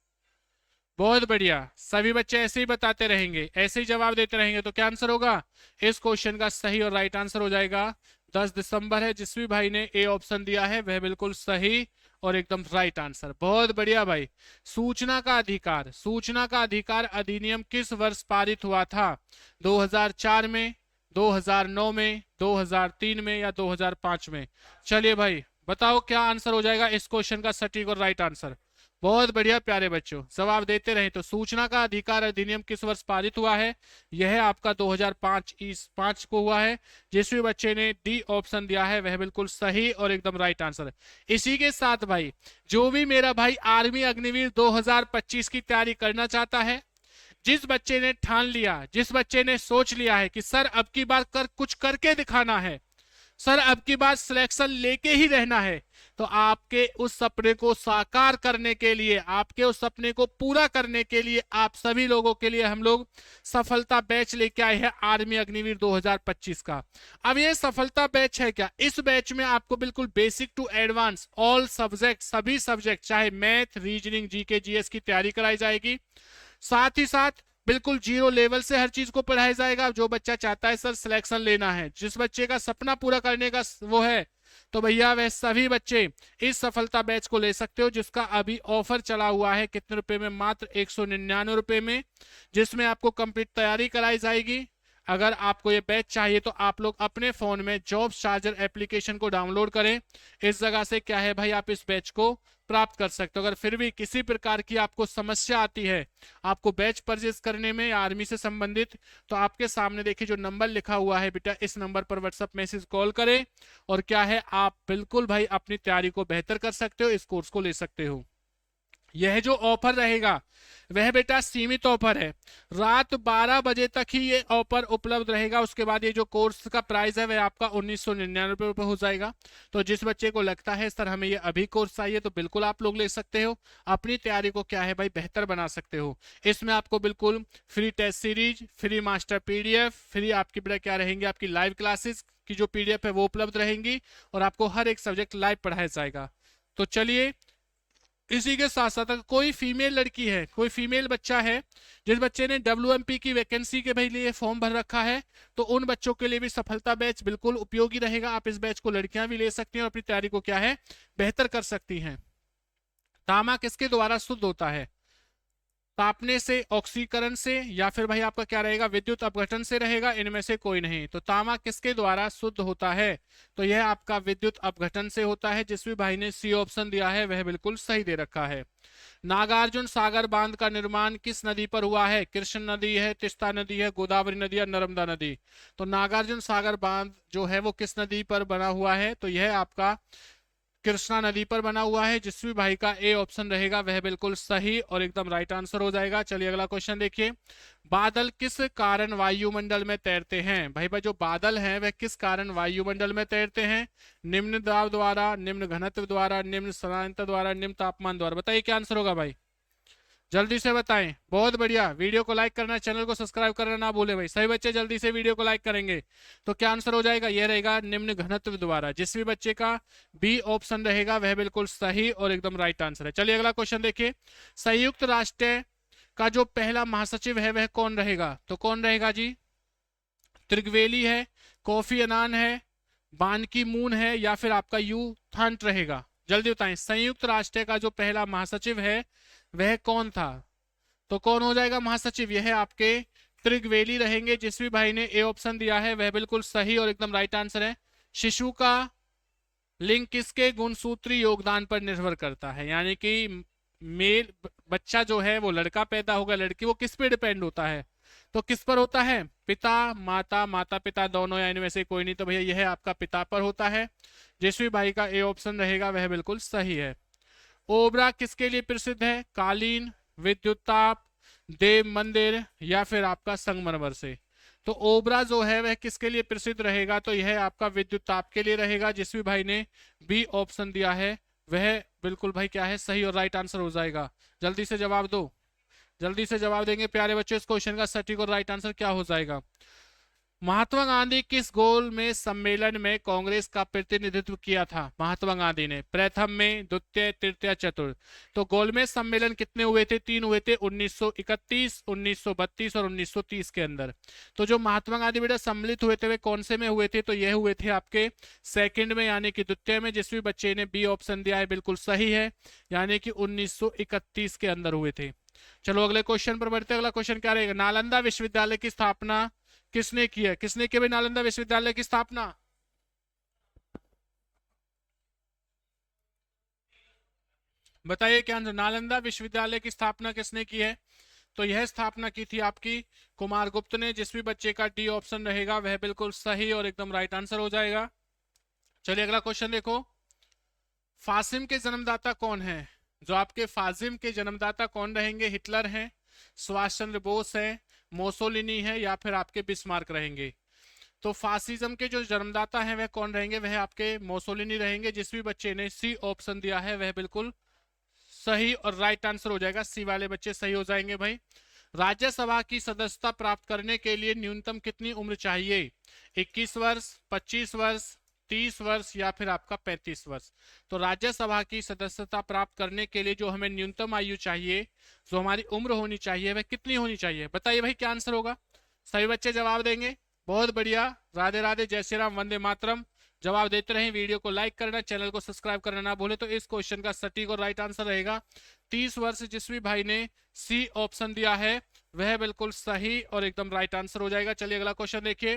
बहुत बढ़िया, सभी बच्चे ऐसे ही बताते रहेंगे, ऐसे ही जवाब देते रहेंगे तो क्या आंसर होगा? इस क्वेश्चन का सही और राइट आंसर हो जाएगा 10 दिसंबर है। जिस भी भाई ने ए ऑप्शन दिया है वह बिल्कुल सही और एकदम राइट आंसर। बहुत बढ़िया भाई। सूचना का अधिकार, सूचना का अधिकार अधिनियम किस वर्ष पारित हुआ था? 2004 में, 2009 में, 2003 में, या 2005 में? चलिए भाई बताओ क्या आंसर हो जाएगा इस क्वेश्चन का सटीक और राइट आंसर। बहुत बढ़िया प्यारे बच्चों, जवाब देते रहे। तो सूचना का अधिकार अधिनियम किस वर्ष पारित हुआ है? यह आपका 2005 को हुआ है। जिस भी बच्चे ने डी ऑप्शन दिया है वह बिल्कुल सही और एकदम राइट आंसर है। इसी के साथ भाई जो भी मेरा भाई आर्मी अग्निवीर 2025 की तैयारी करना चाहता है, जिस बच्चे ने ठान लिया, जिस बच्चे ने सोच लिया है कि सर अब की बार कुछ करके दिखाना है, सर अब की बार सिलेक्शन लेके ही रहना है, तो आपके उस सपने को साकार करने के लिए, आपके उस सपने को पूरा करने के लिए आप सभी लोगों के लिए हम लोग सफलता बैच लेके आए हैं आर्मी अग्निवीर 2025 का। अब ये सफलता बैच है क्या? इस बैच में आपको बिल्कुल basic to advance all subject, सभी सब्जेक्ट चाहे मैथ, रीजनिंग, जीके, जीएस की तैयारी कराई जाएगी। साथ ही साथ बिल्कुल जीरो लेवल से हर चीज को पढ़ाया जाएगा। जो बच्चा चाहता है सर सिलेक्शन लेना है, जिस बच्चे का सपना पूरा करने का वो है, तो भैया वह सभी बच्चे इस सफलता बैच को ले सकते हो, जिसका अभी ऑफर चला हुआ है। कितने रुपए में? मात्र 199 रुपए में, जिसमें आपको कंप्लीट तैयारी कराई जाएगी। अगर आपको ये बैच चाहिए तो आप लोग अपने फोन में जॉब चार्जर एप्लीकेशन को डाउनलोड करें। इस जगह से क्या है भाई आप इस बैच को प्राप्त कर सकते हो। अगर फिर भी किसी प्रकार की आपको समस्या आती है आपको बैच परचेज करने में या आर्मी से संबंधित, तो आपके सामने देखिए जो नंबर लिखा हुआ है बेटा, इस नंबर पर व्हाट्सएप मैसेज कॉल करें और क्या है आप बिल्कुल भाई अपनी तैयारी को बेहतर कर सकते हो, इस कोर्स को ले सकते हो। यह जो ऑफर रहेगा वह बेटा सीमित ऑफर है, रात 12 बजे तक ही ये ऑफर उपलब्ध रहेगा। उसके बाद ये जो कोर्स का प्राइस है वह आपका 1999 हो जाएगा। तो जिस बच्चे को लगता है सर हमें ये अभी कोर्स चाहिए, तो बिल्कुल आप लोग ले सकते हो, अपनी तैयारी को क्या है भाई बेहतर बना सकते हो। इसमें आपको बिल्कुल free test series, free master PDF, free आपकी बेटा क्या रहेंगे, आपकी लाइव क्लासेस की जो पीडीएफ है वो उपलब्ध रहेंगी, और आपको हर एक सब्जेक्ट लाइव पढ़ाया जाएगा। तो चलिए, इसी के साथ साथ अगर कोई फीमेल लड़की है, कोई फीमेल बच्चा है जिस बच्चे ने WMP की वैकेंसी के भाई लिए फॉर्म भर रखा है, तो उन बच्चों के लिए भी सफलता बैच बिल्कुल उपयोगी रहेगा। आप इस बैच को लड़कियां भी ले सकती हैं और अपनी तैयारी को क्या है बेहतर कर सकती हैं। तांबा किसके द्वारा शुद्ध होता है? तापने से, ऑक्सीकरण से, या फिर भाई आपका क्या रहेगा विद्युत अपघटन से रहेगा, इनमें से कोई नहीं। तो तांबा किसके द्वारा शुद्ध होता है? तो यह आपका विद्युत अपघटन से होता है। जिस भी भाई ने सी ऑप्शन दिया है वह बिल्कुल सही दे रखा है। नागार्जुन सागर बांध का निर्माण किस नदी पर हुआ है? कृष्ण नदी है, तिस्ता नदी है, गोदावरी नदी या नर्मदा नदी? तो नागार्जुन सागर बांध जो है वो किस नदी पर बना हुआ है? तो यह आपका कृष्णा नदी पर बना हुआ है। जिस भी भाई का ए ऑप्शन रहेगा वह बिल्कुल सही और एकदम राइट आंसर हो जाएगा। चलिए अगला क्वेश्चन देखिए, बादल किस कारण वायुमंडल में तैरते हैं? भाई भाई जो बादल हैं वह किस कारण वायुमंडल में तैरते हैं? निम्न दाब द्वारा, निम्न घनत्व द्वारा, निम्न स्थानांतर द्वारा, निम्न तापमान द्वारा? बताइए क्या आंसर होगा भाई, जल्दी से बताएं। बहुत बढ़िया, वीडियो को लाइक करना, चैनल को सब्सक्राइब करना ना भूले भाई। सही बच्चे जल्दी से वीडियो को लाइक करेंगे। तो क्या आंसर हो जाएगा? यह रहेगा निम्न घनत्व द्वारा। जिस भी बच्चे का बी ऑप्शन रहेगा वह बिल्कुल सही और एकदम राइट आंसर है। चलिए अगला क्वेश्चन देखिए, संयुक्त राष्ट्र का जो पहला महासचिव है वह कौन रहेगा? तो कौन रहेगा जी? त्रिगवेली है, कोफी अनान है, बान की मून है, या फिर आपका यू थंट रहेगा? जल्दी बताएं, संयुक्त राष्ट्र का जो पहला महासचिव है वह कौन था? तो कौन हो जाएगा महासचिव? यह आपके त्रिगवेली रहेंगे। जिस भी भाई ने ए ऑप्शन दिया है वह बिल्कुल सही और एकदम राइट आंसर है। शिशु का लिंग किसके गुणसूत्री योगदान पर निर्भर करता है? यानी कि मेल बच्चा जो है वो लड़का पैदा होगा, लड़की, वो किस पे डिपेंड होता है? तो किस पर होता है? पिता, माता, माता पिता दोनों, या इनमें से कोई नहीं। तो भैया यह आपका पिता पर होता है। जिस भी भाई का ए ऑप्शन रहेगा वह बिल्कुल सही है। ओबरा किसके लिए प्रसिद्ध है? कालीन, विद्युत ताप, देव मंदिर, या फिर आपका संगमरमर से? तो ओबरा जो है वह किसके लिए प्रसिद्ध रहेगा? तो यह आपका विद्युत ताप के लिए रहेगा। जिस भी भाई ने बी ऑप्शन दिया है वह बिल्कुल भाई क्या है सही और राइट आंसर हो जाएगा। जल्दी से जवाब दो, जल्दी से जवाब देंगे प्यारे बच्चों। इस क्वेश्चन का सटीक और राइट आंसर क्या हो जाएगा? महात्मा गांधी किस गोल में सम्मेलन में कांग्रेस का प्रतिनिधित्व किया था? महात्मा गांधी ने प्रथम में, द्वितीय, तृतीय, चतुर्थ। तो गोलमेज सम्मेलन कितने हुए थे? 3 हुए थे, 1931, 1932 और 1930 के अंदर। तो जो महात्मा गांधी बेटा सम्मिलित हुए थे वे कौन से में हुए थे? तो यह हुए थे आपके सेकंड में, यानी कि द्वितीय में। जिस भी बच्चे ने बी ऑप्शन दिया है बिल्कुल सही है, यानी कि 1931 के अंदर हुए थे। चलो अगले क्वेश्चन पर बढ़ते। अगला क्वेश्चन क्या रहेगा? नालंदा विश्वविद्यालय की स्थापना किसने की है? किसने की भाई नालंदा विश्वविद्यालय की स्थापना? बताइए क्या आंसर, नालंदा विश्वविद्यालय की स्थापना किसने की है? तो यह स्थापना की थी आपकी कुमारगुप्त ने। जिस भी बच्चे का डी ऑप्शन रहेगा वह बिल्कुल सही और एकदम राइट आंसर हो जाएगा। चलिए अगला क्वेश्चन देखो, फासिम के जन्मदाता कौन है? जो आपके फाजिम के जन्मदाता कौन रहेंगे? हिटलर हैं, सुभाष चंद्र बोस है, मोसोलिनी है, या फिर आपके बिस्मार्क रहेंगे? तो फासिज्म के जो जन्मदाता हैं वह कौन रहेंगे? वह आपके मोसोलिनी रहेंगे। जिस भी बच्चे ने सी ऑप्शन दिया है वह बिल्कुल सही और राइट आंसर हो जाएगा। सी वाले बच्चे सही हो जाएंगे भाई। राज्यसभा की सदस्यता प्राप्त करने के लिए न्यूनतम कितनी उम्र चाहिए? 21 वर्ष, 25 वर्ष, 30 वर्ष, या फिर आपका 35 वर्ष? तो राज्यसभा की सदस्यता प्राप्त करने के लिए जो हमें न्यूनतम आयु चाहिए, जो हमारी उम्र होनी चाहिए, वह कितनी होनी चाहिए? बताइए भाई क्या आंसर होगा? सभी बच्चे जवाब देंगे। बहुत बढ़िया, राधे राधे, जय श्री राम, वंदे मातरम। जवाब देते रहें, वीडियो को लाइक करना, चैनल को सब्सक्राइब करना ना भूले। तो इस क्वेश्चन का सटीक और राइट आंसर रहेगा 30 वर्ष। जिस भी भाई ने सी ऑप्शन दिया है वह बिल्कुल सही और एकदम राइट आंसर हो जाएगा। चलिए अगला क्वेश्चन देखिए,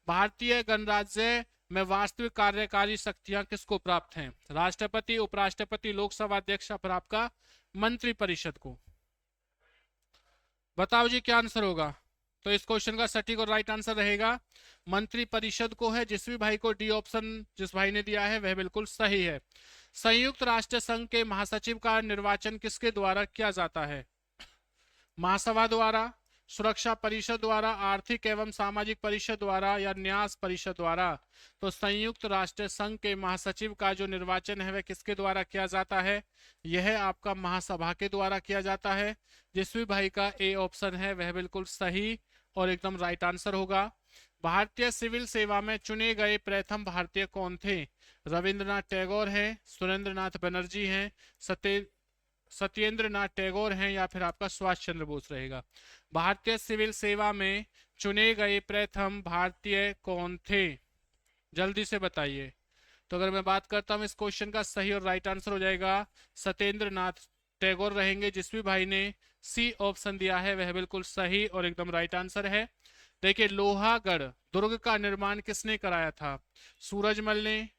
भारतीय गणराज्य में वास्तविक कार्यकारी शक्तियां किसको प्राप्त हैं? राष्ट्रपति, उपराष्ट्रपति, लोकसभा अध्यक्ष, फिर आपका मंत्री परिषद को? बताओ जी क्या आंसर होगा? तो इस क्वेश्चन का सटीक और राइट आंसर रहेगा मंत्री परिषद को है। जिस भी भाई को डी ऑप्शन जिस भाई ने दिया है वह बिल्कुल सही है। संयुक्त राष्ट्र संघ के महासचिव का निर्वाचन किसके द्वारा किया जाता है? महासभा द्वारा, सुरक्षा परिषद द्वारा, आर्थिक एवं सामाजिक परिषद द्वारा या न्यास परिषद द्वारा? तो संयुक्त राष्ट्र संघ के महासचिव का जो निर्वाचन है वह किसके द्वारा किया जाता है? यह आपका महासभा के द्वारा किया जाता है। जिस भी भाई का ए ऑप्शन है वह बिल्कुल सही और एकदम राइट आंसर होगा। भारतीय सिविल सेवा में चुने गए प्रथम भारतीय कौन थे? रविंद्रनाथ टैगोर हैं, सुरेंद्रनाथ बनर्जी हैं, सत्येंद्र नाथ टैगोर हैं या फिर आपका सुभाष चंद्र बोस रहेगा। भारतीय सिविल सेवा में चुने गए प्रथम भारतीय कौन थे? जल्दी से बताइए। तो अगर मैं बात करता हूं इस क्वेश्चन का सही और राइट आंसर हो जाएगा सत्येंद्र नाथ टैगोर रहेंगे। जिस भी भाई ने सी ऑप्शन दिया है वह बिल्कुल सही और एकदम राइट आंसर है। देखिए, लोहागढ़ दुर्ग का निर्माण किसने कराया था? सूरजमल ने,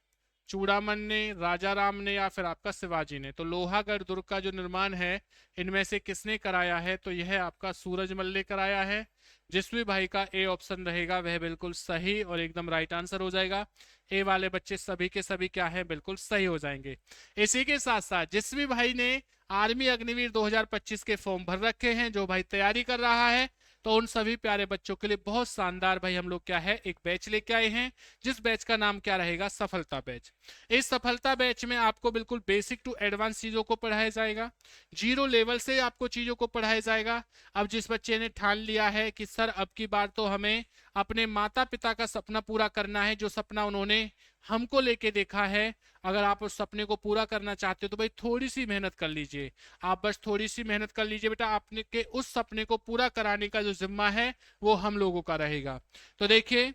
चूड़ामन ने, राजा राम ने या फिर आपका शिवाजी ने? तो लोहागढ़ दुर्ग का जो निर्माण है इनमें से किसने कराया है? तो यह आपका सूरजमल ने कराया है। जिस भी भाई का ए ऑप्शन रहेगा वह बिल्कुल सही और एकदम राइट आंसर हो जाएगा। ए वाले बच्चे सभी के सभी क्या है, बिल्कुल सही हो जाएंगे। इसी के साथ साथ जिस भी भाई ने आर्मी अग्निवीर 2025 के फॉर्म भर रखे हैं, जो भाई तैयारी कर रहा है, तो उन सभी प्यारे बच्चों के लिए बहुत शानदार भाई हम लोग क्या है एक बैच लेके आए हैं, जिस बैच का नाम क्या रहेगा? सफलता बैच। इस सफलता बैच में आपको बिल्कुल बेसिक टू एडवांस चीजों को पढ़ाया जाएगा, जीरो लेवल से आपको चीजों को पढ़ाया जाएगा। अब जिस बच्चे ने ठान लिया है कि सर अब की बार तो हमें अपने माता पिता का सपना पूरा करना है, जो सपना उन्होंने हमको लेके देखा है, अगर आप उस सपने को पूरा करना चाहते हो तो भाई थोड़ी सी मेहनत कर लीजिए। आप बस थोड़ी सी मेहनत कर लीजिए बेटा, आपने के उस सपने को पूरा कराने का जो जिम्मा है वो हम लोगों का रहेगा। तो देखिए,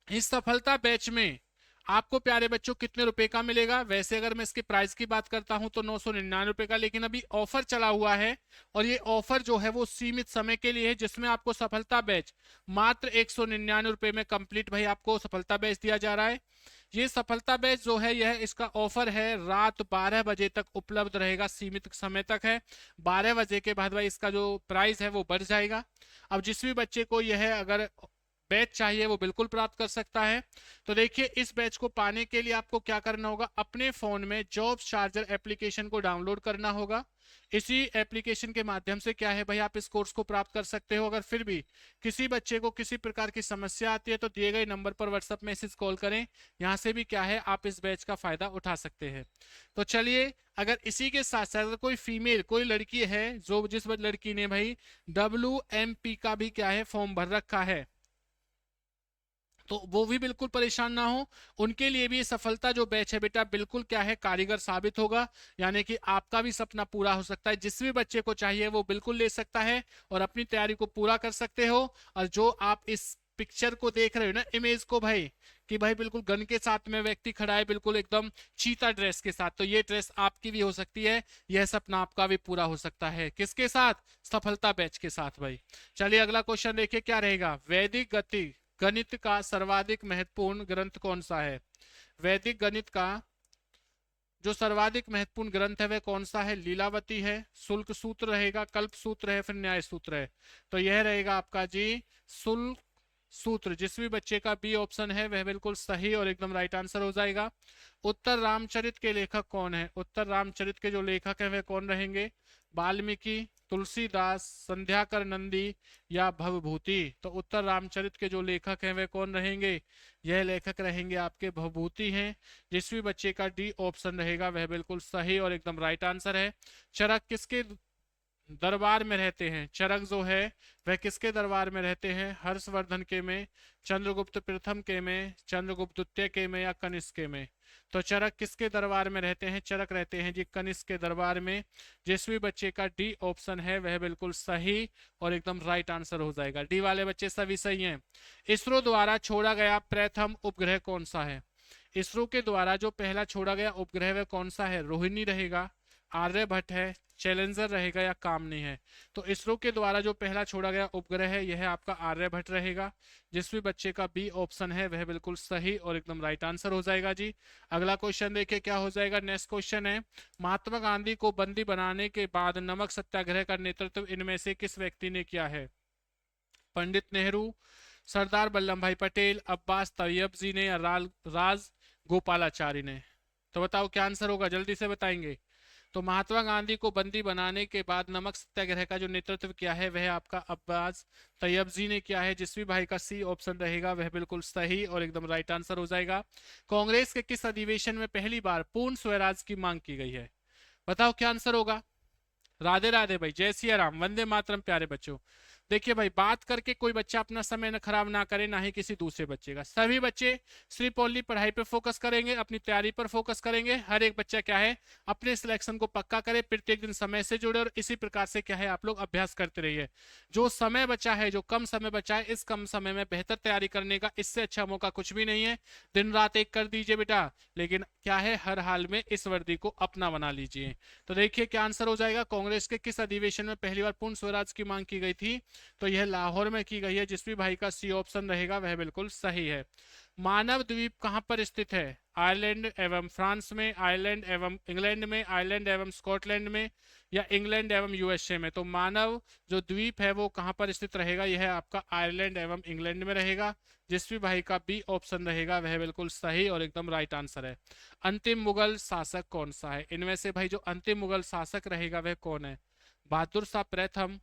इस सफलता बैच में आपको प्यारे बच्चों कितने रुपए का मिलेगा? वैसे अगर मैं इसके प्राइस की बात करता हूं तो 999 रुपए का, लेकिन अभी ऑफर चला हुआ है और ये ऑफर जो है वो सीमित समय के लिए है, जिसमें आपको सफलता बैच मात्र 199 रुपए में कंप्लीट भाई आपको सफलता बैच दिया जा रहा है। ये सफलता बैच जो है यह इसका ऑफर है रात 12 बजे तक उपलब्ध रहेगा, सीमित समय तक है। 12 बजे के बाद भाई इसका जो प्राइस है वो बढ़ जाएगा। अब जिस भी बच्चे को यह अगर बैच चाहिए वो बिल्कुल प्राप्त कर सकता है। तो देखिए, इस बैच को पाने के लिए आपको क्या करना होगा? अपने फोन में जॉब चार्जर एप्लीकेशन को डाउनलोड करना होगा। इसी एप्लीकेशन के माध्यम से क्या है भाई आप इस कोर्स को प्राप्त कर सकते हो। अगर फिर भी किसी बच्चे को किसी प्रकार की समस्या आती है तो दिए गए नंबर पर व्हाट्सएप मैसेज कॉल करें, यहाँ से भी क्या है आप इस बैच का फायदा उठा सकते हैं। तो चलिए, अगर इसी के साथ साथ अगर कोई फीमेल कोई लड़की है जो जिस लड़की ने भाई WMP का भी क्या है फॉर्म भर रखा है, तो वो भी बिल्कुल परेशान ना हो, उनके लिए भी ये सफलता जो बैच है बेटा बिल्कुल क्या है कारीगर साबित होगा। यानी कि आपका भी सपना पूरा हो सकता है। जिस भी बच्चे को चाहिए वो बिल्कुल ले सकता है और अपनी तैयारी को पूरा कर सकते हो। और जो आप इस पिक्चर को देख रहे हो ना, इमेज को भाई, कि भाई बिल्कुल गन के साथ में व्यक्ति खड़ा है बिल्कुल एकदम चीता ड्रेस के साथ, तो ये ड्रेस आपकी भी हो सकती है। यह सपना आपका भी पूरा हो सकता है। किसके साथ? सफलता बैच के साथ भाई। चलिए अगला क्वेश्चन देखिए क्या रहेगा। वैदिक गणित का सर्वाधिक महत्वपूर्ण ग्रंथ कौन सा है? वैदिक गणित का जो सर्वाधिक महत्वपूर्ण ग्रंथ है वह कौन सा है? लीलावती है, शुल्क सूत्र रहेगा, कल्प सूत्र है, फिर न्याय सूत्र है? तो यह रहेगा आपका जी शुल्क सूत्र। जिस भी बच्चे का बी ऑप्शन है वह बिल्कुल सही और एकदम राइट आंसर हो जाएगा। उत्तर रामचरित के लेखक कौन है? उत्तर रामचरित के जो लेखक है वह कौन रहेंगे? वाल्मीकि, तुलसीदास, संध्याकर नंदी या भवभूति? तो उत्तर रामचरित के जो लेखक हैं वह कौन रहेंगे? यह लेखक रहेंगे आपके भवभूति हैं। जिस भी बच्चे का डी ऑप्शन रहेगा वह बिल्कुल सही और एकदम राइट आंसर है। चरक किसके दरबार में रहते हैं? चरक जो है वह किसके दरबार में रहते हैं? हर्षवर्धन के में, चंद्रगुप्त प्रथम के में, चंद्रगुप्त द्वितीय के में या कनिष्क के में? तो चरक किसके दरबार में रहते हैं? चरक रहते हैं जी कनिष्क के दरबार में। जिस भी बच्चे का डी ऑप्शन है वह बिल्कुल सही और एकदम राइट आंसर हो जाएगा। डी वाले बच्चे सभी सही हैं। इसरो द्वारा छोड़ा गया प्रथम उपग्रह कौन सा है? इसरो के द्वारा जो पहला छोड़ा गया उपग्रह वह कौन सा है? रोहिणी रहेगा, आर्यभट्ट है, चैलेंजर रहेगा या कामनी है? तो इसरो के द्वारा जो पहला छोड़ा गया उपग्रह है यह आपका आर्यभट्ट रहेगा। जिस भी बच्चे का बी ऑप्शन है वह बिल्कुल सही और एकदम राइट आंसर हो जाएगा जी। अगला क्वेश्चन देखिए क्या हो जाएगा। नेक्स्ट क्वेश्चन है, महात्मा गांधी को बंदी बनाने के बाद नमक सत्याग्रह का नेतृत्व इनमें से किस व्यक्ति ने किया है? पंडित नेहरू, सरदार वल्लभ भाई पटेल, अब्बास तैयब जी ने या राज गोपालाचारी ने। तो बताओ क्या आंसर होगा, जल्दी से बताएंगे। तो महात्मा गांधी को बंदी बनाने के बाद नमक सत्याग्रह का जो नेतृत्व किया है वह आपका अब्बास तैयब जी ने किया है। जिसवी भाई का सी ऑप्शन रहेगा वह बिल्कुल सही और एकदम राइट आंसर हो जाएगा। कांग्रेस के किस अधिवेशन में पहली बार पूर्ण स्वराज की मांग की गई है? बताओ क्या आंसर होगा। राधे राधे भाई, जय सिया राम, वंदे मातरम प्यारे बच्चों। देखिए भाई, बात करके कोई बच्चा अपना समय न खराब ना करे, ना ही किसी दूसरे बच्चे का। सभी बच्चे सिर्फ ओनली पढ़ाई पे फोकस करेंगे, अपनी तैयारी पर फोकस करेंगे। हर एक बच्चा क्या है अपने सिलेक्शन को पक्का करे, प्रत्येक दिन समय से जुड़े और इसी प्रकार से क्या है आप लोग अभ्यास करते रहिए। जो समय बचा है, जो कम समय बचा है, इस कम समय में बेहतर तैयारी करने का इससे अच्छा मौका कुछ भी नहीं है। दिन रात एक कर दीजिए बेटा, लेकिन क्या है हर हाल में इस वर्दी को अपना बना लीजिए। तो देखिए क्या आंसर हो जाएगा। कांग्रेस के किस अधिवेशन में पहली बार पूर्ण स्वराज की मांग की गई थी? तो यह लाहौर में की गई है। जिस भी भाई का सी ऑप्शन रहेगा वह बिल्कुल सही है। मानव द्वीप कहां पर स्थित है? आयरलैंड एवं फ्रांस में, आयरलैंड एवं इंग्लैंड में, आयरलैंड एवं स्कॉटलैंड में, या इंग्लैंड एवं यूएसए में। तो मानव जो द्वीप है वो कहां पर स्थित रहेगा? यह आपका आयरलैंड एवं इंग्लैंड में रहेगा। जिस भी भाई का बी ऑप्शन रहेगा वह बिल्कुल सही और एकदम राइट आंसर है। अंतिम मुगल शासक कौन सा है? इनमें से भाई जो अंतिम मुगल शासक रहेगा वह कौन है? बहादुर शाह प्रथम,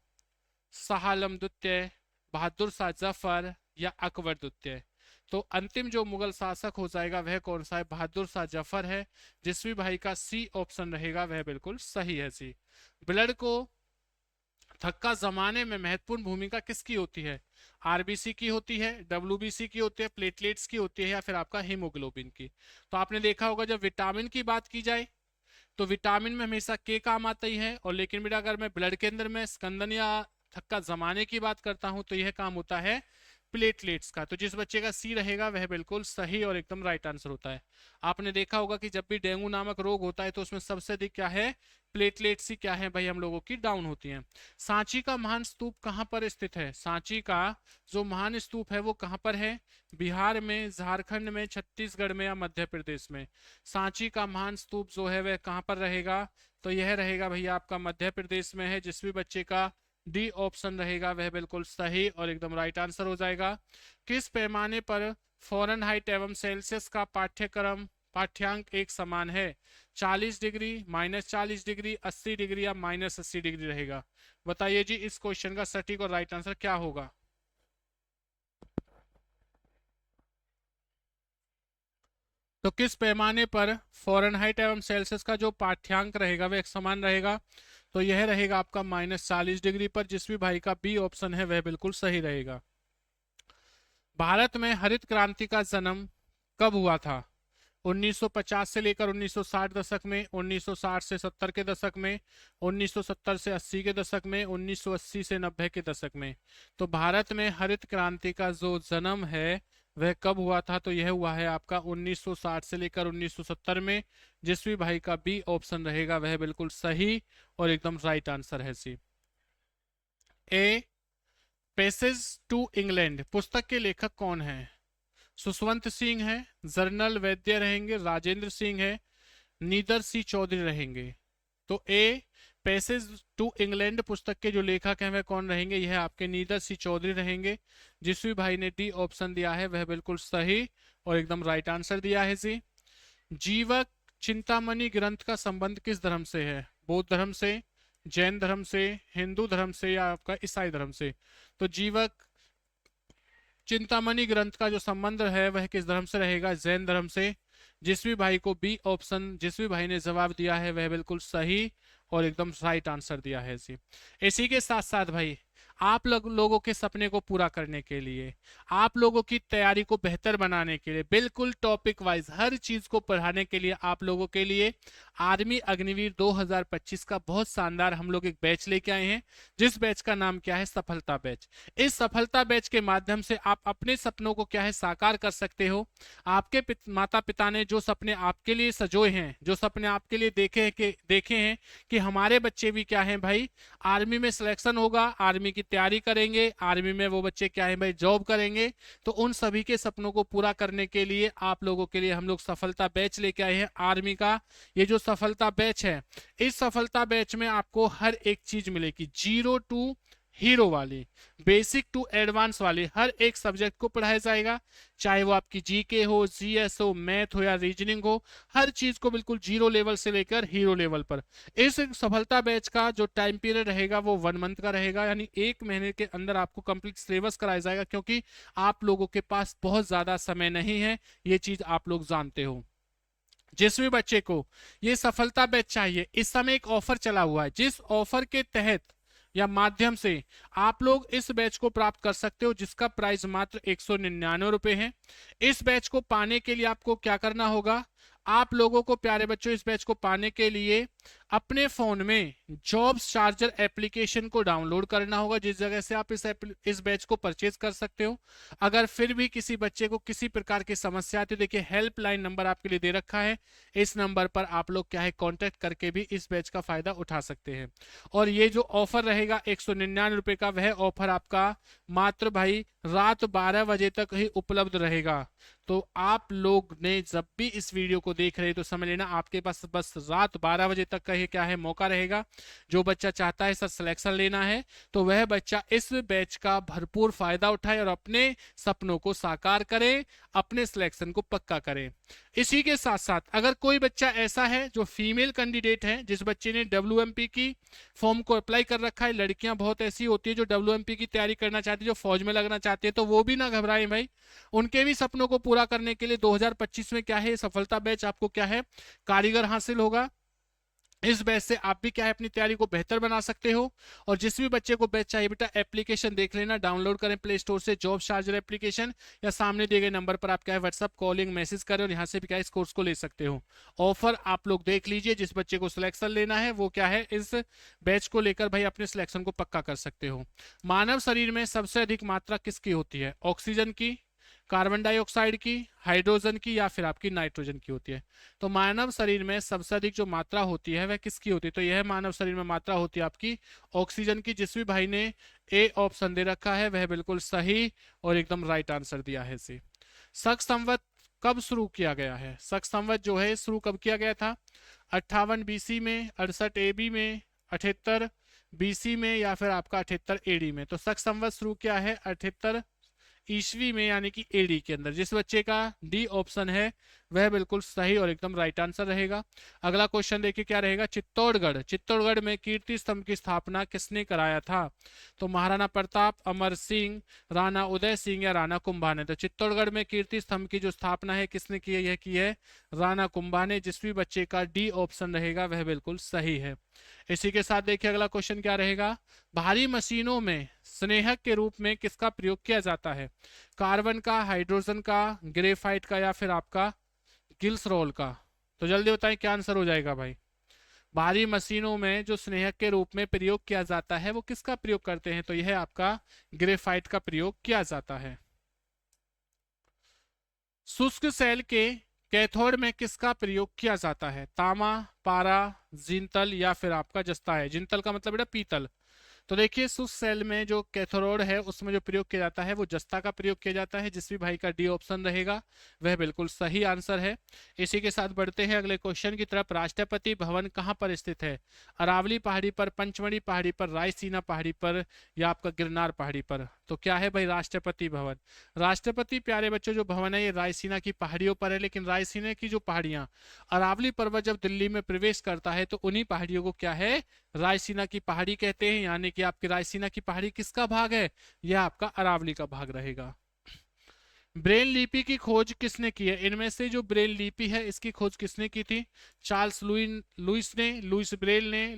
शाह आलम द्वितीय, बहादुर शाह जफर, या अकबर द्वितीय। तो अंतिम जो मुगल शासक हो जाएगा वह कौन सा है? बहादुर शाह जफर है। जिस भी भाई का सी ऑप्शन रहेगा वह बिल्कुल सही है सी। ब्लड को थक्का जमाने में महत्वपूर्ण भूमिका किसकी होती है? आरबीसी की होती है, डब्ल्यूबीसी की होती है, प्लेटलेट्स की होती है, या फिर आपका हीमोग्लोबिन की। तो आपने देखा होगा जब विटामिन की बात की जाए तो विटामिन में हमेशा के काम आता ही है, और लेकिन बेटा अगर मैं ब्लड के अंदर में स्कंदन या थक्का जमाने की बात करता हूं तो यह काम होता है प्लेटलेट्स का। तो जिस बच्चे का सी रहेगा वह बिल्कुल सही और एकदम राइट आंसर होता है। आपने देखा होगा कि जब भी डेंगू नामक रोग होता है तो उसमें सबसे अधिक क्या है? प्लेटलेट्स ही क्या है भाई हम लोगों की डाउन होती हैं। सांची का महान स्तूप कहां पर स्थित है? सांची का जो महान स्तूप है वो कहां पर है? बिहार में, झारखंड में, छत्तीसगढ़ में, या मध्य प्रदेश में। सांची का महान स्तूप जो है वह कहां पर रहेगा? तो यह रहेगा भैया आपका मध्य प्रदेश में है। जिस भी बच्चे का डी ऑप्शन रहेगा वह बिल्कुल सही और एकदम राइट आंसर हो जाएगा। किस पैमाने पर फ़ारेनहाइट एवं सेल्सियस का पाठ्यांक एक समान है? 40 डिग्री, -40 डिग्री, 80 डिग्री, या -80 डिग्री रहेगा। बताइए जी इस क्वेश्चन का सटीक और राइट आंसर क्या होगा। तो किस पैमाने पर फ़ारेनहाइट एवं सेल्सियस का जो पाठ्यांक रहेगा वह एक समान रहेगा? तो यह रहेगा आपका -40 डिग्री पर। जिस भी भाई का बी ऑप्शन है वह बिल्कुल सही रहेगा। भारत में हरित क्रांति का जन्म कब हुआ था? 1950 से लेकर 1960 दशक में, 1960 से 70 के दशक में, 1970 से 80 के दशक में, 1980 से 90 के दशक में। तो भारत में हरित क्रांति का जो जन्म है वह कब हुआ था? तो यह हुआ है आपका 1960 से लेकर 1970 में। जिस भी भाई का बी ऑप्शन रहेगा वह बिल्कुल सही और एकदम राइट आंसर है सी। ए पैसेज टू इंग्लैंड पुस्तक के लेखक कौन है? सुषवंत सिंह है, जर्नल वैद्य रहेंगे, राजेंद्र सिंह है, नीदर सी चौधरी रहेंगे। तो ए पैसेज टू इंग्लैंड पुस्तक के जो लेखक हैं वह कौन रहेंगे? यह आपके नीदर सी चौधरी रहेंगे। जिस भी भाई ने डी ऑप्शन दिया है वह बिल्कुल सही और एकदम राइट आंसर दिया है जी। जीवक चिंतामणि ग्रंथ का संबंध किस धर्म से है? बौद्ध धर्म से, जैन धर्म से, हिंदू धर्म से, या आपका ईसाई धर्म से। तो जीवक चिंतामणि ग्रंथ का जो संबंध है वह किस धर्म से रहेगा? जैन धर्म से। जिस भी भाई को बी ऑप्शन, जिस भी भाई ने जवाब दिया है वह बिल्कुल सही और एकदम राइट आंसर दिया है जी। इसी के साथ साथ भाई आप लोगों के सपने को पूरा करने के लिए, आप लोगों की तैयारी को बेहतर बनाने के लिए, बिल्कुल टॉपिक वाइज हर चीज को पढ़ाने के लिए आप लोगों के लिए आर्मी अग्निवीर 2025 का बहुत शानदार हम लोग एक बैच लेके आए हैं, जिस बैच का नाम क्या है? सफलता बैच। इस सफलता बैच के माध्यम से आप अपने सपनों को क्या है साकार कर सकते हो। आपके माता पिता ने जो सपने आपके लिए सजोए हैं, जो सपने आपके लिए देखे हैं कि हमारे बच्चे भी क्या है भाई आर्मी में सिलेक्शन होगा, आर्मी की तैयारी करेंगे, आर्मी में वो बच्चे क्या है भाई जॉब करेंगे। तो उन सभी के सपनों को पूरा करने के लिए आप लोगों के लिए हम लोग सफलता बैच लेके आए हैं आर्मी का। ये जो सफलता बैच है, इस सफलता बैच में आपको हर एक चीज मिलेगी, 0 to हीरो वाली, बेसिक टू एडवांस वाली हर एक सब्जेक्ट को पढ़ाया जाएगा, चाहे वो आपकी जीके हो, जीएस हो, मैथ हो या रीजनिंग हो, हर चीज को बिल्कुल जीरो लेवल से लेकर हीरो लेवल पर। इस सफलता बैच का जो टाइम पीरियड रहेगा वो 1 मंथ का रहेगा, यानी 1 महीने के अंदर आपको कंप्लीट सिलेबस कराया जाएगा, क्योंकि आप लोगों के पास बहुत ज्यादा समय नहीं है, ये चीज आप लोग जानते हो। जिस भी बच्चे को ये सफलता बैच चाहिए, इस समय एक ऑफर चला हुआ है, जिस ऑफर के तहत या माध्यम से आप लोग इस बैच को प्राप्त कर सकते हो, जिसका प्राइस मात्र 199 रुपए है। इस बैच को पाने के लिए आपको क्या करना होगा, आप लोगों को प्यारे बच्चों इस बैच को पाने के लिए अपने फोन में जॉब्स चार्जर एप्लीकेशन को डाउनलोड करना होगा, जिस जगह से आप इस बैच को परचेज कर सकते हो। अगर फिर भी किसी बच्चे को किसी प्रकार की समस्या आती है, देखिए हेल्पलाइन नंबर आपके लिए दे रखा है, इस नंबर पर आप लोग क्या है कांटेक्ट करके भी इस बैच का फायदा उठा सकते हैं। और ये जो ऑफर रहेगा 199 रुपए का, वह ऑफर आपका मात्र भाई रात 12 बजे तक ही उपलब्ध रहेगा। तो आप लोग ने जब भी इस वीडियो को देख रहे हैं तो समझ लेना आपके पास बस रात 12 बजे तक का ही क्या है मौका रहेगा। जो बच्चा चाहता है सर सिलेक्शन लेना है, तो वह बच्चा इस बैच का भरपूर फायदा उठाए और अपने सपनों को साकार करे, अपने सिलेक्शन को पक्का करे। इसी के साथ साथ अगर कोई बच्चा ऐसा है जो फीमेल कैंडिडेट है, जिस बच्चे ने डब्ल्यूएमपी की फॉर्म को अप्लाई कर रखा है, लड़कियां बहुत ऐसी होती है जो डब्ल्यूएमपी की तैयारी करना चाहती है, जो फौज में लगना चाहती है, तो वो भी ना घबराएं भाई, उनके भी सपनों को पूरा करने के लिए 2025 में क्या है सफलता बैच आपको क्या है कारीगर हासिल होगा। इस बैच से आप भी क्या है अपनी तैयारी को बेहतर बना सकते हो। और जिस भी बच्चे को बैच चाहिए बेटा एप्लीकेशन देख लेना, डाउनलोड करें प्ले स्टोर से जॉब चार्जर एप्लीकेशन, या सामने दिए गए नंबर पर आप क्या है व्हाट्सअप कॉलिंग मैसेज करें और यहाँ से भी क्या इस कोर्स को ले सकते हो। ऑफर आप लोग देख लीजिए, जिस बच्चे को सिलेक्शन लेना है वो क्या है इस बैच को लेकर भाई अपने सिलेक्शन को पक्का कर सकते हो। मानव शरीर में सबसे अधिक मात्रा किसकी होती है, ऑक्सीजन की, कार्बन डाइऑक्साइड की, हाइड्रोजन की या फिर आपकी नाइट्रोजन की होती है। तो मानव शरीर में सबसे अधिक जो मात्रा होती है वह किसकी होती है, तो यह मानव शरीर में मात्रा होती है आपकी ऑक्सीजन की। जिस भी भाई ने ए ऑप्शन दे रखा है वह बिल्कुल सही और एकदम राइट आंसर दिया है इसे। शक संवत कब शुरू किया गया है, शक संवत जो है शुरू कब किया गया था, 58 बीसी में, 68 एबी में, 78 बीसी में या फिर आपका 78 एडी में। तो शक संवत शुरू किया है 78 ईस्वी में, यानी कि एडी के अंदर। जिस बच्चे का डी ऑप्शन है वह बिल्कुल सही और एकदम राइट आंसर रहेगा। अगला क्वेश्चन देखिए क्या रहेगा, चित्तौड़गढ़, चित्तौड़गढ़ में कीर्ति स्तंभ की स्थापना किसने कराया था, तो महाराणा प्रताप, अमर सिंह, राणा उदय सिंह या राणा कुंभा ने। तो चित्तौड़गढ़ में कीर्ति स्तंभ की जो स्थापना है किसने की है, यह की है राणा कुंभा ने। जिस भी बच्चे का डी ऑप्शन रहेगा वह बिल्कुल सही है। इसी के साथ देखिए अगला क्वेश्चन क्या रहेगा, भारी मशीनों में स्नेहक के रूप में किसका प्रयोग किया जाता है, कार्बन का, हाइड्रोजन का, ग्रेफाइट का या फिर आपका गिल्सरोल का। तो जल्दी बताएं क्या आंसर हो जाएगा भाई। भारी मशीनों में जो स्नेहक के रूप में प्रयोग किया जाता है वो किसका प्रयोग करते हैं, तो यह आपका ग्रेफाइट का प्रयोग किया जाता है। शुष्क सेल के कैथोड में किसका प्रयोग किया जाता है, तांबा, पारा, जिंतल या फिर आपका जस्ता है। जिंतल का मतलब बेटा पीतल। तो देखिए शुष्क सेल में जो कैथोड है उसमें जो प्रयोग किया जाता है वो जस्ता का प्रयोग किया जाता है। जिस भी भाई का डी ऑप्शन रहेगा वह बिल्कुल सही आंसर है। इसी के साथ बढ़ते हैं अगले क्वेश्चन की तरफ। राष्ट्रपति भवन कहाँ पर स्थित है, अरावली पहाड़ी पर, पंचमढ़ी पहाड़ी पर, रायसीना पहाड़ी पर या आपका गिरनार पहाड़ी पर। तो क्या है भाई राष्ट्रपति भवन। राष्ट्रपति प्यारे बच्चों जो भवन है ये रायसीना की पहाड़ियों पर है, लेकिन रायसीना की जो पहाड़ियां अरावली पर्वत जब दिल्ली में प्रवेश करता है तो उन्हीं पहाड़ियों को क्या है रायसीना की पहाड़ी कहते हैं। यानी कि आपकी रायसीना की पहाड़ी किसका भाग है, यह आपका अरावली का भाग रहेगा। ब्रेल लिपि की खोज किसने की है, इनमें से जो ब्रेल लिपि है इसकी खोज किसने की थी, चार्ल्स लुइस ने, लुइस ब्रेल ने,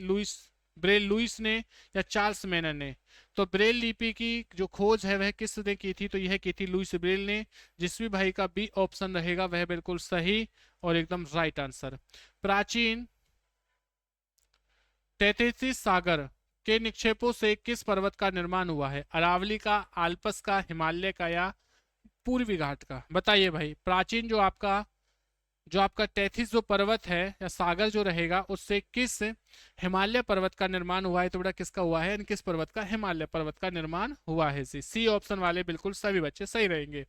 लुइस ने या चार्ल्स मेनन ने। तो ब्रेल लिपि की जो खोज है वह किसने की थी, तो यह की थी लुइस ब्रेल ने। जिस भी भाई का बी ऑप्शन रहेगा वह बिल्कुल सही और एकदम राइट आंसर। प्राचीन तैतीस सागर के निक्षेपों से किस पर्वत का निर्माण हुआ है, अरावली का, आल्पस का, हिमालय का या पूर्वी घाट का। बताइए भाई प्राचीन जो आपका जो आपका टेथिस जो पर्वत है या सागर जो रहेगा उससे किस हिमालय पर्वत का निर्माण हुआ है? तो बेटा किसका हुआ है? किस पर्वत का? हिमालय पर्वत का निर्माण हुआ है। सी ऑप्शन वाले बिल्कुल सभी बच्चे सही रहेंगे।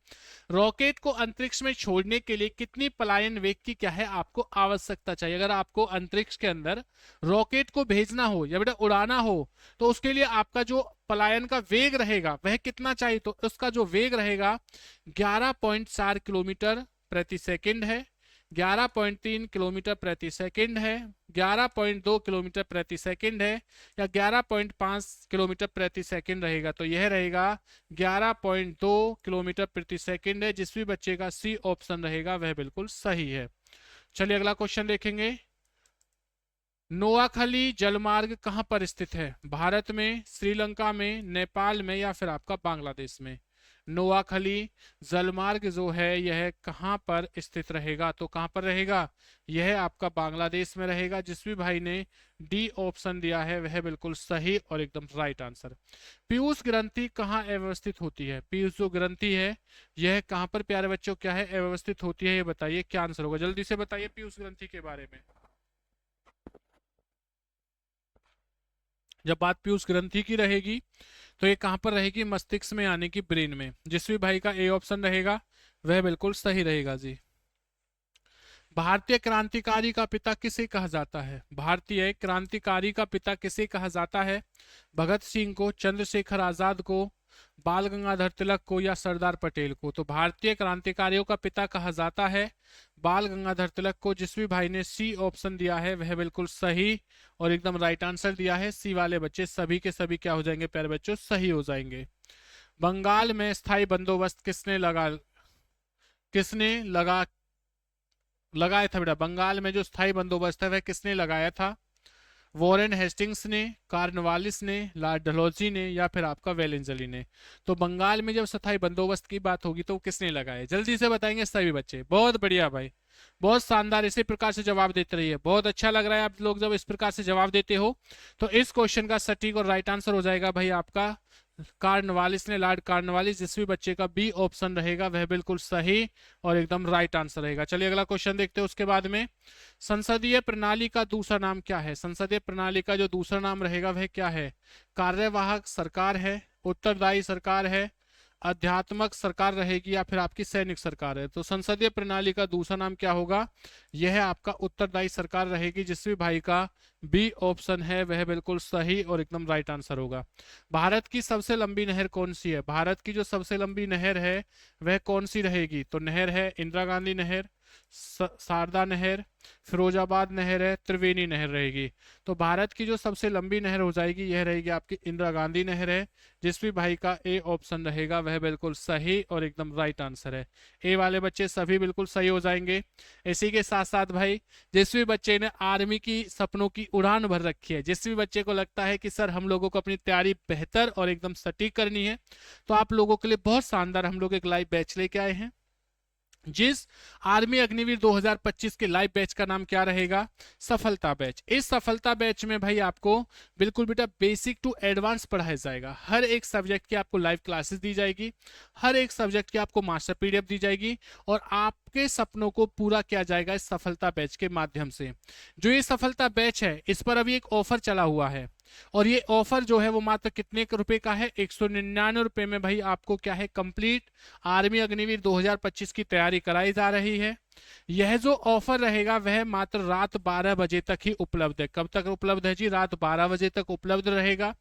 रॉकेट को अंतरिक्ष में छोड़ने के लिए कितनी पलायन वेग की क्या है आपको आवश्यकता चाहिए? अगर आपको अंतरिक्ष के अंदर रॉकेट को भेजना हो या बेटा उड़ाना हो तो उसके लिए आपका जो पलायन का वेग रहेगा वह कितना चाहिए? तो उसका जो वेग रहेगा 11.4 किलोमीटर प्रति सेकंड है, 11.3 किलोमीटर प्रति सेकंड है, 11.2 किलोमीटर प्रति सेकंड है या 11.5 किलोमीटर प्रति सेकंड रहेगा? तो यह रहेगा 11.2 किलोमीटर प्रति सेकंड है। जिस भी बच्चे का सी ऑप्शन रहेगा वह बिल्कुल सही है। चलिए अगला क्वेश्चन देखेंगे। नोआखली जलमार्ग कहां पर स्थित है? भारत में, श्रीलंका में, नेपाल में या फिर आपका बांग्लादेश में? नोआखली जलमार्ग जो है यह कहां पर स्थित रहेगा? तो कहां पर रहेगा? यह आपका बांग्लादेश में रहेगा। जिस भी भाई ने डी ऑप्शन दिया है वह बिल्कुल सही और एकदम राइट आंसर। पीयूष ग्रंथि कहाँ अव्यवस्थित होती है? पीयूष जो ग्रंथि है यह कहां पर प्यारे बच्चों क्या है अव्यवस्थित होती है? ये बताइए क्या आंसर होगा, जल्दी से बताइए पीयूष ग्रंथि के बारे में। जब बात पीयूष ग्रंथि की रहेगी तो ये कहां पर रहेगी? मस्तिष्क में यानी कि ब्रेन में। जिस भी भाई का ए ऑप्शन रहेगा वह बिल्कुल सही रहेगा जी। भारतीय क्रांतिकारी का पिता किसे कहा जाता है? भारतीय क्रांतिकारी का पिता किसे कहा जाता है? भगत सिंह को, चंद्रशेखर आजाद को, बाल गंगाधर तिलक को या सरदार पटेल को? तो भारतीय क्रांतिकारियों का पिता कहा जाता है बाल गंगाधर तिलक को। जिस भी भाई ने सी ऑप्शन दिया है वह बिल्कुल सही और एकदम राइट आंसर दिया है। सी वाले बच्चे सभी के सभी क्या हो जाएंगे प्यारे बच्चों? सही हो जाएंगे। बंगाल में स्थायी बंदोबस्त किसने लगाया था बेटा? बंगाल में जो स्थायी बंदोबस्त है वह किसने लगाया था? वॉरेन हेस्टिंग्स ने, कार्नवालिस ने, लॉर्ड डलहौजी ने या फिर आपका वेलेंजली ने? तो बंगाल में जब स्थायी बंदोबस्त की बात होगी तो किसने लगाया? जल्दी से बताएंगे सभी बच्चे। बहुत बढ़िया भाई, बहुत शानदार, इसी प्रकार से जवाब देते रहिए। बहुत अच्छा लग रहा है आप लोग जब इस प्रकार से जवाब देते हो। तो इस क्वेश्चन का सटीक और राइट आंसर हो जाएगा भाई आपका कार्नवालिस ने, लॉर्ड कार्नवालिस। जिस भी बच्चे का बी ऑप्शन रहेगा वह बिल्कुल सही और एकदम राइट आंसर रहेगा। चलिए अगला क्वेश्चन देखते हैं उसके बाद में। संसदीय प्रणाली का दूसरा नाम क्या है? संसदीय प्रणाली का जो दूसरा नाम रहेगा वह क्या है? कार्यवाहक सरकार है, उत्तरदायी सरकार है, आध्यात्मक सरकार रहेगी या फिर आपकी सैनिक सरकार है? तो संसदीय प्रणाली का दूसरा नाम क्या होगा? यह आपका उत्तरदायी सरकार रहेगी। जिस भी भाई का बी ऑप्शन है वह बिल्कुल सही और एकदम राइट आंसर होगा। भारत की सबसे लंबी नहर कौन सी है? भारत की जो सबसे लंबी नहर है वह कौन सी रहेगी? तो नहर है इंदिरा गांधी नहर, शारदा नहर, फिरोजाबाद नहर है, त्रिवेणी नहर रहेगी। तो भारत की जो सबसे लंबी नहर हो जाएगी यह रहेगी आपकी इंदिरा गांधी नहर है। जिस भी भाई का ए ऑप्शन रहेगा वह बिल्कुल सही और एकदम राइट आंसर है। ए वाले बच्चे सभी बिल्कुल सही हो जाएंगे। इसी के साथ साथ भाई जिस भी बच्चे ने आर्मी की सपनों की उड़ान भर रखी है, जिस भी बच्चे को लगता है कि सर हम लोगों को अपनी तैयारी बेहतर और एकदम सटीक करनी है, तो आप लोगों के लिए बहुत शानदार हम लोग एक लाइव बैच लेके आए हैं। जिस आर्मी अग्निवीर 2025 के लाइव बैच का नाम क्या रहेगा? सफलता बैच। इस सफलता बैच में भाई आपको बिल्कुल बेटा बेसिक टू एडवांस पढ़ाया जाएगा। हर एक सब्जेक्ट की आपको लाइव क्लासेस दी जाएगी, हर एक सब्जेक्ट की आपको मास्टर पीडीएफ दी जाएगी और आपके सपनों को पूरा किया जाएगा इस सफलता बैच के माध्यम से। जो ये सफलता बैच है इस पर अभी एक ऑफर चला हुआ है और ये ऑफर जो है वो मात्र कितने रुपए का है? 199 रुपए में भाई आपको क्या है कंप्लीट आर्मी अग्निवीर 2025 की तैयारी कराई जा रही है। यह जो ऑफर रहेगा वह मात्र रात 12 बजे तक ही उपलब्ध है। कब तक उपलब्ध है जी? रात 12 बजे तक उपलब्ध रहेगा।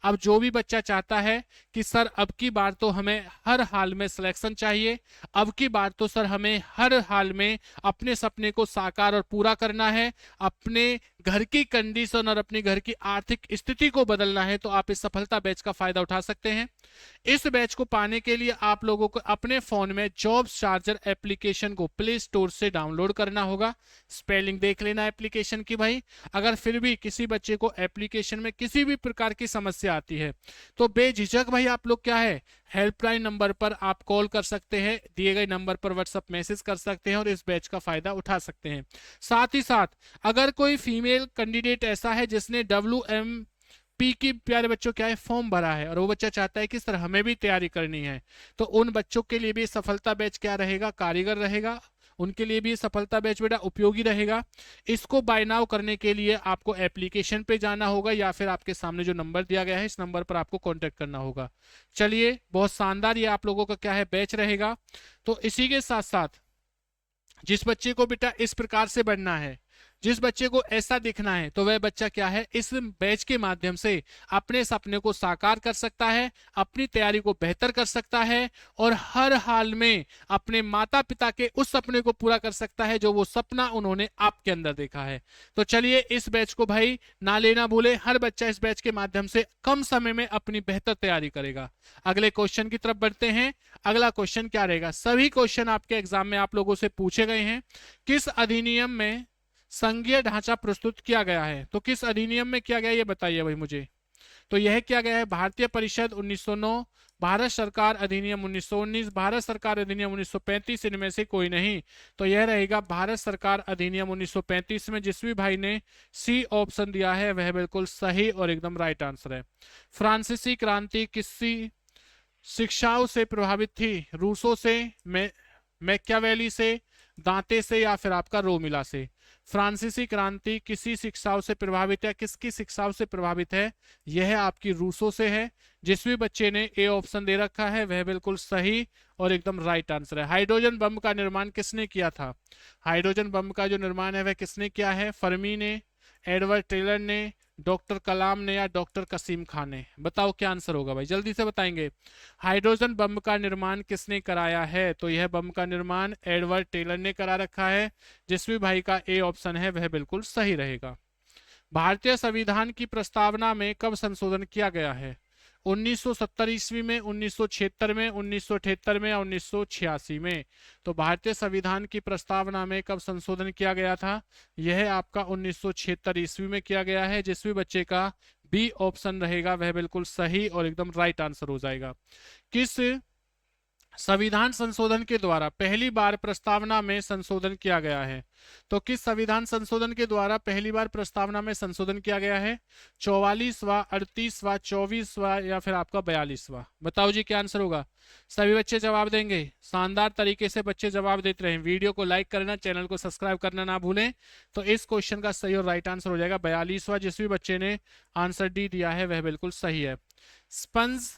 अब जो भी बच्चा चाहता है कि सर अब की बार तो हमें हर हाल में सिलेक्शन चाहिए, अब की बार तो सर हमें हर हाल में अपने सपने को साकार और पूरा करना है, अपने घर की कंडीशन और अपनी घर की आर्थिक स्थिति को बदलना है, तो आप इस सफलता बैच का फायदा उठा सकते हैं। इस बैच को पाने के लिए आप लोगों को अपने फोन में जॉब्स चार्जर एप्लीकेशन को प्ले स्टोर से डाउनलोड करना होगा। स्पेलिंग देख लेना एप्लीकेशन की भाई। अगर फिर भी किसी बच्चे को एप्लीकेशन में किसी भी प्रकार की समस्या आती है तो बेझिझक भाई आप लोग क्या है हेल्पलाइन नंबर पर आप कॉल कर सकते हैं, दिए गए नंबर पर व्हाट्सएप मैसेज कर सकते हैं और इस बैच का फायदा उठा सकते हैं। साथ ही साथ अगर कोई फीमेल कैंडिडेट ऐसा है जिसने WMP की प्यारे बच्चों क्या है फॉर्म भरा है और वो बच्चा चाहता है कि सर हमें भी तैयारी करनी है, तो उन बच्चों के लिए भी सफलता बैच क्या रहेगा? कारीगर रहेगा उनके लिए भी ये सफलता बैच बेटा उपयोगी रहेगा। इसको बाय नाउ करने के लिए आपको एप्लीकेशन पे जाना होगा या फिर आपके सामने जो नंबर दिया गया है इस नंबर पर आपको कांटेक्ट करना होगा। चलिए, बहुत शानदार ये आप लोगों का क्या है बैच रहेगा। तो इसी के साथ साथ जिस बच्चे को बेटा इस प्रकार से बनना है, जिस बच्चे को ऐसा दिखना है, तो वह बच्चा क्या है इस बैच के माध्यम से अपने सपने को साकार कर सकता है, अपनी तैयारी को बेहतर कर सकता है और हर हाल में अपने माता पिता के उस सपने को पूरा कर सकता है जो वो सपना उन्होंने आपके अंदर देखा है। तो चलिए, इस बैच को भाई ना लेना भूले, हर बच्चा इस बैच के माध्यम से कम समय में अपनी बेहतर तैयारी करेगा। अगले क्वेश्चन की तरफ बढ़ते हैं। अगला क्वेश्चन क्या रहेगा? सभी क्वेश्चन आपके एग्जाम में आप लोगों से पूछे गए हैं। किस अधिनियम में संघीय ढांचा प्रस्तुत किया गया है? तो किस अधिनियम में किया गया ये बताइए भाई मुझे। तो यह किया गया है भारतीय परिषद 1909, भारत सरकार अधिनियम 1919, भारत सरकार अधिनियम 1935, इनमें से कोई नहीं। तो यह रहेगा भारत सरकार अधिनियम 1935 में। जिस भी भाई ने सी ऑप्शन दिया है वह बिल्कुल सही और एकदम राइट आंसर है। फ्रांसीसी क्रांति किसी शिक्षाओं से प्रभावित थी? रूसों से, मैकियावेली से, दांते से या फिर आपका रोमिला से? फ्रांसीसी क्रांति किसी शिक्षाओं से प्रभावित है? किसकी शिक्षाओं से प्रभावित है? यह आपकी रूसों से है। जिस भी बच्चे ने ए ऑप्शन दे रखा है वह बिल्कुल सही और एकदम राइट आंसर है। हाइड्रोजन बम का निर्माण किसने किया था? हाइड्रोजन बम का जो निर्माण है वह किसने किया है? फर्मी ने, एडवर्ड टेलर ने, डॉक्टर कलाम ने या डॉक्टर कसीम खान ने? बताओ क्या आंसर होगा भाई, जल्दी से बताएंगे। हाइड्रोजन बम का निर्माण किसने कराया है? तो यह बम का निर्माण एडवर्ड टेलर ने करा रखा है। जिस भी भाई का ए ऑप्शन है वह बिल्कुल सही रहेगा। भारतीय संविधान की प्रस्तावना में कब संशोधन किया गया है? 1970 ईस्वी में, 1976 में, 1978 में या 1986 में? तो भारतीय संविधान की प्रस्तावना में कब संशोधन किया गया था? यह आपका 1976 ईस्वी में किया गया है। जिस भी बच्चे का बी ऑप्शन रहेगा वह बिल्कुल सही और एकदम राइट आंसर हो जाएगा। किस संविधान संशोधन के द्वारा पहली बार प्रस्तावना में संशोधन किया गया है? तो किस संविधान संशोधन के द्वारा पहली बार प्रस्तावना में संशोधन किया गया है? 44वां, 38वां, 24वां या फिर आपका 42वां? बताओ जी क्या आंसर होगा। सभी बच्चे जवाब देंगे। शानदार तरीके से बच्चे जवाब देते रहे। वीडियो को लाइक करना, चैनल को सब्सक्राइब करना ना भूलें। तो इस क्वेश्चन का सही और राइट आंसर हो जाएगा 42वां। जिस भी बच्चे ने आंसर डी दिया है वह बिल्कुल सही है। स्पंज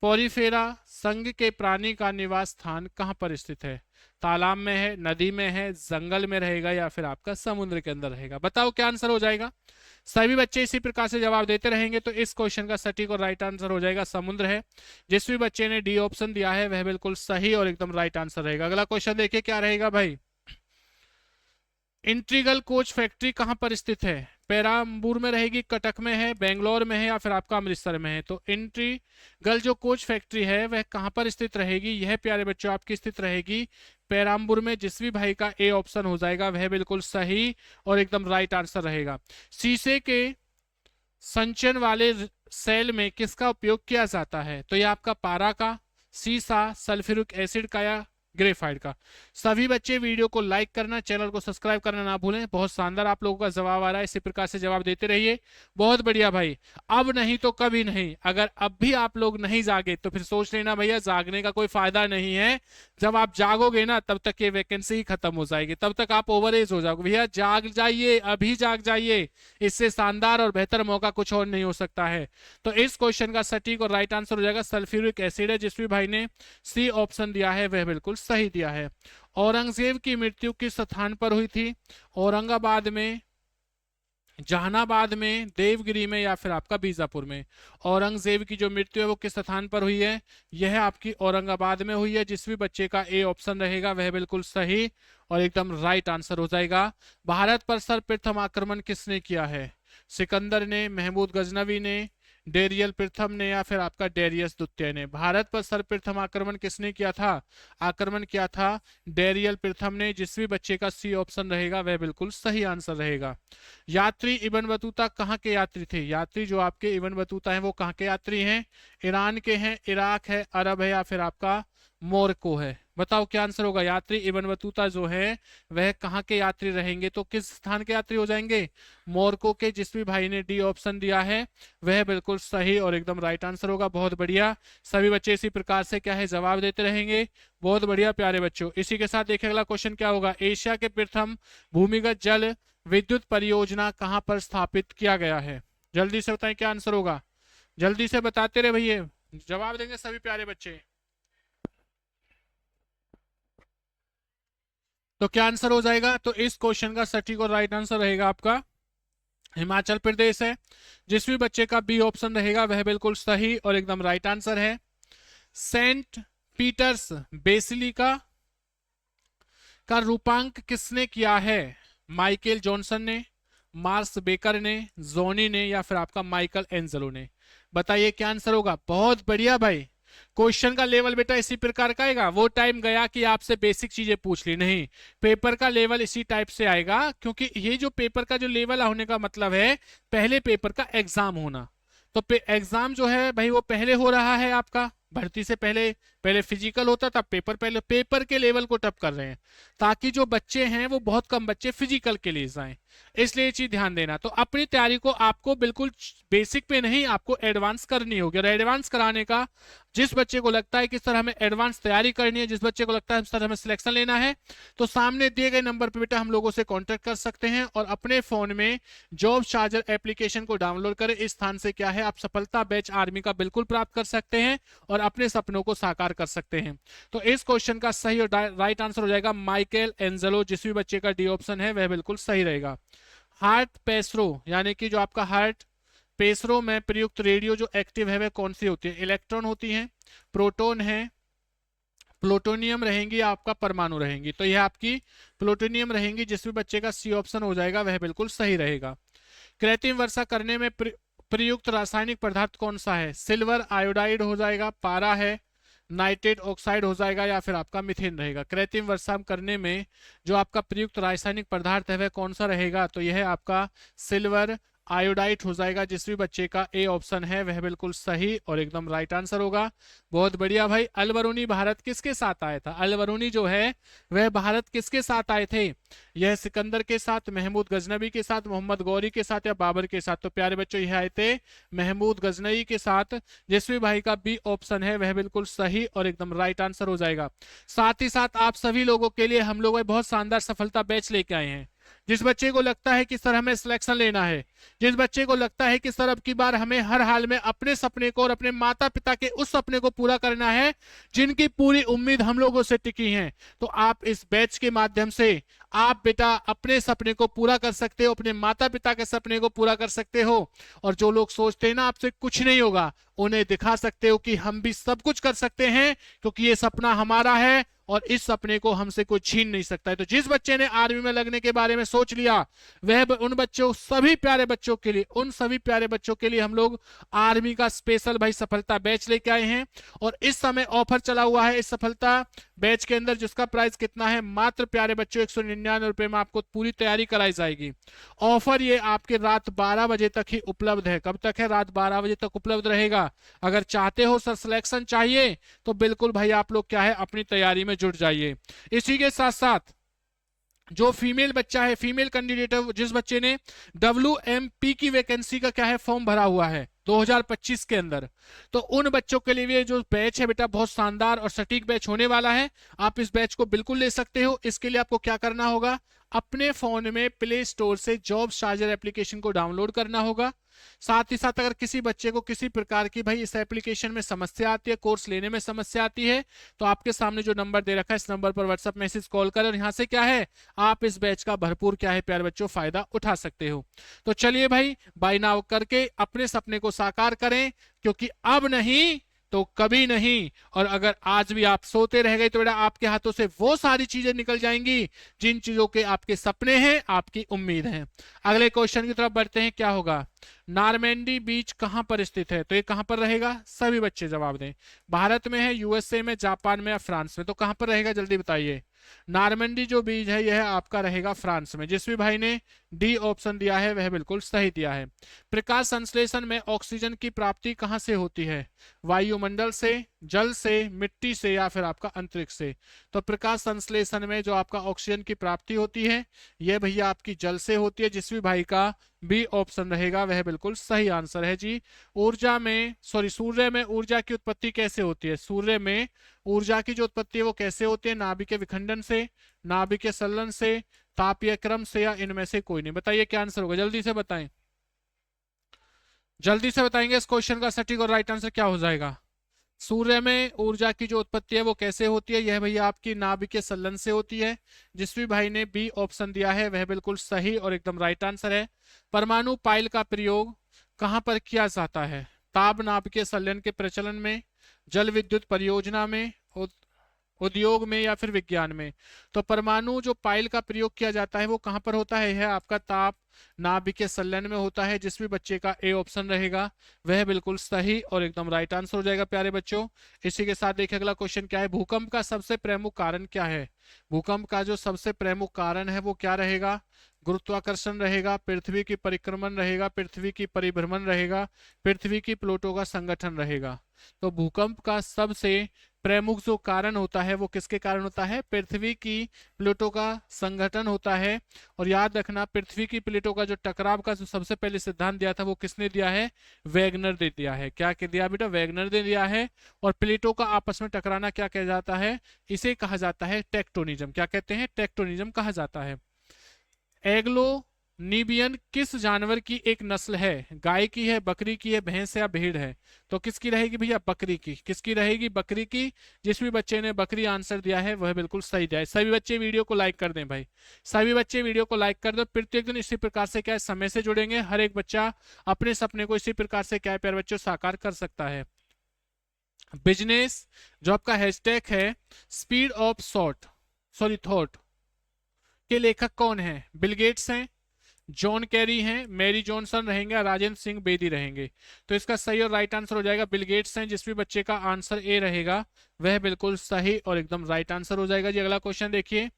पोरीफेरा संघ के प्राणी का निवास स्थान कहां पर स्थित है? तालाब में है, नदी में है, जंगल में रहेगा या फिर आपका समुद्र के अंदर रहेगा? बताओ क्या आंसर हो जाएगा। सभी बच्चे इसी प्रकार से जवाब देते रहेंगे तो इस क्वेश्चन का सटीक और राइट आंसर हो जाएगा समुद्र है। जिस भी बच्चे ने डी ऑप्शन दिया है वह बिल्कुल सही और एकदम राइट आंसर रहेगा। अगला क्वेश्चन देखिए क्या रहेगा भाई। इंट्रीगल कोच फैक्ट्री कहां पर स्थित है? पेराम्बूर में रहेगी, कटक में है, बेंगलोर में है या फिर आपका अमृतसर में है? तो इंट्रीगल जो कोच फैक्ट्री है वह कहां पर स्थित रहेगी? यह प्यारे बच्चों आपकी स्थित रहेगी पेराम्बूर में। जिस भी भाई का ए ऑप्शन हो जाएगा वह बिल्कुल सही और एकदम राइट आंसर रहेगा। शीशे के संचयन वाले सेल में किसका उपयोग किया जाता है? तो यह आपका पारा का, सीसा, सल्फ्यूरिक एसिड का या ग्रेफाइट का? सभी बच्चे वीडियो को लाइक करना, चैनल को सब्सक्राइब करना ना भूलें। बहुत शानदार आप लोगों का जवाब आ रहा है, इसी प्रकार से जवाब देते रहिए। बहुत बढ़िया भाई। अब नहीं तो कभी नहीं। अगर अब भी आप लोग नहीं जागे तो फिर सोच लेना भैया जागने का कोई फायदा नहीं है। जब आप जागोगे ना तब तक ये वैकेंसी ही खत्म हो जाएगी, तब तक आप ओवर एज हो जाओगे। भैया जाग जाइए, अभी जाग जाइए। इससे शानदार और बेहतर मौका कुछ और नहीं हो सकता है। तो इस क्वेश्चन का सटीक और राइट आंसर हो जाएगा सल्फ्यूरिक एसिड है। जिस भी भाई ने सी ऑप्शन दिया है वह बिल्कुल सही दिया है। औरंगजेब की मृत्यु किस स्थान पर हुई थी? औरंगाबाद में, जहानाबाद में, देवगिरी में या फिर आपका बीजापुर में? औरंगजेब की जो मृत्यु है वो किस स्थान पर हुई है? यह आपकी औरंगाबाद में हुई है। जिस भी बच्चे का ए ऑप्शन रहेगा वह बिल्कुल सही और एकदम राइट आंसर हो जाएगा। भारत पर सर्वप्रथम आक्रमण किसने किया है? सिकंदर ने, महमूद गजनवी ने, डेरियल प्रथम ने या फिर आपका डेरियस द्वितीय ने? भारत पर सर्वप्रथम आक्रमण किसने किया था? आक्रमण किया था डेरियल प्रथम ने। जिस भी बच्चे का सी ऑप्शन रहेगा वह बिल्कुल सही आंसर रहेगा। यात्री इब्न बतूता कहाँ के यात्री थे? यात्री जो आपके इब्न बतूता हैं वो कहाँ के यात्री हैं? ईरान के हैं, इराक है, अरब है या फिर आपका मोरको है। बताओ क्या आंसर होगा। यात्री इब्न बतूता जो है वह कहाँ के यात्री रहेंगे, तो किस स्थान के यात्री हो जाएंगे, मोरको के। जिस भी भाई ने डी ऑप्शन दिया है वह बिल्कुल सही और एकदम राइट आंसर होगा। बहुत बढ़िया, सभी बच्चे इसी प्रकार से क्या है जवाब देते रहेंगे। बहुत बढ़िया प्यारे बच्चों। इसी के साथ देखिए अगला क्वेश्चन क्या होगा। एशिया के प्रथम भूमिगत जल विद्युत परियोजना कहाँ पर स्थापित किया गया है। जल्दी से बताएं क्या आंसर होगा, जल्दी से बताते रहे भैया, जवाब देंगे सभी प्यारे बच्चे। तो क्या आंसर हो जाएगा, तो इस क्वेश्चन का सटीक और राइट आंसर रहेगा आपका हिमाचल प्रदेश है। जिस भी बच्चे का बी ऑप्शन रहेगा वह बिल्कुल सही और एकदम राइट आंसर है। सेंट पीटर्स बेसिलिका का रूपांक किसने किया है, माइकल जॉनसन ने, मार्स बेकर ने, जोनी ने, या फिर आपका माइकल एंजेलो ने। बताइए क्या आंसर होगा। बहुत बढ़िया भाई, क्वेश्चन का लेवल बेटा इसी प्रकार का आएगा। वो टाइम गया कि आपसे बेसिक चीजें पूछ ली, नहीं, पेपर का लेवल इसी टाइप से आएगा। क्योंकि ये जो पेपर का जो लेवल होने का मतलब है पहले पेपर का एग्जाम होना। तो एग्जाम जो है भाई वो पहले हो रहा है आपका भर्ती से पहले। पहले फिजिकल होता था, पेपर पहले, पेपर के लेवल को टप कर रहे हैं ताकि जो बच्चे हैं वो बहुत कम बच्चे फिजिकल के लिए जाएं। इसलिए ये चीज ध्यान देना। तो अपनी तैयारी को आपको बिल्कुल बेसिक पे नहीं, आपको एडवांस करनी होगी। और एडवांस कराने का जिस बच्चे को लगता है कि सर हमें एडवांस तैयारी करनी है, जिस बच्चे को लगता है सर हमें सिलेक्शन लेना है, तो सामने दिए गए नंबर पर बेटा हम लोगों से कांटेक्ट कर सकते हैं और अपने फोन में जॉब चार्जर एप्लीकेशन को डाउनलोड करें। इस स्थान से क्या है आप सफलता बैच आर्मी का बिल्कुल प्राप्त कर सकते हैं और अपने सपनों को साकार कर सकते हैं। तो इस क्वेश्चन का सही और राइट आंसर हो जाएगा माइकल एंजेलो। जिस भी बच्चे का डी ऑप्शन है वह बिल्कुल सही रहेगा। हार्ट पेस्रो यानी कि जो आपका हार्ट पेसरो में प्रयुक्त रेडियो जो एक्टिव है वह कौन सी होती है, इलेक्ट्रॉन होती है, प्रोटॉन है, प्लूटोनियम रहेंगी, आपका परमाणु रहेंगी। तो यह आपकी प्लूटोनियम रहेंगी। जिस भी बच्चे का सी ऑप्शन हो जाएगा वह बिल्कुल सही रहेगा। कृत्रिम वर्षा करने में प्रयुक्त रासायनिक पदार्थ कौन सा है, सिल्वर आयोडाइड हो जाएगा, पारा है, नाइट्रेट ऑक्साइड हो जाएगा, या फिर आपका मिथेन रहेगा। कृत्रिम वर्षा करने में जो आपका प्रयुक्त रासायनिक पदार्थ है वह कौन सा रहेगा, तो यह आपका सिल्वर आयोडाइड हो जाएगा। जिस भी बच्चे का ए ऑप्शन है वह बिल्कुल सही और एकदम राइट आंसर होगा। बहुत बढ़िया भाई। अल बरूनी भारत किसके साथ आया था, अल बरूनी जो है वह भारत किसके साथ आए थे, यह सिकंदर के साथ, महमूद गजनबी के साथ, मोहम्मद गौरी के साथ, या बाबर के साथ। तो प्यारे बच्चों यह आए थे महमूद गजनबी के साथ। जिस भी भाई का बी ऑप्शन है वह बिल्कुल सही और एकदम राइट आंसर हो जाएगा। साथ ही साथ आप सभी लोगों के लिए हम लोग बहुत शानदार सफलता बैच लेके आए हैं। जिस बच्चे को लगता है कि सर हमें सिलेक्शन लेना है, जिस बच्चे को लगता है कि सर अब की बार हमें हर हाल में अपने सपने को और अपने माता पिता के उस सपने को पूरा करना है जिनकी पूरी उम्मीद हम लोगों से टिकी है, तो आप इस बैच के माध्यम से आप बेटा अपने सपने को पूरा कर सकते हो, अपने माता पिता के सपने को पूरा कर सकते हो। और जो लोग सोचते हैं ना आपसे कुछ नहीं होगा, उन्हें दिखा सकते हो कि हम भी सब कुछ कर सकते हैं, क्योंकि ये सपना हमारा है और इस सपने को हमसे कोई छीन नहीं सकता है। तो जिस बच्चे ने आर्मी में लगने के बारे में सोच लिया वह उन बच्चों, सभी प्यारे बच्चों के लिए, उन सभी प्यारे बच्चों के लिए हम लोग आर्मी का स्पेशल भाई सफलता बैच लेके आए हैं। और इस समय ऑफर चला हुआ है इस सफलता बैच के अंदर, जिसका प्राइस कितना है, मात्र प्यारे बच्चों 199 रुपए में आपको पूरी तैयारी कराई जाएगी। ऑफर ये आपके रात 12 बजे तक ही उपलब्ध है। कब तक है, रात 12 बजे तक उपलब्ध रहेगा। अगर चाहते हो सर सिलेक्शन चाहिए तो बिल्कुल भाई आप लोग क्या है अपनी तैयारी में जुट जाइए। इसी के साथ साथ जो फीमेल बच्चा है, फीमेल कैंडिडेट है, जिस बच्चे ने WMP की वैकेंसी का क्या है फॉर्म भरा हुआ है 2025 के अंदर, तो उन बच्चों के लिए ये जो बैच है बेटा बहुत शानदार और सटीक बैच होने वाला है। आप इस बैच को बिल्कुल ले सकते हो। इसके लिए आपको क्या करना होगा, अपने फोन में प्ले स्टोर से जॉब चार्जर एप्लीकेशन को डाउनलोड करना होगा। साथ ही साथ अगर किसी बच्चे को किसी प्रकार की भाई इस एप्लीकेशन में समस्या आती है, कोर्स लेने में समस्या आती है, तो आपके सामने जो नंबर दे रखा है इस नंबर पर व्हाट्सएप मैसेज कॉल कर, और यहां से क्या है आप इस बैच का भरपूर क्या है प्यारे बच्चों फायदा उठा सकते हो। तो चलिए भाई बाय नाउ करके अपने सपने को साकार करें, क्योंकि अब नहीं तो कभी नहीं। और अगर आज भी आप सोते रह गए तो बेटा आपके हाथों से वो सारी चीजें निकल जाएंगी जिन चीजों के आपके सपने हैं, आपकी उम्मीद है। अगले क्वेश्चन की तरफ बढ़ते हैं। क्या होगा, नॉर्मैंडी बीच कहां पर स्थित है, तो ये कहां पर रहेगा, सभी बच्चे जवाब दें। भारत में है, यूएसए में, जापान में या फ्रांस में, तो कहां पर रहेगा जल्दी बताइए। नॉर्मैंडी जो बीच है यह आपका रहेगा फ्रांस में। जिस भी भाई ने डी ऑप्शन दिया है वह बिल्कुल सही दिया है। प्रकाश संश्लेषण में ऑक्सीजन की प्राप्ति कहां से होती है, वायुमंडल से, जल से, मिट्टी से या फिर आपका अंतरिक्ष से। तो प्रकाश संश्लेषण में जो आपका ऑक्सीजन की प्राप्ति होती है यह भैया आपकी जल से होती है। जिस भी भाई का बी ऑप्शन रहेगा वह बिल्कुल सही आंसर है जी। सूर्य में ऊर्जा की उत्पत्ति कैसे होती है? सूर्य में ऊर्जा की जो उत्पत्ति है वो कैसे होती है? नाभिकीय विखंडन से, नाभिकीय संलयन से, तापीय क्रम से, या इनमें से कोई नहीं। बताइए क्या आंसर होगा, जल्दी से बताएं, जल्दी से बताएंगे। इस क्वेश्चन का सटीक और राइट आंसर क्या हो जाएगा? सूर्य में ऊर्जा की जो उत्पत्ति है वो कैसे होती है? यह भैया आपकी नाभिकीय संलयन से होती है। जिस भी भाई ने बी ऑप्शन दिया है वह बिल्कुल सही और एकदम राइट आंसर है। परमाणु पाइल का प्रयोग कहां पर किया जाता है? ताप नाभिकीय संलयन के प्रचलन में, जल विद्युत परियोजना में, उद्योग में, या फिर विज्ञान में। तो परमाणु जो पाइल का प्रयोग किया जाता है वो कहां पर होता है? यह आपका ताप नाभिकीय संलयन में होता है। जिस भी बच्चे का ए ऑप्शन रहेगा वह बिल्कुल सही और एकदम राइट आंसर हो जाएगा प्यारे बच्चों। इसी के साथ देखिए अगला क्वेश्चन क्या है। भूकंप का सबसे प्रमुख कारण क्या है? भूकंप का जो सबसे प्रमुख कारण है वो क्या रहेगा? गुरुत्वाकर्षण रहेगा, पृथ्वी की परिक्रमण रहेगा, पृथ्वी की परिभ्रमण रहेगा, पृथ्वी की प्लेटों का संगठन रहेगा। तो भूकंप का सबसे प्रमुख जो कारण होता है वो किसके कारण होता है? पृथ्वी की प्लेटों का संगठन होता है। और याद रखना पृथ्वी की प्लेटों का जो टकराव का जो सबसे पहले सिद्धांत दिया था वो किसने दिया है? वैगनर ने दिया है। क्या कह दिया बेटा? वैगनर ने दिया है। और प्लेटों का आपस में टकराना क्या कहा जाता है? इसे कहा जाता है टेक्टोनिज्म। क्या कहते हैं? टेक्टोनिज्म कहा जाता है। एग्लो नीबियन किस जानवर की एक नस्ल है? गाय की है, बकरी की है, भैंस या भेड़ है? तो किसकी रहेगी भैया? बकरी की। किसकी रहेगी? बकरी की। जिस भी बच्चे ने बकरी आंसर दिया है वह बिल्कुल सही दिया है। सभी बच्चे वीडियो को लाइक कर दें भाई, सभी बच्चे वीडियो को लाइक कर दो। प्रत्येक दिन इसी प्रकार से क्या है समय से जुड़ेंगे। हर एक बच्चा अपने सपने को इसी प्रकार से क्या है प्यारे बच्चों साकार कर सकता है। बिजनेस जो आपका हैशटैग है स्पीड ऑफ थॉट के लेखक कौन है? बिल गेट्स हैं, जॉन कैरी हैं, मैरी जॉनसन रहेंगे, राजेंद्र सिंह बेदी रहेंगे। तो इसका सही और राइट आंसर हो जाएगा बिल गेट्स हैं। जिस भी बच्चे का आंसर ए रहेगा वह बिल्कुल सही और एकदम राइट आंसर हो जाएगा जी। अगला क्वेश्चन देखिए।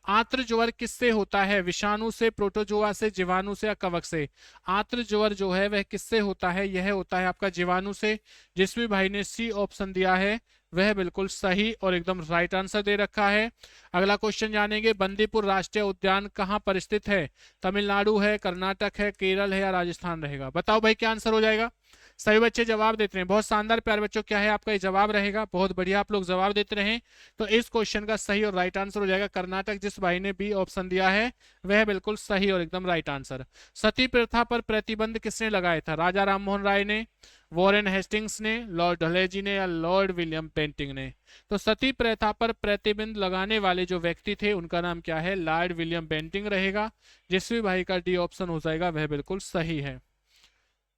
आंत्र ज्वर किससे होता है? विषाणु से, प्रोटोजोआ से, जीवाणु से या कवक से? आंत्र ज्वर जो है वह किससे होता है? यह होता है आपका जीवाणु से। जिस भी भाई ने सी ऑप्शन दिया है वह बिल्कुल सही और एकदम राइट आंसर दे रखा है। अगला क्वेश्चन जानेंगे। बंदीपुर राष्ट्रीय उद्यान कहां पर स्थित है? तमिलनाडु है, कर्नाटक है, केरल है या राजस्थान रहेगा? बताओ भाई क्या आंसर हो जाएगा? सभी बच्चे जवाब देते हैं, बहुत शानदार प्यारे बच्चों। क्या है आपका ये जवाब रहेगा? बहुत बढ़िया, आप लोग जवाब देते रहे। तो इस क्वेश्चन का सही और राइट आंसर हो जाएगा कर्नाटक। जिस भाई ने बी ऑप्शन दिया है वह बिल्कुल सही और एकदम राइट आंसर। सती प्रथा पर प्रतिबंध किसने लगाया था? राजा राम मोहन राय ने, वॉरेन हेस्टिंग्स ने, लॉर्ड डलहौजी ने या लॉर्ड विलियम बेंटिंक ने? तो सती प्रथा पर प्रतिबंध लगाने वाले जो व्यक्ति थे उनका नाम क्या है? लॉर्ड विलियम बेंटिंक रहेगा। जिस भी भाई का डी ऑप्शन हो जाएगा वह बिल्कुल सही है।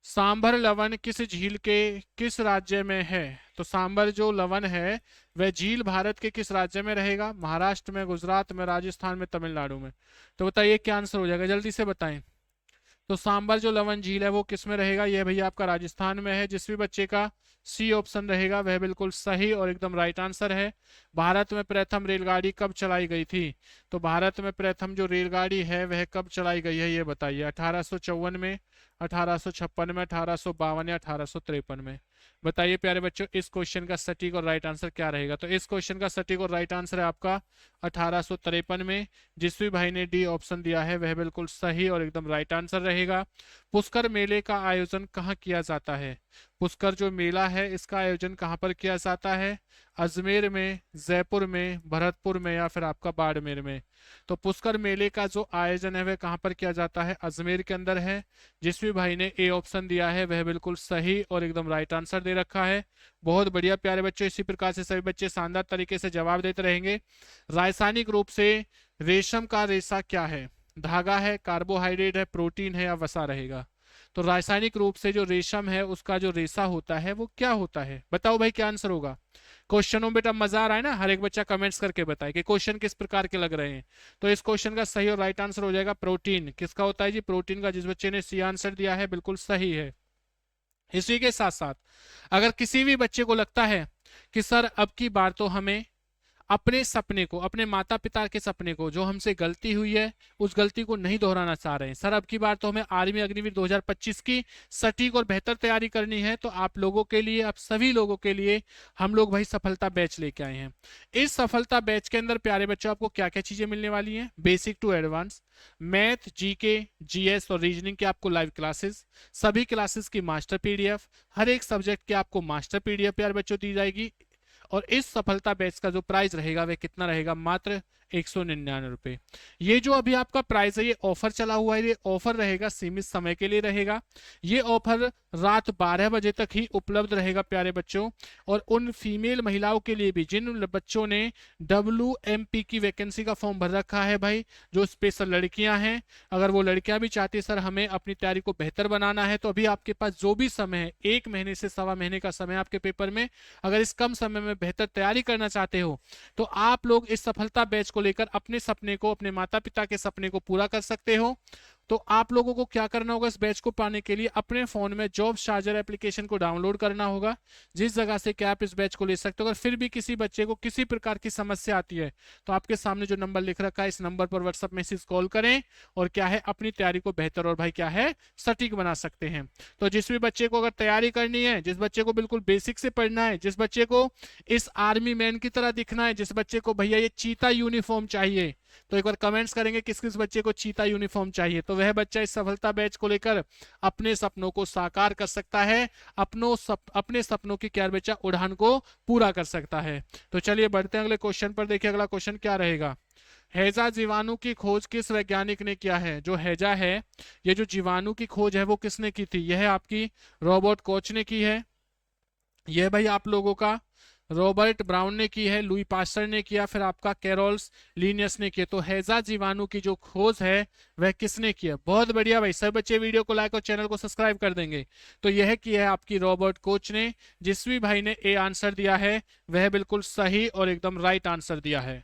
सांभर लवन किस झील के किस राज्य में है? तो सांभर जो लवन है वह झील भारत के किस राज्य में रहेगा? महाराष्ट्र में, गुजरात में, राजस्थान में, तमिलनाडु में? तो बताइए क्या आंसर हो जाएगा, जल्दी से बताएं। तो सांबर जो लवन झील है वो किस में रहेगा? यह भैया आपका राजस्थान में है। जिस भी बच्चे का सी ऑप्शन रहेगा वह बिल्कुल सही और एकदम राइट आंसर है। भारत में प्रथम रेलगाड़ी कब चलाई गई थी? तो भारत में प्रथम जो रेलगाड़ी है वह कब चलाई गई है ये बताइए। 1854 में, 1856 में, 1852 या 1853 में? बताइए प्यारे बच्चों इस क्वेश्चन का सटीक और राइट आंसर क्या रहेगा? तो इस क्वेश्चन का सटीक और राइट आंसर है आपका 1853 में। जिस भी भाई ने डी ऑप्शन दिया है वह बिल्कुल सही और एकदम राइट आंसर रहेगा। पुष्कर मेले का आयोजन कहाँ किया जाता है? पुष्कर जो मेला है इसका आयोजन कहाँ पर किया जाता है? अजमेर में, जयपुर में, भरतपुर में या फिर आपका बाड़मेर में? तो पुष्कर मेले का जो आयोजन है वह कहाँ पर किया जाता है? अजमेर के अंदर है। जिस भी भाई ने ए ऑप्शन दिया है वह बिल्कुल सही और एकदम राइट आंसर दे रखा है। बहुत बढ़िया प्यारे बच्चों, इसी प्रकार से सभी बच्चे शानदार तरीके से जवाब देते रहेंगे। रासायनिक रूप से रेशम का रेशा क्या है? धागा है, कार्बोहाइड्रेट है, प्रोटीन है या वसा रहेगा? तो रासायनिक रूप से जो रेशम है उसका जो रेशा होता है वो क्या होता है? बताओ भाई क्या आंसर होगा? क्वेश्चनों में बेटा मजा आ रहा है ना? हर एक बच्चा कमेंट्स करके बताए कि क्वेश्चन किस प्रकार के लग रहे हैं। तो इस क्वेश्चन का सही और राइट आंसर हो जाएगा प्रोटीन। किसका होता है जी? प्रोटीन का। जिस बच्चे ने सी आंसर दिया है बिल्कुल सही है। इसी के साथ साथ अगर किसी भी बच्चे को लगता है कि सर अब की बार तो हमें अपने सपने को, अपने माता पिता के सपने को, जो हमसे गलती हुई है उस गलती को नहीं दोहराना चाह रहे हैं। सर अब की बार तो हमें आर्मी अग्निवीर 2025 की सटीक और बेहतर तैयारी करनी है, तो आप लोगों के लिए, आप सभी लोगों के लिए हम लोग भाई सफलता बैच लेके आए हैं। इस सफलता बैच के अंदर प्यारे बच्चों आपको क्या क्या चीजें मिलने वाली हैं? Basic to advance, math, GK, GS और रीजनिंग के आपको लाइव क्लासेस, सभी क्लासेस की मास्टर पीडीएफ, हर एक सब्जेक्ट के आपको मास्टर पीडीएफ प्यारे बच्चों दी जाएगी। और इस सफलता बैच का जो प्राइस रहेगा वह कितना रहेगा? मात्र 199 रुपए। ये जो अभी आपका प्राइस है, ये ऑफर चला हुआ है, ये ऑफर रहेगा, सीमित समय के लिए रहेगा। ये ऑफर रात 12 बजे तक ही उपलब्ध रहेगा प्यारे बच्चों। और उन फीमेल महिलाओं के लिए भी जिन बच्चों ने WMP की वैकेंसी का फॉर्म भर रखा है भाई, जो स्पेशल लड़कियां हैं, अगर वो लड़कियां भी चाहती है सर हमें अपनी तैयारी को बेहतर बनाना है, तो अभी आपके पास जो भी समय है, 1 महीने से सवा महीने का समय आपके पेपर में, अगर इस कम समय में बेहतर तैयारी करना चाहते हो तो आप लोग इस सफलता बैच को लेकर अपने सपने को, अपने माता पिता के सपने को पूरा कर सकते हो। तो आप लोगों को क्या करना होगा? इस बैच को पाने के लिए अपने फोन में जॉब चार्जर एप्लीकेशन को डाउनलोड करना होगा, जिस जगह से कि आप इस बैच को ले सकते हो। अगर फिर भी किसी बच्चे को किसी प्रकार की समस्या आती है तो आपके सामने जो नंबर लिख रखा है इस नंबर पर व्हाट्सएप मैसेज कॉल करें और क्या है, अपनी तैयारी को बेहतर और भाई क्या है, सटीक बना सकते हैं। तो जिस भी बच्चे को अगर तैयारी करनी है, जिस बच्चे को बिल्कुल बेसिक से पढ़ना है, जिस बच्चे को इस आर्मी मैन की तरह दिखना है, जिस बच्चे को भैया ये चीता यूनिफॉर्म चाहिए, तो एक बार कमेंट्स करेंगे किस किस बच्चे को चीता यूनिफॉर्म चाहिए, तो वह बच्चा इस सफलता बैच को लेकर अपने सपनों को साकार कर सकता है, अपने सपनों की क्या बच्चा उड़ान को पूरा कर सकता है। तो चलिए बढ़ते हैं अगले क्वेश्चन पर। देखिए अगला क्वेश्चन क्या रहेगा। हैजा जीवाणु की खोज किस वैज्ञानिक ने किया है? जो हैजा है, ये जो जीवाणु की खोज है वो किसने की थी? यह आपकी रॉबर्ट कोच ने की है, यह भाई आप लोगों का रॉबर्ट ब्राउन ने की है, लुई पास्टर ने किया, फिर आपका कैरोल्स लिनियस ने किया। तो हैजा जीवाणु की जो खोज है वह किसने किया? बहुत बढ़िया भाई, सब बच्चे वीडियो को लाइक और चैनल को सब्सक्राइब कर देंगे। तो यह किया है आपकी रॉबर्ट कोच ने। जिस भी भाई ने ए आंसर दिया है वह बिल्कुल सही और एकदम राइट आंसर दिया है।